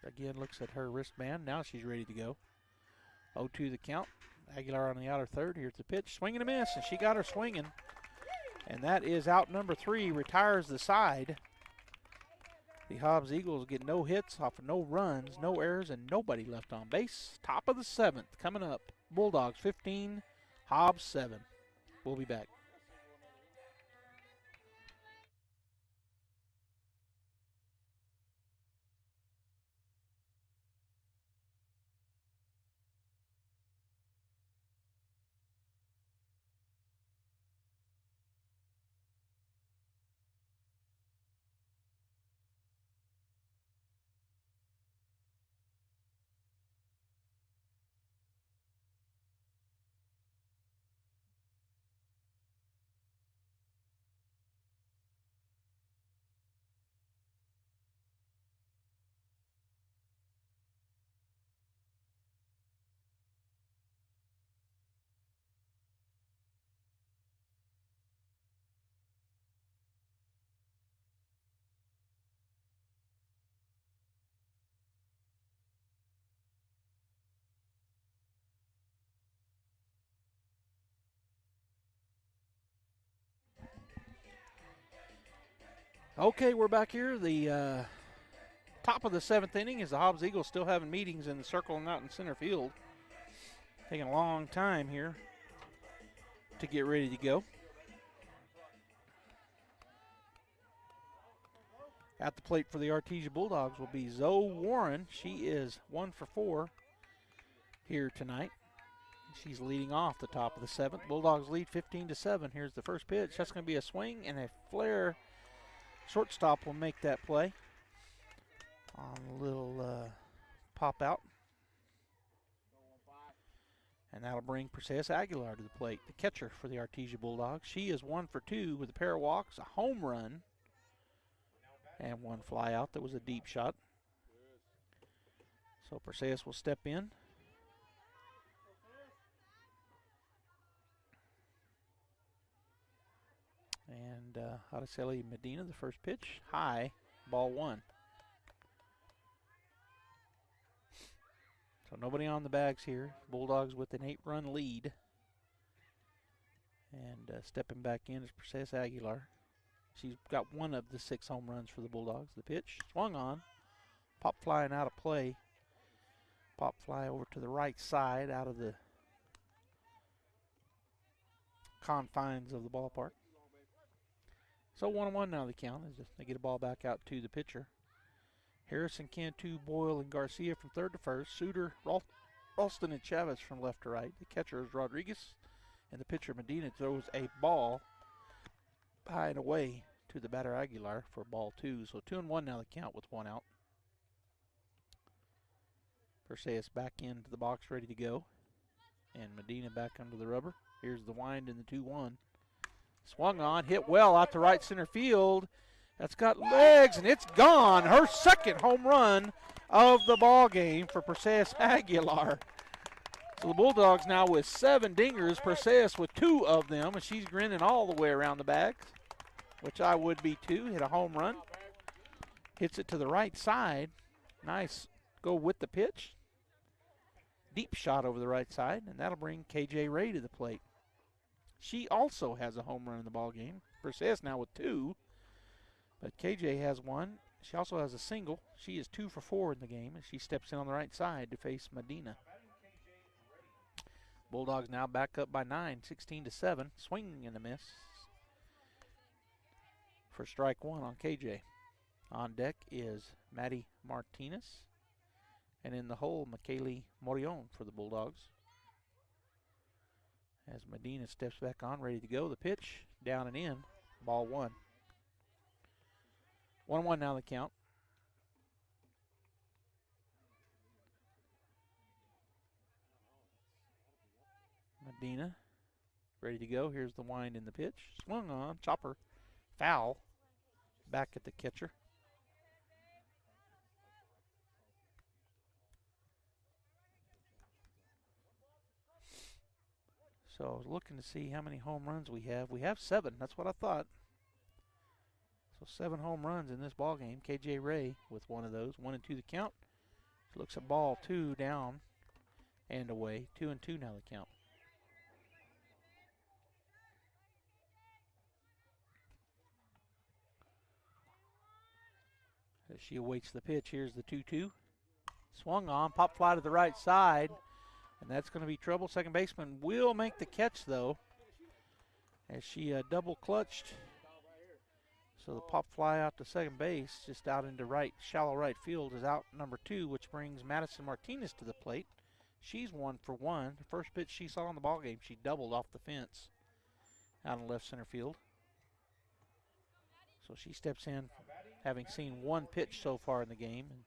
Again, looks at her wristband. Now she's ready to go. 0-2 the count. Aguilar on the outer third. Here's the pitch. Swing and a miss, and she got her swinging. And that is out number 3. Retires the side. The Hobbs Eagles get no hits off of no runs, no errors, and nobody left on base. Top of the 7th coming up. Bulldogs 15, Hobbs 7. We'll be back. Okay, we're back here. The top of the 7th inning is the Hobbs Eagles still having meetings in the circle and out in center field. Taking a long time here to get ready to go. At the plate for the Artesia Bulldogs will be Zoe Warren. She is 1 for 4 here tonight. She's leading off the top of the 7th. Bulldogs lead 15-7. Here's the first pitch. That's going to be a swing and a flare. Shortstop will make that play on a little pop out. And that'll bring Perseus Aguilar to the plate, the catcher for the Artesia Bulldogs. She is 1 for 2 with a pair of walks, a home run, and 1 fly out that was a deep shot. So Perseus will step in. And Araceli Medina, the first pitch, high, ball 1. So nobody on the bags here. Bulldogs with an 8-run lead. And stepping back in is Perseus Aguilar. She's got one of the 6 home runs for the Bulldogs. The pitch swung on. Pop flying out of play. Pop fly over to the right side out of the confines of the ballpark. So 1-1 now the count as they get a ball back out to the pitcher. Harrison, Cantu, Boyle, and Garcia from third to first. Suter, Ralston, and Chavez from left to right. The catcher is Rodriguez, and the pitcher Medina throws a ball high and away to the batter Aguilar for ball 2. So 2-1 now the count with 1 out. Perseus back into the box ready to go. And Medina back under the rubber. Here's the wind in the 2-1. Swung on, hit well out to right center field. That's got legs, and it's gone. Her second home run of the ball game for Perseus Aguilar. So the Bulldogs now with 7 dingers, Perseus with 2 of them, and she's grinning all the way around the bag, which I would be too. Hit a home run. Hits it to the right side. Nice go with the pitch. Deep shot over the right side, and that'll bring KJ Ray to the plate. She also has a home run in the ball game. Perseus now with 2, but KJ has 1. She also has a single. She is 2 for 4 in the game, and she steps in on the right side to face Medina. Bulldogs now back up by 9, 16-7. Swing and a miss for strike 1 on KJ. On deck is Maddie Martinez, and in the hole, McKaylee Morion for the Bulldogs. As Medina steps back on, ready to go. The pitch, down and in, ball 1. 1-1 now the count. Medina, ready to go. Here's the wind in the pitch. Swung on, chopper, foul, back at the catcher. So I was looking to see how many home runs we have. We have 7. That's what I thought. So 7 home runs in this ball game. KJ Ray with 1 of those. 1-2 the count. Looks at ball 2 down and away. 2-2 now the count. As she awaits the pitch, here's the 2-2. Swung on, pop fly to the right side. And that's going to be trouble. Second baseman will make the catch, though, as she double clutched. So the pop fly out to second base, just out into right, shallow right field, is out number 2, which brings Madison Martinez to the plate. She's 1 for 1. The first pitch she saw in the ball game, she doubled off the fence out in left center field. So she steps in, having seen 1 pitch so far in the game. And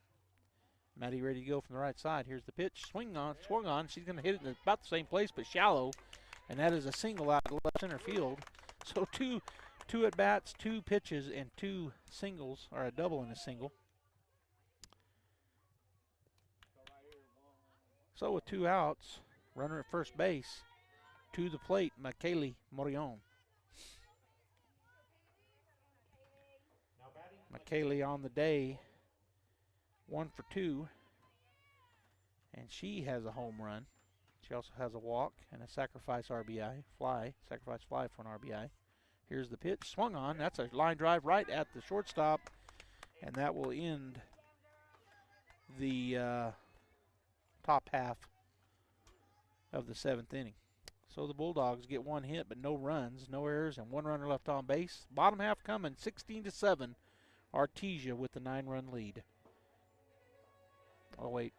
Maddie ready to go from the right side. Here's the pitch. Swung on. She's going to hit it in about the same place, but shallow. And that is a single out left center field. So two at-bats, 2 pitches, and 2 singles, or a double and a single. So with 2 outs, runner at first base, to the plate, McKaylee Morion. McKaylee on the day, 1 for 2, and she has a home run. She also has a walk and a sacrifice fly for an RBI. Here's the pitch, swung on. That's a line drive right at the shortstop, and that will end the top half of the 7th inning. So the Bulldogs get 1 hit, but no runs, no errors, and 1 runner left on base. Bottom half coming, 16-7. Artesia with the 9-run lead. Oh, wait.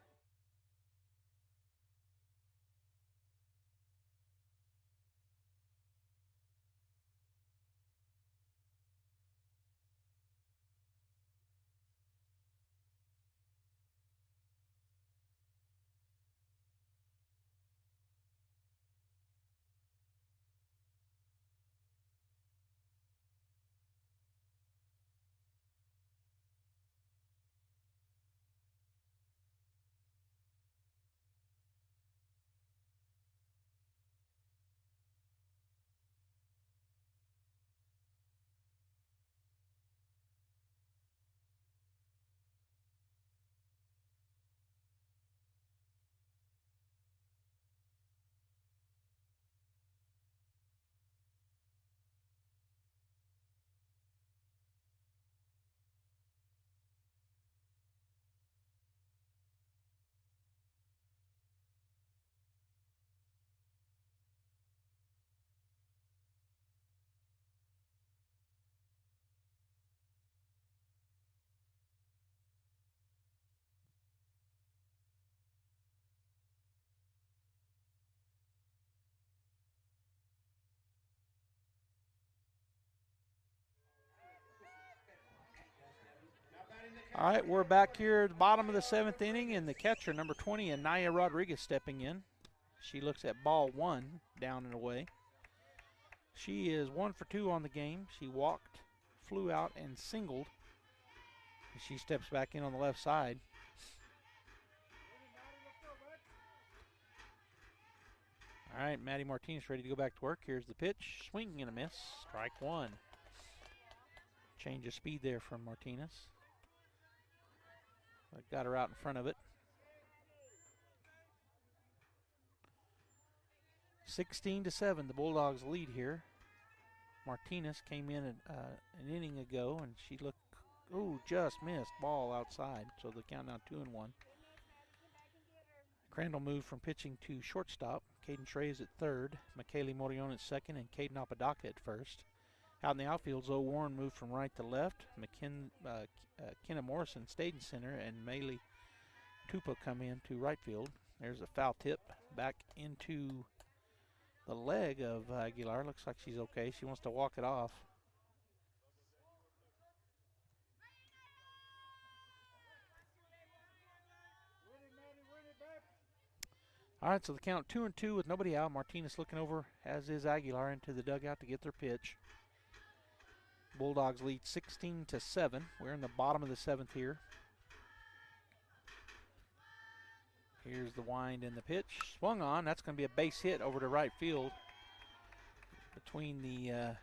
All right, we're back here at the bottom of the 7th inning, and the catcher, number 20, Anaya Rodriguez, stepping in. She looks at ball 1, down and away. She is 1 for 2 on the game. She walked, flew out, and singled. She steps back in on the left side. All right, Maddie Martinez ready to go back to work. Here's the pitch. Swing and a miss. Strike 1. Change of speed there from Martinez. But got her out in front of it. 16-7, the Bulldogs lead here. Martinez came in an inning ago, and she looked, just missed. Ball outside, so the count now 2-1. Crandall moved from pitching to shortstop. Caden Trey's at third, McKaylee Morion at second, and Caden Apodaca at first. Out in the outfield, Zoe Warren moved from right to left. Kenna Morrison stayed in center, and Maylee Tupa come in to right field. There's a foul tip back into the leg of Aguilar. Looks like she's okay. She wants to walk it off. All right, so the count 2-2 with nobody out. Martinez looking over, as is Aguilar, into the dugout to get their pitch. Bulldogs lead 16-7. We're in the bottom of the 7th here. Here's the wind and the pitch. Swung on. That's going to be a base hit over to right field between the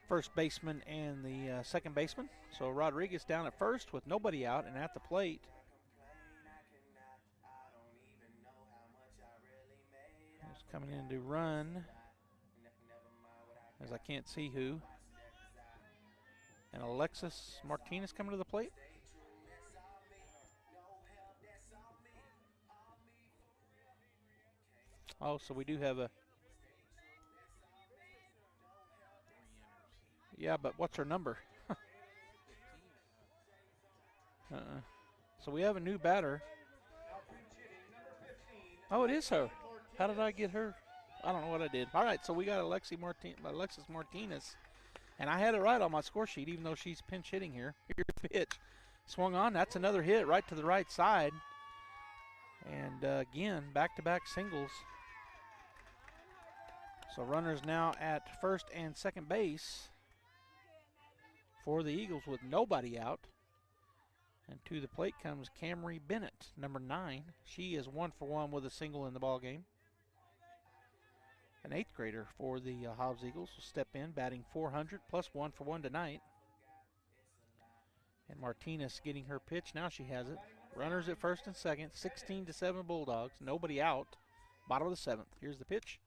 first baseman and the second baseman. So Rodriguez down at first with nobody out, and at the plate, he's coming in to run, as I can't see who. And Alexis Martinez coming to the plate. Oh, so we do have a... Yeah, but what's her number? So we have a new batter. Oh, it is her. How did I get her? I don't know what I did. All right, so we got Alexis Martinez. And I had it right on my score sheet, even though she's pinch hitting here. Here's the pitch. Swung on. That's another hit right to the right side. And again, back-to-back singles. So runners now at first and second base for the Eagles with nobody out. And to the plate comes Camry Bennett, number 9. She is 1 for 1 with a single in the ball game. An 8th grader for the Hobbs Eagles will step in, batting .400 plus 1 for 1 tonight. And Martinez getting her pitch. Now she has it. Runners at first and second. 16-7 Bulldogs. Nobody out. Bottom of the 7th. Here's the pitch.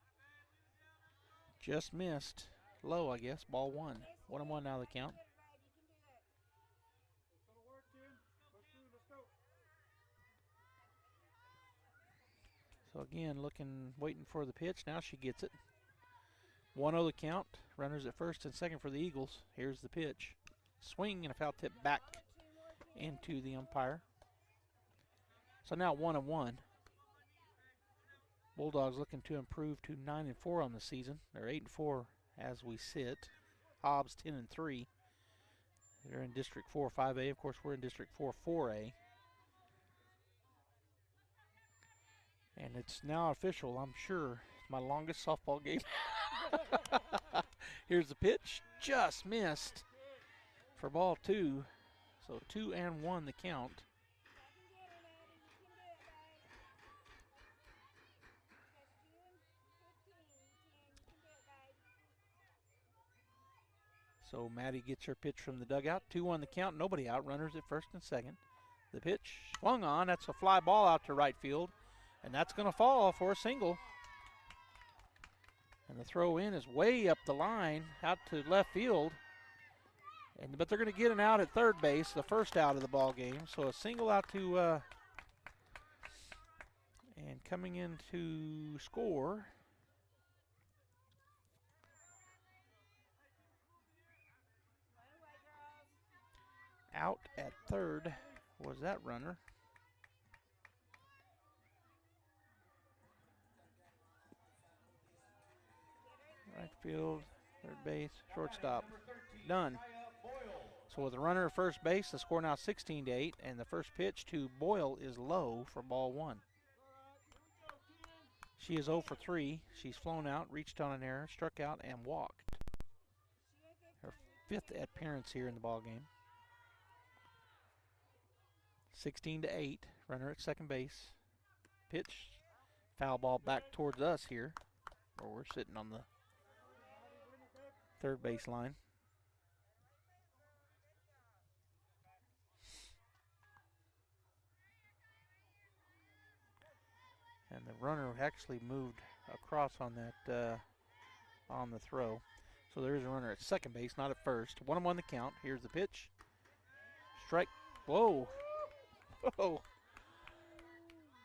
Just missed. Low, I guess. Ball 1. 1-1 now the count. So again, waiting for the pitch. Now she gets it. 1-0 the count. Runners at first and second for the Eagles. Here's the pitch. Swing and a foul tip back into the umpire. So now 1-1. Bulldogs looking to improve to 9-4 on the season. They're 8-4 as we sit. Hobbs 10-3. They're in District 4 5A. Of course, we're in District 4 4A. And it's now official, I'm sure. It's my longest softball game. Here's the pitch. Just missed for ball 2. So 2-1 the count. So Maddie gets her pitch from the dugout. 2-1 the count. Nobody out. Runners at first and second. The pitch swung on. That's a fly ball out to right field. And that's going to fall for a single. And the throw in is way up the line, out to left field. But they're going to get an out at third base, the first out of the ball game. So a single out to, and coming in to score. Out at third was that runner. Right field, third base, shortstop. Done. So with a runner at first base, the score now 16-8, and the first pitch to Boyle is low for ball 1. She is 0 for 3. She's flown out, reached on an error, struck out, and walked. Her 5th appearance here in the ball game. 16-8. Runner at second base. Pitch. Foul ball back towards us here, where we're sitting on the third base line. And the runner actually moved across on that on the throw. So there is a runner at second base, not at first. 1-1 the count. Here's the pitch. Strike. Whoa. Whoa.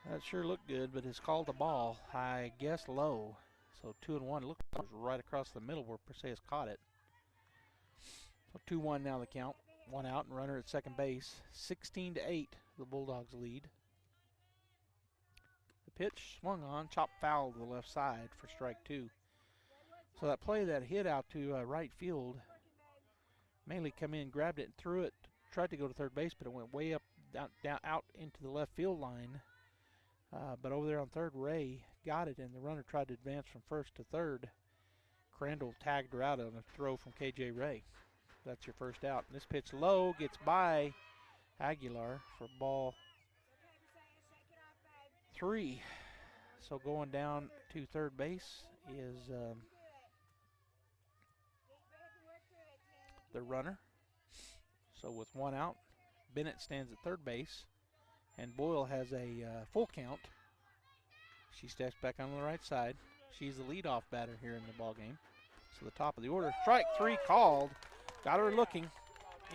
That sure looked good, but it's called a ball. I guess low. So 2-1. It looked like it was right across the middle where Perseus caught it. So 2-1 now the count. 1 out and runner at second base. 16-8 the Bulldogs lead. The pitch swung on, chopped foul to the left side for strike 2. So that play that hit out to right field, Maley come in, grabbed it and threw it, tried to go to third base, but it went way up, down out into the left field line. But over there on third, Ray got it, and the runner tried to advance from first to third. Crandall tagged her out on a throw from KJ Ray. That's your first out. And this pitch low gets by Aguilar for ball 3. So going down to third base is the runner. So with 1 out, Bennett stands at third base, and Boyle has a full count. She steps back on the right side. She's the leadoff batter here in the ball game. So the top of the order. Strike 3 called. Got her looking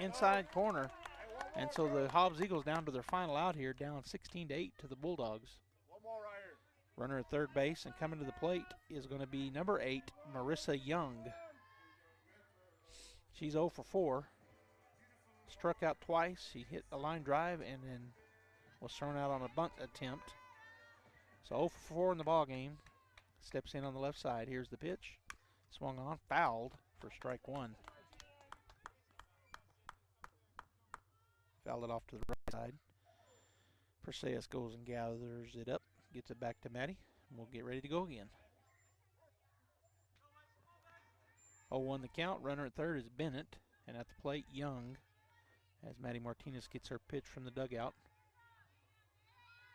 inside corner. And so the Hobbs Eagles down to their final out here, down 16-8 to the Bulldogs. Runner at third base, and coming to the plate is going to be number 8, Marissa Young. She's 0 for 4. Struck out twice. She hit a line drive and then was thrown out on a bunt attempt. So 0 for 4 in the ball game. Steps in on the left side. Here's the pitch. Swung on, fouled for strike 1. Fouled it off to the right side. Perseus goes and gathers it up. Gets it back to Maddie, and we'll get ready to go again. 0-1 the count. Runner at third is Bennett, and at the plate, Young, as Maddie Martinez gets her pitch from the dugout.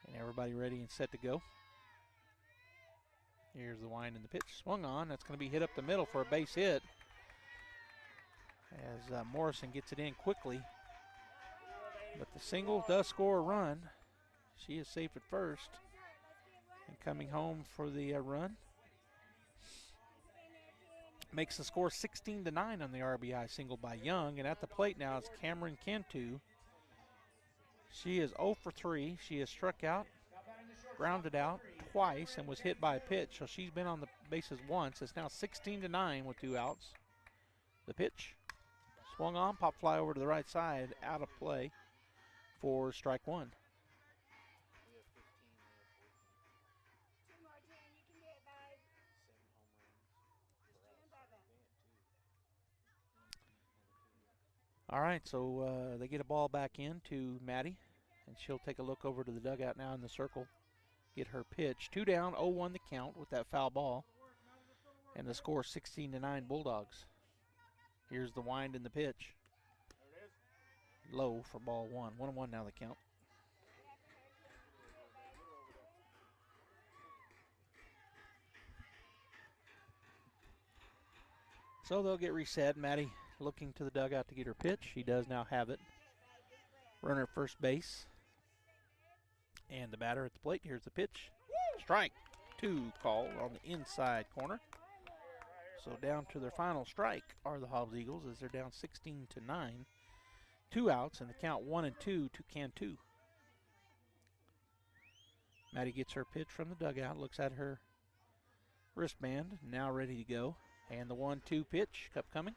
And everybody ready and set to go. Here's the wind and the pitch. Swung on. That's going to be hit up the middle for a base hit, as Morrison gets it in quickly. But the single does score a run. She is safe at first. And coming home for the run. Makes the score 16-9 on the RBI single by Young. And at the plate now is Cameron Cantu. She is 0 for 3. She has struck out, grounded out twice, and was hit by a pitch. So she's been on the bases once. It's now 16-9 with 2 outs. The pitch swung on, pop fly over to the right side, out of play for strike 1. All right, so they get a ball back in to Maddie, and she'll take a look over to the dugout now in the circle, get her pitch. 2 down, 0-1 the count with that foul ball, and the score 16-9 Bulldogs. Here's the wind and the pitch. Low for ball 1. 1-1 now the count. So they'll get reset. Maddie looking to the dugout to get her pitch. She does now have it. Runner at first base. And the batter at the plate. Here's the pitch. Strike 2 call on the inside corner. So down to their final strike are the Hobbs Eagles as they're down 16-9. 2 outs and the count 1-2 to Cantu. Maddie gets her pitch from the dugout, looks at her wristband, now ready to go. And the 1-2 pitch kept coming.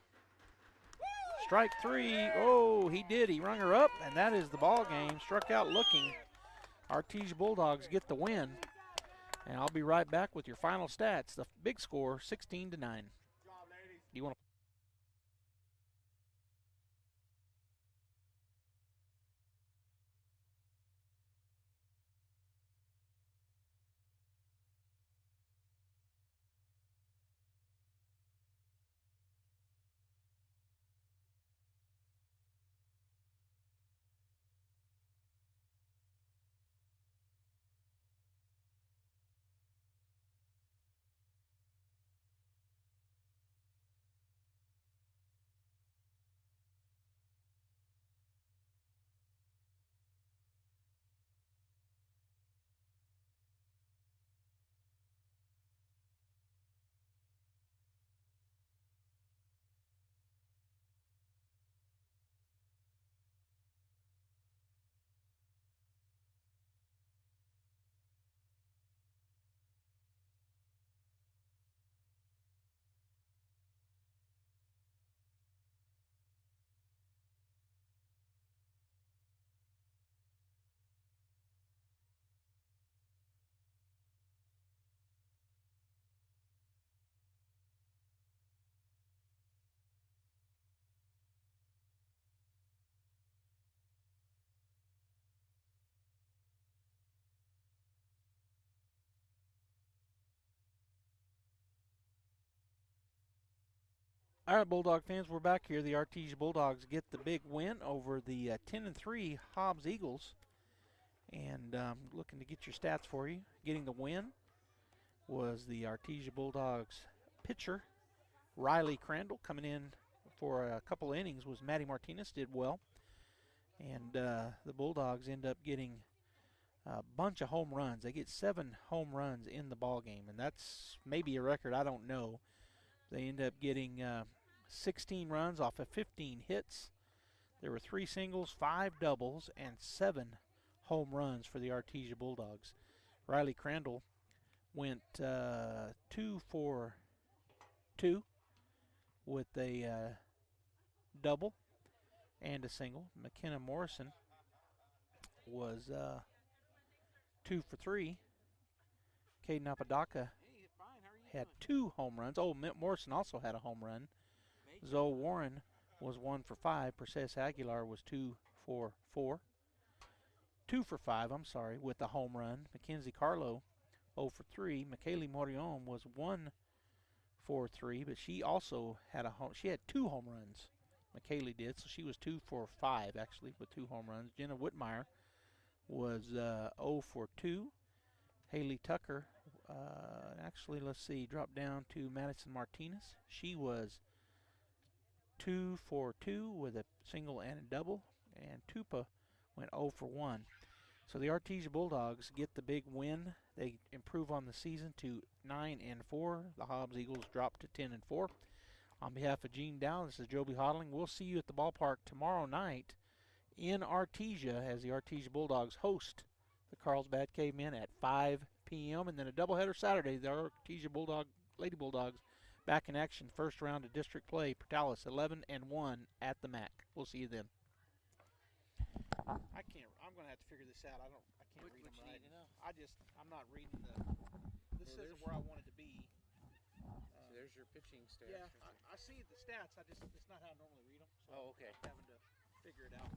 Strike 3. Oh, he did. He rung her up, and that is the ball game. Struck out looking. Artesia Bulldogs get the win. And I'll be right back with your final stats. The big score, 16-9. Do you want to All right, Bulldog fans, we're back here. The Artesia Bulldogs get the big win over the 10-3 Hobbs Eagles. And looking to get your stats for you. Getting the win was the Artesia Bulldogs pitcher, Riley Crandall. Coming in for a couple innings was Maddie Martinez, did well. And the Bulldogs end up getting a bunch of home runs. They get 7 home runs in the ball game, and that's maybe a record, I don't know. They end up getting 16 runs off of 15 hits. There were 3 singles, 5 doubles, and 7 home runs for the Artesia Bulldogs. Riley Crandall went 2 for 2 with a double and a single. McKenna Morrison was 2 for 3. Caden Apodaca had 2 home runs. Oh, Morrison also had a home run. Zoe Warren was 1 for 5. Perseus Aguilar was 2 for 4. 2 for 5, I'm sorry, with a home run. Mackenzie Carlo 0 for 3. McKaylee Morion was 1 for 3, but she also had she had 2 home runs. McKaylee did, so she was 2 for 5 actually with 2 home runs. Jenna Whitmire was 0 for 2. Haley Tucker, actually, let's see, dropped down to Madison Martinez. She was 2 for 2 with a single and a double, and Tupa went 0 for 1. So the Artesia Bulldogs get the big win. They improve on the season to 9-4. The Hobbs Eagles drop to 10-4. On behalf of Gene Dow, this is Joby Hodling. We'll see you at the ballpark tomorrow night in Artesia as the Artesia Bulldogs host the Carlsbad Cavemen at 5 p.m. and then a doubleheader Saturday. The Artesia Lady Bulldogs back in action, first round of district play. Portales 11-1 at the MAC. We'll see you then. I'm going to have to figure this out. I can't read them right. I'm not reading this isn't where I want it to be. So there's your pitching stats. Yeah, I see the stats. It's not how I normally read them. So oh, okay. I'm having to figure it out.